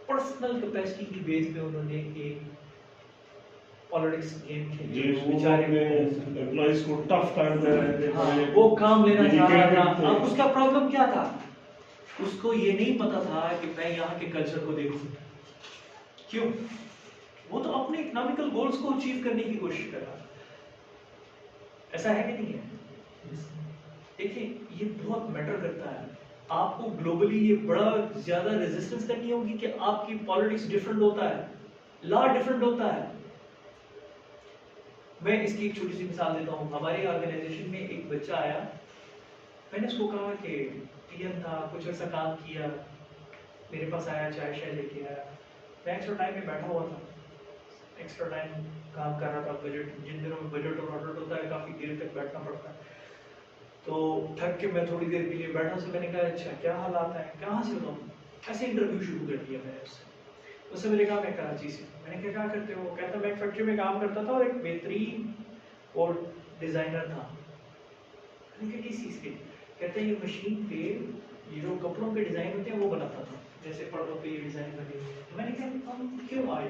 पर्सनल कैपेसिटी की बेस पे उन्होंने एक पॉलिटिक्स गेम खेली। जी, वो अपने एम्प्लॉइज को टफ टाइम दे रहे थे। हाँ, वो काम लेना चाह रहा था। अब उसका प्रॉब्लम क्या था? उसको ये नहीं पता था कि मैं यहाँ के कल्चर को देखूं। क्यों? वो तो अपने इकोनॉमिकल गोल्स को अचीव करने की कोशिश कर रहा था। ऐसा है कि नहीं है? देखिए, ये बहुत मैटर करता है। आपको ग्लोबली ये बड़ा ज्यादा रेजिस्टेंस करनी होगी कि आपकी पॉलिटिक्स डिफरेंट होता है, लॉ डिफरेंट होता है। मैं इसकी एक छोटी सी मिसाल देता हूँ। हमारी ऑर्गेनाइजेशन में एक बच्चा आया, मैंने उसको कहा कि पीएम था, कुछ ऐसा काम किया, मेरे पास आया, चाय शाय लेके आया। मैं एक्स्ट्रा टाइम में बैठा हुआ था, एक्स्ट्रा टाइम काम कर रहा था। बजट, जिन दिनों में बजट और ऑडिट होता है काफी देर तक बैठना पड़ता है, तो थक के मैं थोड़ी देर के लिए बैठा। से मैंने कहा अच्छा क्या हालात हैं, कहाँ से हो तुम? ऐसे इंटरव्यू शुरू कर दिया मैंने उससे मैंने कहा मैं कराची से। मैंने कहा क्या करते हो? कहता मैं एक फैक्ट्री में काम करता था और एक बेहतरीन और डिजाइनर था। मैंने कहा किस चीज़ के? कहते हैं ये मशीन पे ये जो कपड़ों के डिजाइन होते हैं वो बनाता था, जैसे पर्दों पे ये डिजाइन बने हुए। तो मैंने कहा हम क्यों आए?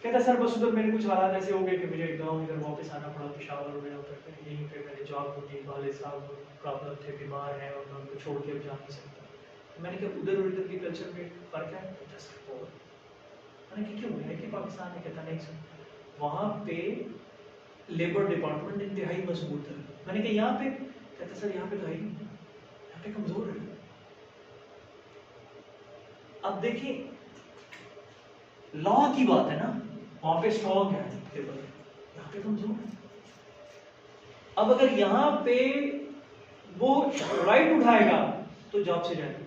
कहता सर बस उधर मेरे कुछ हालात ऐसे हो गए कि मुझे गाँव इधर वापस आना पड़ा, पेशावर में होकर के यहीं पे मैंने जॉब को की। वाले साहब प्रॉब्लम थे, बीमार हैं और मैं उनको छोड़ के जा नहीं सकता। तो मैंने कहा उधर और इधर के कल्चर में फर्क है? मैंने कहा क्यों? मैंने कि पाकिस्तान में। कहता नहीं सर वहाँ पे लेबर डिपार्टमेंट इंतहाई मजबूत है। मैंने कहा यहाँ पे? कहता सर यहाँ पे तो है ही, यहाँ पे कमजोर है। अब देखिए लॉ की बात है ना, वहां पे स्ट्रॉन्ग है लेबर, यहाँ पे कमजोर है। अब अगर यहाँ पे वो राइट उठाएगा तो जॉब से जाएगा,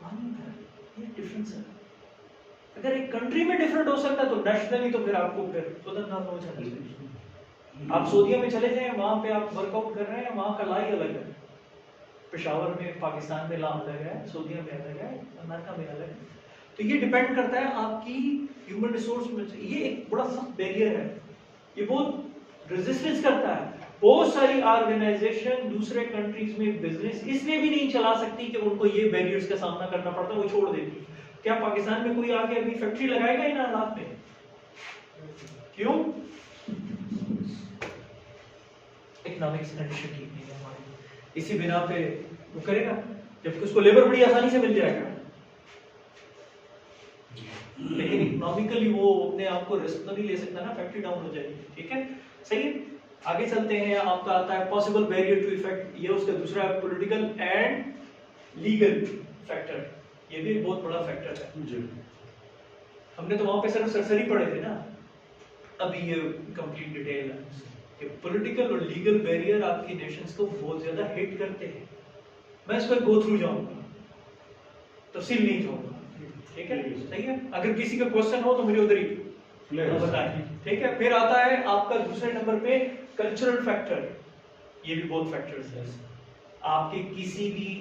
वहां नहीं उठाएगा। ये डिफरेंस है। अगर एक कंट्री में डिफरेंट हो सकता है तो नेशनली तो फिर आपको फिर उधर ना हो जाना चाहिए। आप सऊदीया में चले जाएं, वहां पे आप वर्कआउट कर रहे हैं, वहां का ला ही अलग है। पेशावर में, पाकिस्तान में ला अलग है, सऊदीया में अलग है, अमेरिका में अलग है। तो ये डिपेंड करता है आपकी ह्यूमन रिसोर्स में। ये एक बड़ा सख्त बैरियर है, ये बहुत रेजिस्टेंस करता है। बहुत सारी ऑर्गेनाइजेशन दूसरे कंट्रीज में बिजनेस इसलिए भी नहीं चला सकती कि उनको ये बैरियर्स का सामना करना पड़ता, वो छोड़ देती। क्या पाकिस्तान में कोई आके अभी फैक्ट्री लगाएगा इन हालात में? क्यों? इकोनॉमिक्स कंडीशन ठीक नहीं है हमारी, इसी बिना पे वो करेगा, जबकि उसको लेबर बड़ी आसानी से मिल जाएगा, लेकिन इकोनॉमिकली वो अपने आप को रिस्क तो नहीं ले सकता ना, फैक्ट्री डाउन हो जाएगी। ठीक है, सही है। आगे चलते हैं, आपका आता है पॉसिबल बैरियर टू इफेक्ट, ये उसका दूसरा है पॉलिटिकल एंड लीगल फैक्टर, ये भी बहुत बड़ा फैक्टर है जी। हमने तो वहां पे सिर्फ सरसरी पढ़े थे ना, अभी ये कंप्लीट डिटेल है कि पॉलिटिकल और लीगल बैरियर आपकी नेशंस को बहुत ज्यादा हिट करते हैं। मैं इसको गो थ्रू जाऊंगा, तफसील नहीं जाऊंगा, ठीक है, सही है। अगर किसी का क्वेश्चन हो तो मुझे उधर ही बताएं, ठीक है। फिर आता है आपका दूसरे नंबर पे कल्चरल फैक्टर, ये भी बहुत फैक्टर्स है। आपके किसी भी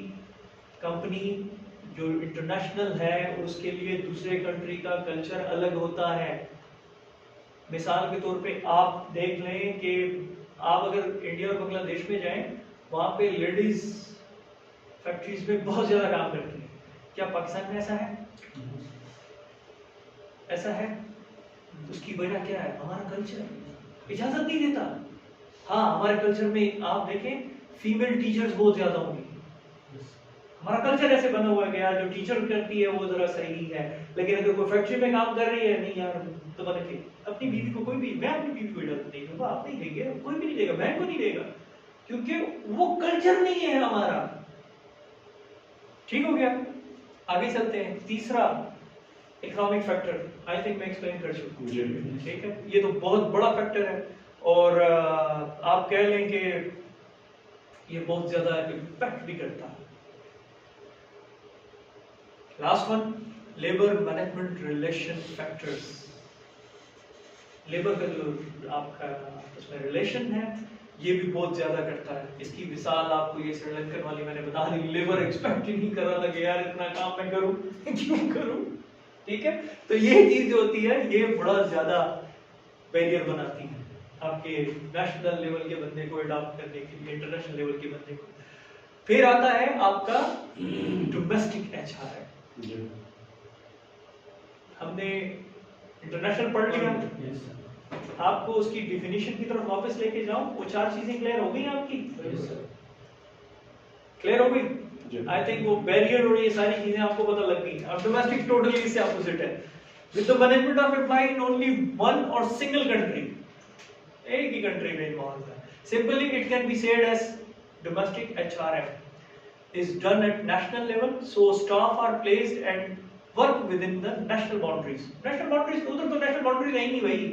कंपनी जो इंटरनेशनल है उसके लिए दूसरे कंट्री का कल्चर अलग होता है। मिसाल के तौर पे आप देख लें कि आप अगर इंडिया और बांग्लादेश में जाएं, वहां पे लेडीज फैक्ट्रीज में बहुत ज्यादा काम करती हैं। क्या पाकिस्तान में ऐसा है? ऐसा है? उसकी वजह क्या है? हमारा कल्चर इजाजत नहीं देता। हाँ, हमारे कल्चर में आप देखें फीमेल टीचर्स बहुत ज्यादा होंगी, हमारा कल्चर ऐसे बना हुआ है कि यार जो टीचर करती है वो जरा सही है, लेकिन अगर कोई फैक्ट्री में काम कर रही है, नहीं यार तो बन के अपनी बीवी को, कोई भी, मैं अपनी बीवी को इजाजत नहीं दूंगा, आप नहीं देंगे, कोई भी नहीं देगा, बैंक को नहीं देगा, क्योंकि वो कल्चर नहीं है हमारा। ठीक हो गया, आगे चलते हैं। तीसरा इकोनॉमिक फैक्टर, आई थिंक मैं एक्सप्लेन कर चुका हूं, ठीक है। ये तो बहुत बड़ा फैक्टर है और आप कह लें कि ये बहुत ज्यादा इम्पैक्ट भी करता है। Last one, labour management relation factors. Labour का जो आपका उसमें रिलेशन है ये भी बहुत ज्यादा करता है। इसकी मिसाल आपको ये श्रीलंकन वाली मैंने बता दी, लेबर एक्सपेक्ट ही नहीं कर रहा था कि यार इतना काम मैं करूं क्यों करूं, ठीक है। तो ये चीज जो होती है ये बड़ा ज्यादा बैरियर बनाती है आपके नेशनल लेवल के बंदे को अडॉप्ट करने के लिए, इंटरनेशनल लेवल के बंदे को। फिर आता है आपका डोमेस्टिक एचआर। हमने इंटरनेशनल पढ़ लिया, आपको उसकी डिफिनीशन की तरफ वापस लेके जाऊं, वो चार चीजें क्लियर हो गई आपकी? क्लियर हो गई? आई थिंक वो बैरियर और ये सारी चीजें आपको पता लग गई। अब डोमेस्टिक टोटली इससे ऑपोजिट है, with the management of employ in only one और सिंगल कंट्री, एक ही कंट्री में इन्वॉल्व है। Simply it can be said as domestic HRM is done at national level, so staff are placed and work within the national boundaries. National boundaries, उधर तो national boundaries है ही नहीं भाई,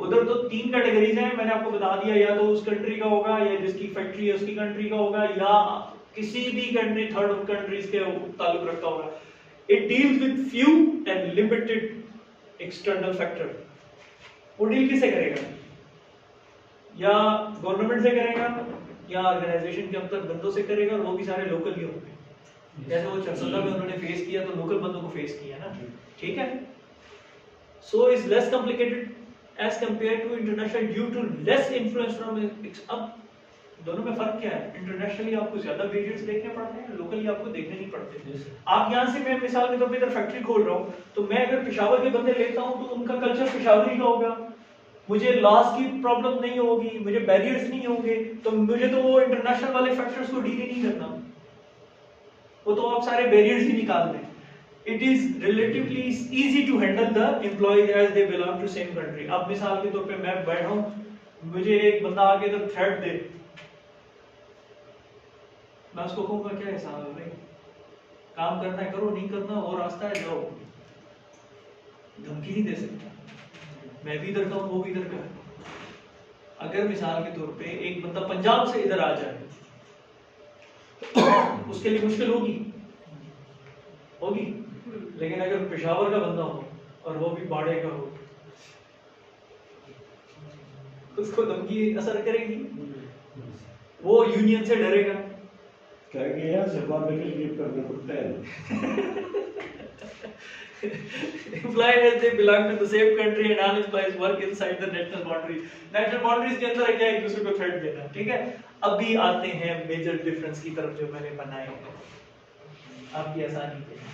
उधर तो तीन कैटेगरीज हैं, मैंने आपको बता दिया, या तो उस कंट्री का होगा, या जिसकी फैक्ट्री है उसकी कंट्री का होगा, या किसी भी कंट्री थर्ड कंट्रीज के ताल्लुक रखता होगा। It deals with few and limited external factor. वो डील किससे करेगा? या गवर्नमेंट से करेगा या ऑर्गेनाइजेशन के अंदर बंदों से करेगा, और वो भी सारे लोकल ही होंगे। जैसे वो चरसदा में उन्होंने फेस किया तो लोकल बंदों को फेस किया ना, ठीक है। So is less complicated as compare to international due to less influence from. अब दोनों में फर्क क्या है? इंटरनेशनली आपको ज्यादा बैरियर्स देखने पड़ते हैं, लोकली आपको देखने नहीं पड़ते। आप यहाँ से, मैं मिसाल के तौर पे इधर फैक्ट्री खोल रहा हूँ, तो मैं अगर पेशावर के बंदे लेता हूँ तो उनका कल्चर पेशावरी का होगा, मुझे लॉस की प्रॉब्लम नहीं होगी, मुझे बैरियर्स नहीं होंगे, तो मुझे तो वो इंटरनेशनल वाले फैक्टर्स को डील ही नहीं करना, वो तो आप सारे बैरियर्स ही निकाल दें। It is relatively easy to handle the employees as they belong to same country. अब मिसाल के तौर पे मैं बैठा हूँ, मुझे एक बंदा आके इधर थ्रेट दे, मैं उसको कहूँगा क्या हिसाब है भाई, काम करना है करो, नहीं करना वो रास्ता है जाओ, धमकी नहीं दे सकता। मैं भी इधर का हूँ, वो भी इधर का है। अगर मिसाल के तौर पे एक बंदा पंजाब से इधर आ जाए उसके लिए मुश्किल होगी, लेकिन अगर पेशावर का बंदा हो और वो भी बाड़े का हो, उसको धमकी असर करेगी, वो यूनियन से डरेगा, कहेंगे यार सरकार में लीव करने पड़ता है। Employees they belong to the same country and all employees work inside the national boundaries. National boundaries के अंदर क्या एक दूसरे को थ्रेट देना, ठीक है? अभी आते हैं मेजर डिफरेंस की तरफ जो मैंने बनाए हैं आपकी आसानी के लिए,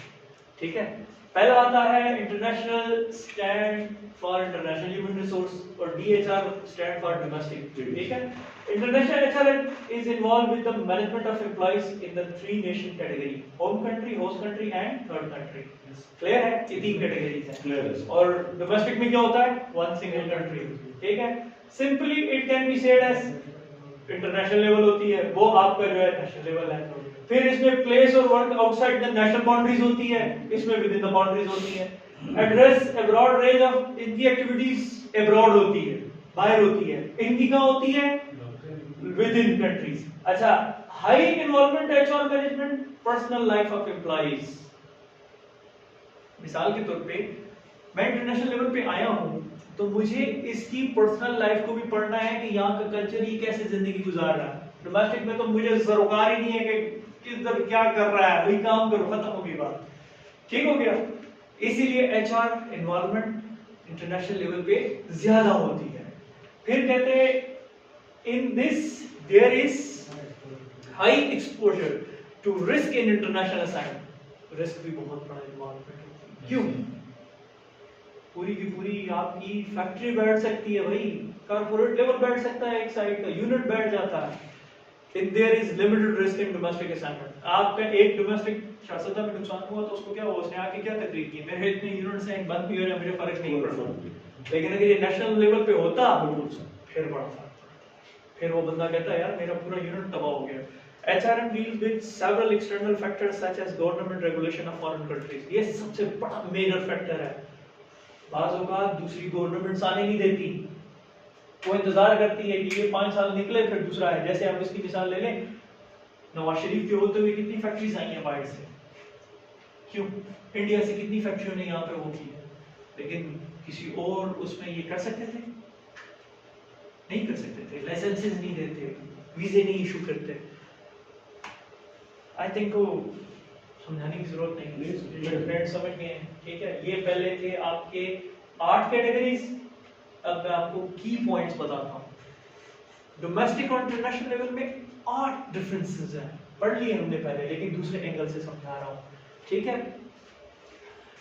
ठीक है? पहला आता है international stand for international human resource और DHR स्टैंड फॉर डोमेस्टिक, ठीक है? International HR is involved with the management of employees in the 3 nation category: home country, host country and third country. Clear है? ये 3 categories हैं। Clear है। और domestic में क्या होता है? वन सिंगल कंट्री, ठीक है? Simply it can be said as international level होती है, वो आपका जो है नेशनल लेवल है। फिर इसमें प्लेस और work outside the national boundaries होती है, इसमें विद इन द बाउंड्रीज होती है। Address a broad range of इनकी एक्टिविटीज अब्रॉड होती है, बाहर होती है। इनकी क्या होती है? Within countries. अच्छा, high involvement HR management personal life of employees. मिसाल के तौर पे मैं इंटरनेशनल लेवल पे आया हूं तो मुझे इसकी पर्सनल लाइफ को भी पढ़ना है कि यहाँ का कल्चर ये कैसे जिंदगी गुजार रहा है। डोमेस्टिक में तो मुझे सरोकार ही नहीं है कि किधर क्या कर रहा है, वही काम करो, खत्म हो गई बात, ठीक हो गया? इसीलिए HR इन्वॉल्वमेंट इंटरनेशनल लेवल पे ज्यादा होती है। फिर कहते हैं in this there is high exposure to risk in international assignment. Risk भी बहुत बड़ा इन्वॉल्वमेंट होती है। क्यों? पूरी की पूरी आपकी फैक्ट्री बैठ सकती है भाई, कॉर्पोरेट लेवल बैठ सकता है, एक साइड का यूनिट बैठ जाता है। If there is limited risk in domestic assignment, आपका एक डोमेस्टिक शासकता में नुकसान हुआ तो उसको क्या हुआ? उसने आके क्या तकरीर की, मेरे इतने यूनिट्स हैं, बंद भी हो रहे हैं, मुझे फर्क नहीं पड़ता। लेकिन अगर ये नेशनल लेवल पे होता फिर बड़ा फर्क पड़ता। फिर वो बंदा कहता है यार मेरा पूरा यूनिट तबाह हो गया। HRM deals with several external factors such as government regulation of foreign countries. ये सबसे बड़ा मेजर फैक्टर है। बाज़ औक़ात दूसरी गवर्नमेंट्स आने नहीं देती, वो इंतजार करती है कि ये 5 साल निकले फिर दूसरा है। जैसे आप इसकी मिसाल ले लें, नवाज शरीफ के होते हुए कितनी फैक्ट्रीज आई हैं बाहर से, क्यों? इंडिया से कितनी फैक्ट्रियों ने यहाँ पे वो की है, लेकिन किसी और उसमें ये कर सकते थे? नहीं कर सकते थे, लाइसेंसेस नहीं देते, वीजे नहीं इशू करते। आई थिंक को समझाने की जरूरत नहीं, मेरे फ्रेंड समझ गए हैं, ठीक है? ये पहले थे आपके 8 कैटेगरीज। अब मैं आपको की पॉइंट्स बताता हूँ। डोमेस्टिक और इंटरनेशनल लेवल में 8 डिफरेंसेस हैं, पढ़ लिए हमने पहले, लेकिन दूसरे एंगल से समझा रहा हूँ, ठीक है?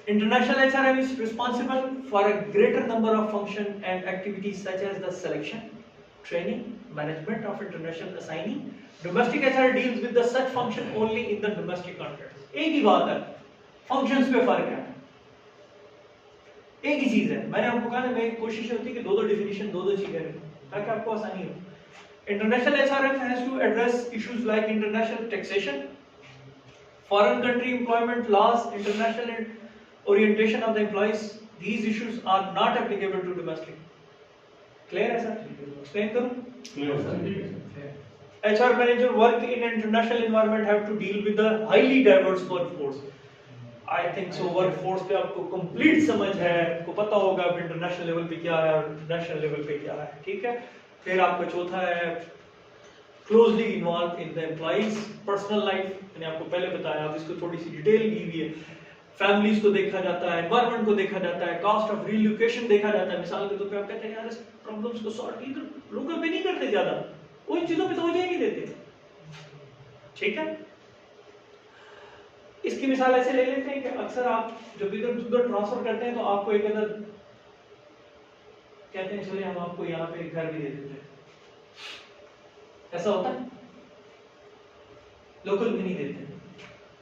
International HRM is responsible for a greater number of function and activities such as the selection, training, management of international assignee. Domestic HR deals with the such function only in the domestic context. एक ही बात है, functions पे फर्क है, एक ही चीज है। मैंने आपको कहा ना, मेरी कोशिश होती है कि 2 डिफिनेशन 2 चीजें रखें ताकि आपको आसानी हो। International HRM has to address issues like international taxation, foreign country employment laws, international orientation of the employees. These issues are not applicable to domestic. Clear है सर? Explain करूं? HR manager work in an international environment have to deal with the highly diverse workforce. I think so workforce पे आपको complete समझ है, आपको पता होगा अब इंटरनेशनल लेवल पे क्या है और नेशनल लेवल पे क्या है, ठीक है? फिर आपका चौथा है closely involved in the employees personal life। मैंने आपको पहले बताया, अब इसको थोड़ी सी डिटेल दी हुई है। फैमिलीज को देखा जाता है, एनवायरनमेंट को देखा जाता है, कॉस्ट ऑफ रिलोकेशन देखा जाता है। मिसाल के तौर पे आप कहते हैं यार इस प्रॉब्लम्स को सॉल्व इधर लोकल पे नहीं करते, ज्यादा वो इन चीजों पे तवज्जो ही नहीं देते, ठीक है? इसकी मिसाल ऐसे ले लेते हैं कि अक्सर आप जब इधर उधर ट्रांसफर करते हैं तो आपको एक अदर कहते हैं चलिए हम आपको यहाँ पे घर भी दे देते हैं, ऐसा होता है? लोकल भी नहीं देते,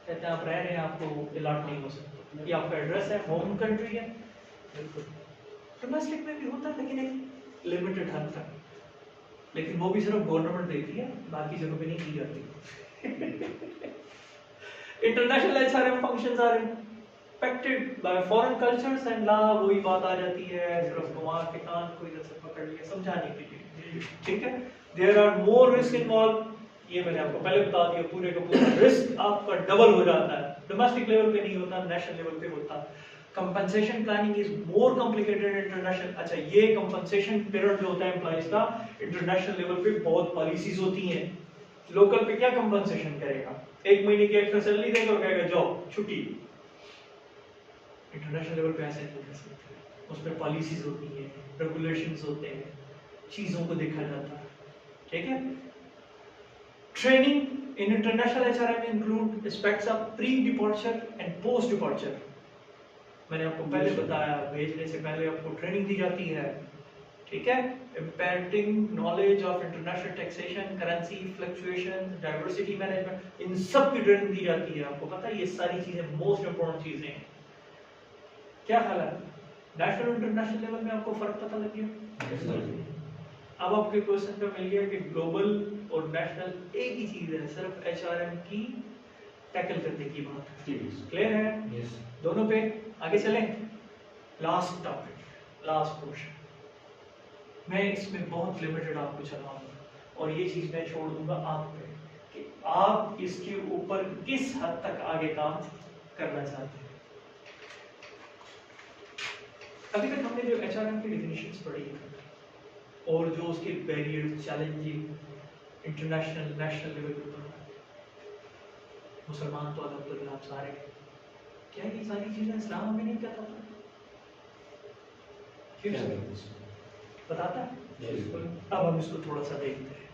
कहते हैं आप रह रहे हैं, आपको अलॉट नहीं हो सकता, ये आपका एड्रेस है, होम कंट्री है। डोमेस्टिक में भी होता है लेकिन एक लिमिटेड हद तक, लेकिन वो भी सिर्फ गवर्नमेंट देती है, बाकी जगह पे नहीं की जाती। International HRM functions are impacted by foreign cultures and law। वही बात आ जाती है, सिर्फ घुमा के कान को इधर से पकड़ लिया समझाने के लिए, ठीक है? There are more risk involved। ये मैंने आपको पहले बता दिया, पूरे का पूरा रिस्क आपका डबल हो जाता है। डोमेस्टिक लेवल पे नहीं होता, नेशनल लेवल पे होता। Compensation planning is more complicated international. अच्छा, ये कंपनसेशन पीरियड जो होता है एम्प्लॉइज का, इंटरनेशनल लेवल पे बहुत पॉलिसीज होती हैं। लोकल पे क्या कंपनसेशन करेगा? 1 महीने की एक्स्ट्रा सैलरी देगा और कहेगा जाओ छुट्टी, इंटरनेशनल लेवल पे ऐसे नहीं कर सकते, उसमें पॉलिसीज होती हैं, रेगुलेशंस होते हैं, चीज़ों को देखा जाता है, ठीक है। Training in international HRM include aspects of pre departure and post departure. मैंने आपको पहले बताया, भेजने से पहले आपको ट्रेनिंग दी जाती है, ठीक है। Impacting knowledge of international taxation, currency fluctuation, diversity management, इन सब की ट्रेनिंग दी जाती है। आपको पता है ये सारी चीजें मोस्ट इंपॉर्टेंट चीजें हैं। क्या ख्याल है, नेशनल और इंटरनेशनल लेवल में आपको फर्क पता लग गया? अब आपके क्वेश्चन पे मिल गया कि ग्लोबल और नेशनल एक ही चीज है, सिर्फ एचआरएम की टैकल करने की बात है। क्लियर है? यस। दोनों पे आगे चलें। लास्ट टॉपिक, लास्ट क्वेश्चन, मैं इसमें बहुत लिमिटेड आपको चलाऊंगा और ये चीज मैं छोड़ दूंगा आप पे कि आप इसके ऊपर किस हद तक आगे काम करना चाहते हैं। अभी तक हमने जो एचआरएम की डेफिनेशंस पढ़ी है और जो उसके barrier, challenging international national level पे पढ़ा, मुसलमान तो अल्हम्दुलिल्लाह आप सारे, क्या ये सारी चीजें इस्लाम हमें नहीं कहता था? क्यों बताता है? अब हम इसको थोड़ा सा देखते हैं,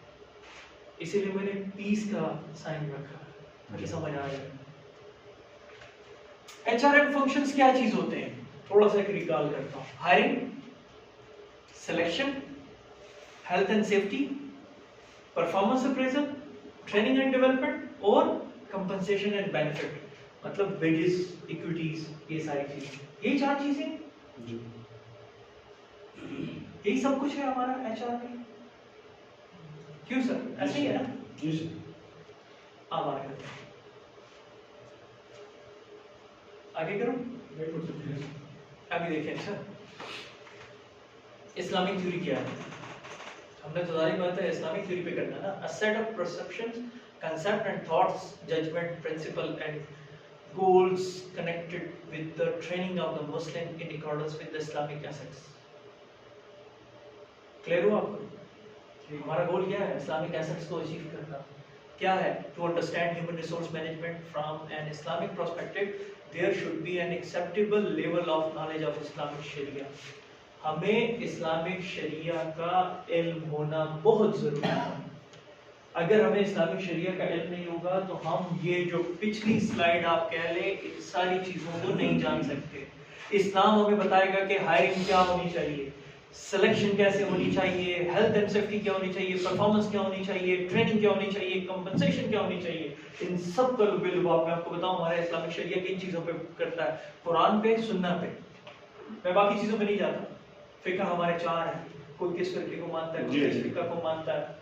इसीलिए मैंने पीस का साइन रखा ताकि समझ आ जाए। एचआरएम फंक्शंस क्या चीज होते हैं, थोड़ा सा एक रिकॉल करता हूं। Hiring, selection, health and safety, performance appraisal, training and development और कंपनसेशन एंड बेनिफिट, मतलब वेजेस, इक्विटीज, ये सारी चीजें, ये चार चीजें, यही सब कुछ है हमारा एचआर में। क्यों सर, ऐसे ही है ना? जी सर। अब आगे करते हैं, आगे करूं? अभी देखें सर, इस्लामिक थ्योरी क्या है? हमने तो सारी बात है इस्लामिक थ्योरी पे करना ना। A set of perceptions, concept and thoughts, judgment, principle and goals connected with the training of the Muslim in accordance with the Islamic ethics. Clear हुआ आपको? हमारा गोल क्या है? इस्लामिक एसेट्स को अचीव करना। क्या है? To understand human resource management from an Islamic perspective, there should be an acceptable level of knowledge of Islamic sharia. हमें इस्लामिक शरिया का इल्म होना बहुत जरूरी है। अगर हमें इस्लामिक शरिया का इल्म नहीं होगा तो हम ये जो पिछली स्लाइड आप कह ले, इन सारी चीजों को नहीं जान सकते। इस्लाम हमें बताएगा कि हायरिंग क्या होनी चाहिए, सिलेक्शन कैसे होनी चाहिए, हेल्थ एंड सेफ्टी क्या होनी चाहिए, परफॉर्मेंस क्या होनी चाहिए, ट्रेनिंग क्या होनी चाहिए, कंपनसेशन क्या होनी चाहिए। इन सब का लुभाव मैं आपको बताऊं हमारा इस्लामिक शरिया किन चीजों पे करता है, कुरान पे, सुन्ना पे। मैं बाकी चीजों पे नहीं जाता। फिक्र हमारे चार हैं, कोई किस फिक्र को मानता है, कोई किस फिक्र को मानता है,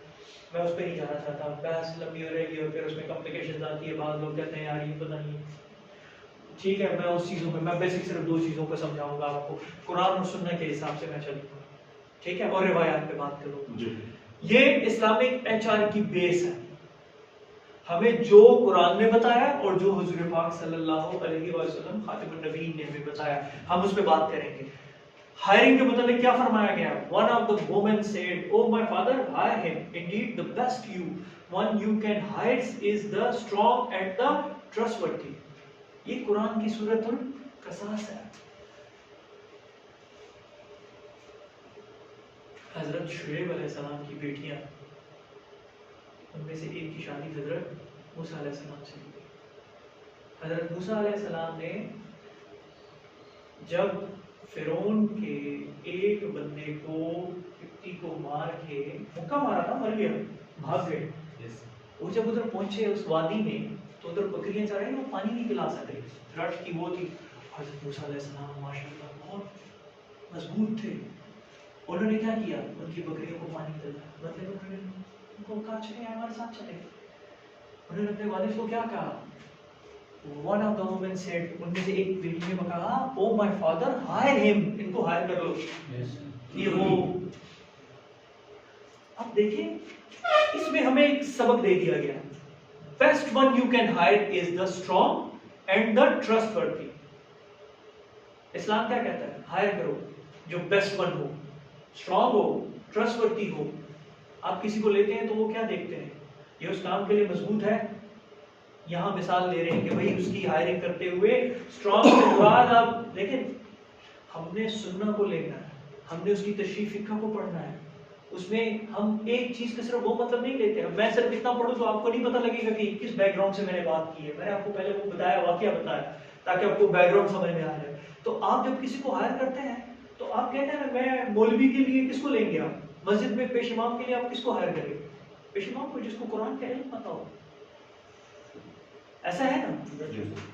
मैं उस पर नहीं जाना चाहता। बहस लंबी हो रहेगी और फिर उसमें कॉम्प्लिकेशंस आती है, बाद लोग कहते हैं यार ये पता नहीं। ठीक है, मैं उस चीज़ों पे, मैं बेसिक सिर्फ दो चीज़ों को समझाऊंगा आपको, कुरान और सुन्ना के हिसाब से मैं चलूंगा, ठीक है, और रिवायात पे बात करूंगा। ये इस्लामिक एचआर की बेस है। हमें जो कुरान ने बताया और जो हुजूर पाक सल्लल्लाहु अलैहि वसल्लम खातिमुन नबीय्यीन ने हमें बताया, हम उस पर बात करेंगे। हायरिंग के मतलब क्या फरमाया गया? One of the women said, "Oh my father, hire him. Indeed, the best one you can hire is the strong and the trustworthy." ये कुरान की सूरतुल कसास है। हजरत शुएब अलैहिस्सलाम की बेटियां, उनमें से एक की शादी हजरत मूसा अलैहिस्सलाम से हुई। हजरत मूसा अलैहिस्सलाम ने जब फिरौन के एक बंदे को, किप्ती को मार के मुक्का मारा था, मर गया, भाग गए। वो जब उधर पहुंचे उस वादी में तो उधर बकरियां चर रही, वो पानी नहीं पिला सके। रट की वो थी। हज़रत मूसा अलैहिस्सलाम माशाअल्लाह बहुत मजबूत थे। उन्होंने क्या किया? उनकी बकरियों को पानी पिलाया, बदले में उन्होंने उनको कहा चले हमारे साथ चले। उन्होंने अपने वालिद को क्या कहा? One of the women said, उनमें से एक बेटी ने कहा, "Oh my father, hire him." इनको हायर कर लो। ये वो। अब देखिए इसमें हमें एक सबक दे दिया गया। Best one you can hire is the strong and the trustworthy. इस्लाम क्या कहता है? हायर करो जो बेस्ट वन हो, स्ट्रॉन्ग हो, ट्रस्टवर्दी हो। आप किसी को लेते हैं तो वो क्या देखते हैं? ये उस काम के लिए मजबूत है, यहाँ मिसाल ले रहे हैं कि भाई उसकी हायरिंग करते हुए स्ट्रॉन्ग से मुराद आप देखें, हमने सुन्ना को लेना है, हमने उसकी तशरीह फिक्र को पढ़ना है, उसमें हम एक चीज का सिर्फ वो मतलब नहीं लेते। अब मैं सिर्फ इतना पढ़ूं तो आपको नहीं पता लगेगा कि किस बैकग्राउंड से मैंने बात की है। मैंने आपको पहले वो बताया, वाकया बताया, ताकि आपको बैकग्राउंड समझ में आ जाए। तो आप जब किसी को हायर करते हैं तो आप कहते हैं ना, मैं मौलवी के लिए किसको लेंगे आप, मस्जिद में पेश इमाम के लिए आप किसको हायर करेंगे? पेश इमाम को, जिसको कुरान का इल्म पता हो। ऐसा है ना?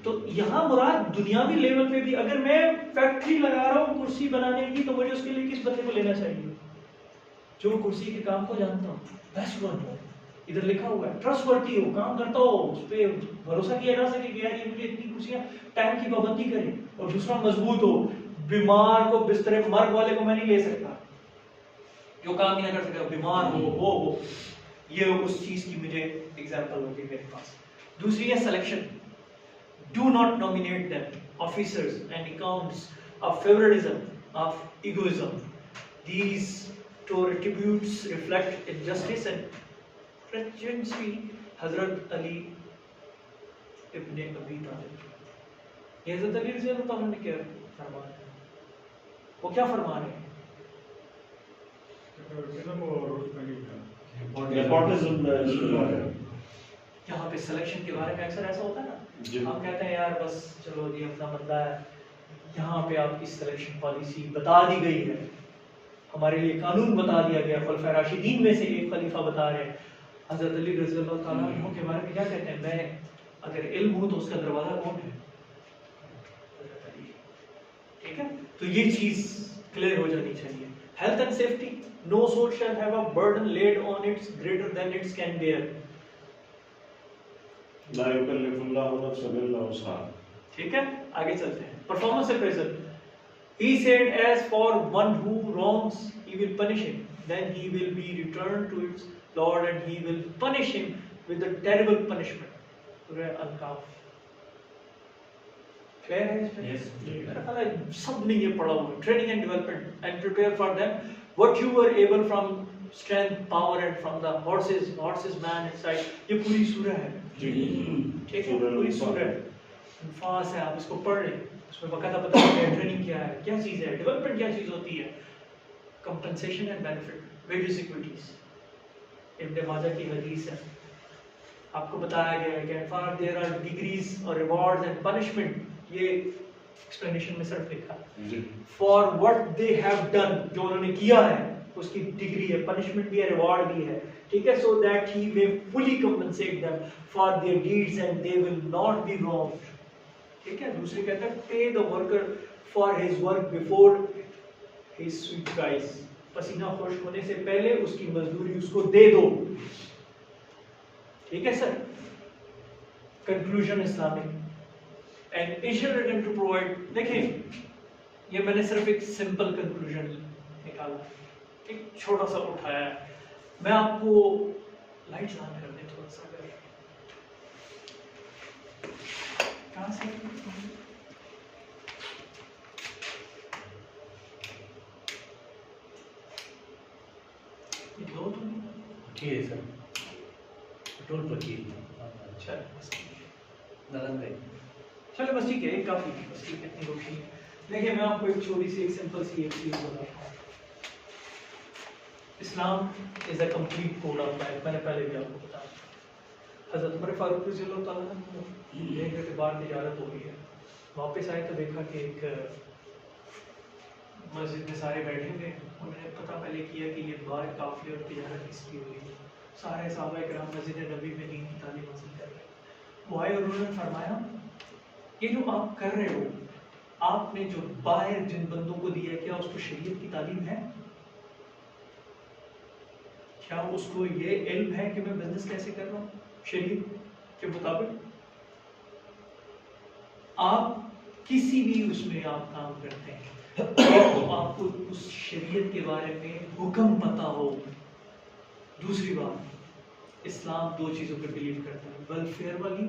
तो यहाँ मुराद दुनियावी लेवल पे भी, अगर मैं फैक्ट्री लगा रहा हूँ कुर्सी बनाने की, तो मुझे उसके लिए किस बंदे को लेना चाहिए? जो कुर्सी के काम को जानता हूँ, बेस्ट वन हो, इधर लिखा हुआ है ट्रस्टवर्दी हो, काम करता हो, उस पर भरोसा किया जा सके कि यार ये मुझे इतनी कुर्सियां टाइम की पाबंदी करे। और दूसरा मजबूत हो, बीमार को बिस्तरे, मर्ग वाले को मैं नहीं ले सकता, जो काम ही ना कर सके, बीमार हो, ये उस चीज की मुझे एग्जाम्पल होगी मेरे पास। दूसरी है selection, do not nominate them officers and accounts of favouritism, of egoism. These two attributes reflect injustice and treachery. हजरत अली इब्ने अबी तालिब, ये हजरत अली रज़ी अल्लाह तआला ने क्या फरमान है? वो क्या फरमान है? यहाँ पे सिलेक्शन के बारे में अक्सर ऐसा होता है ना, हम कहते हैं यार बस चलो जी अपना बंदा है, यहाँ पे आपकी सिलेक्शन पॉलिसी बता दी गई है, हमारे लिए कानून बता दिया गया, खुलफाए राशिदीन में से एक खलीफा बता रहे हैं। हजरत अली रज़ी अल्लाह तआला अन्हु के बारे में क्या कहते हैं? मैं अगर इल्म हूँ तो उसका दरवाजा कौन है? ठीक है, तो ये चीज क्लियर हो जानी चाहिए। Health and safety, no soul shall have a burden laid on its greater than its can bear. ला युकल्लिफुल्लाहु नफ्सन इल्ला वुसअहा। ठीक है, आगे चलते हैं। Performance appraisal, he said, as for one who wrongs, he will punish him, then he will be returned to its Lord and he will punish him with a terrible punishment. Surah Al-Kahf। Clear है इसमें? Yes. मेरा ख्याल है सबने ये पढ़ा हुआ है। Training and development and prepare for them what you were able from strength power and from the horses man inside. ये पूरी सूरह है, ठीक है, पूरी सूरह है, फास है, आप इसको पढ़ लें, उसमें बकायदा बताया गया है ट्रेनिंग क्या है, क्या चीज है, डेवलपमेंट क्या चीज होती है, compensation and benefit, wages equities. Ibn Majah की हदीस है, आपको बताया गया है कि फॉर देयर आर डिग्रीज और रिवॉर्ड्स एंड पनिशमेंट, ये एक्सप्लेनेशन में सिर्फ लिखा है, for what they have done, जो उन्होंने किया है उसकी डिग्री है, पनिशमेंट भी है, रिवॉर्ड भी है, ठीक है, so that he may fully compensate them for their deeds and they will not be wronged. ठीक है, दूसरे कहते हैं पे the worker for his work before his sweet price, पसीना खुश्क होने से पहले उसकी मजदूरी उसको दे दो। ठीक है sir, conclusion Islamic and Asian written to provide. देखिए, ये मैंने सिर्फ एक सिंपल कंक्लूजन निकाला, एक छोटा सा उठाया है। मैं आपको लाइट्स ऑन कर दें थोड़ा सा, अगर कहाँ से दो तो ठीक है सर, पेट्रोल पकी अच्छा नरम है। चलो बस ठीक है, एक काफी है, बस ठीक है, इतनी रोशनी। देखिए, मैं आपको एक छोटी सी, एक सिंपल सी एक चीज बताता हूँ। Islam is a complete code of life, मैंने पहले भी आपको बताया। हजरत उमर फारूक रज़ी अल्लाह तआला अन्हु एक के बाद तिजारत हो रही है, वापस आए तो देखा कि एक मस्जिद में सारे बैठे हुए, उन्होंने पता पहले किया कि ये बाहर काफिले और तिजारत किसकी हुई है। सारे सहाबा किराम मस्जिद नबी में दीन की तालीम हासिल कर रहे हैं। वो आए और उन्होंने फरमाया, ये जो आप कर रहे हो, आपने जो बाहर जिन बंदों को दिया, क्या उसको शरीयत की तालीम है? क्या उसको ये इल्म है कि मैं बिजनेस कैसे कर रहा हूँ शरीयत के मुताबिक? आप किसी भी उसमें आप काम करते हैं तो आपको उस शरीयत के बारे में हुक्म पता हो। दूसरी बात, इस्लाम दो चीजों पे बिलीव करता है, वेलफेयर वाली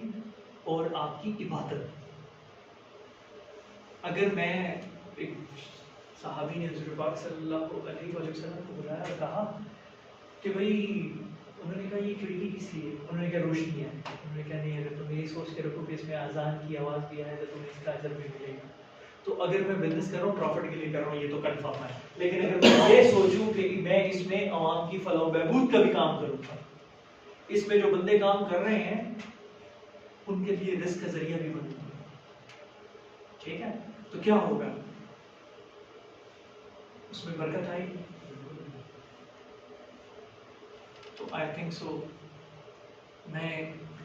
और आपकी इबादत। अगर मैं, एक सहाबी ने हुज़ूर पाक सल्लल्लाहु अलैहि वसल्लम को बुलाया और कहा कि भाई उन्होंने कहा ये खिड़की किस लिए? उन्होंने कहा रोशनी है। उन्होंने कहा नहीं, अगर तुम यही सोच के रखो कि इसमें अजान की आवाज़ भी आए तो तुम्हें इसका अजर भी मिलेगा। तो अगर मैं बिजनेस कर रहा हूँ प्रॉफिट के लिए कर रहा हूँ ये तो कंफर्म है, लेकिन अगर मैं ये सोचूं कि मैं इसमें आवाम की फलाह बहबूद का भी काम करूँगा, इसमें जो बंदे काम कर रहे हैं उनके लिए रिस्क का जरिया भी बनूंगा, ठीक है, तो क्या होगा? उसमें बरकत आएगी। तो आई थिंक सो मैं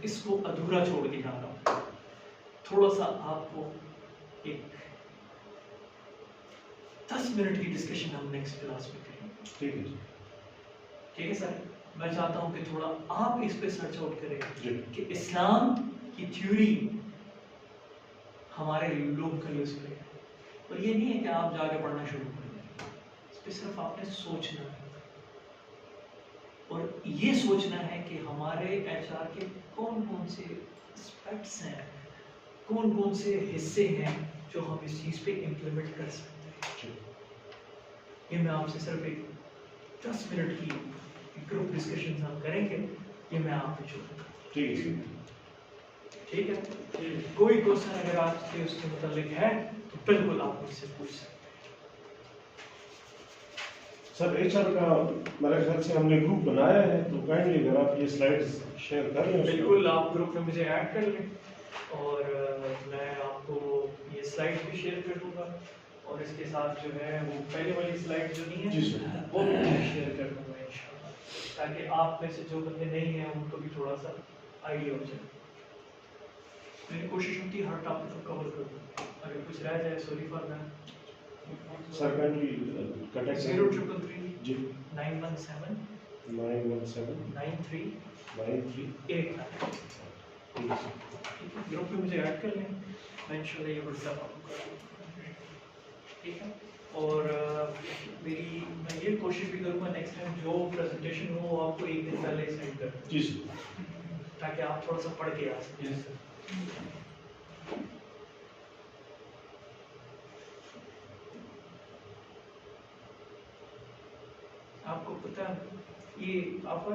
इसको अधूरा छोड़ के जा रहा हूँ। थोड़ा सा आपको एक 10 मिनट की डिस्कशन हम नेक्स्ट क्लास में करेंगे। ठीक है जी। ठीक है सर, मैं चाहता हूँ कि थोड़ा आप इस पे सर्च आउट जी। करें कि इस्लाम की थ्योरी हमारे लोग का यूज करें, और ये नहीं है कि आप जाके पढ़ना शुरू कर दें, इस पे सिर्फ आपने सोचना है, और ये सोचना है कि हमारे एचआर के कौन कौन से एस्पेक्ट्स हैं, कौन कौन से हिस्से हैं जो हम इस चीज़ पे इम्प्लीमेंट कर सकते हैं। ये मैं आपसे सिर्फ एक 10 मिनट की ग्रुप डिस्कशन हम करेंगे, ये मैं आप पे छोड़ूंगा। ठीक है। ठीक है, कोई क्वेश्चन अगर आपके उसके मुतालिक है तो बिल्कुल आप मुझसे पूछ सकते हैं। सर एचआर का मेरे ख्याल से हमने ग्रुप बनाया है, तो काइंडली अगर आप ये स्लाइड्स शेयर कर लें। बिल्कुल, आप ग्रुप में मुझे ऐड कर लें, और मैं आपको ये स्लाइड भी शेयर कर दूंगा, और इसके साथ जो है वो पहले वाली स्लाइड जो नहीं जी है सर। वो भी मैं शेयर कर दूंगा इंशाल्लाह, ताकि आप में से जो बंदे नहीं हैं उनको भी थोड़ा सा आइडिया हो जाए। मेरी कोशिश होती है हर टॉपिक को कवर कर दूँ, अगर कुछ रह जाए sorry for that. Sir kindly connect 0333 जी 917 917 93 93 89। ठीक है सर। ग्रुप में मुझे ऐड कर लें, मैं इंशाल्लाह ये व्हाट्सएप आपको कर दूँगा, ठीक है। और मैं ये कोशिश भी करूँगा नेक्स्ट टाइम जो प्रेजेंटेशन हो वो आपको एक दिन पहले सेंड कर दूँ, जी सर। ताकि आप थोड़ा सा पढ़ के आ सकें। Yes sir. आपको पता है ये आप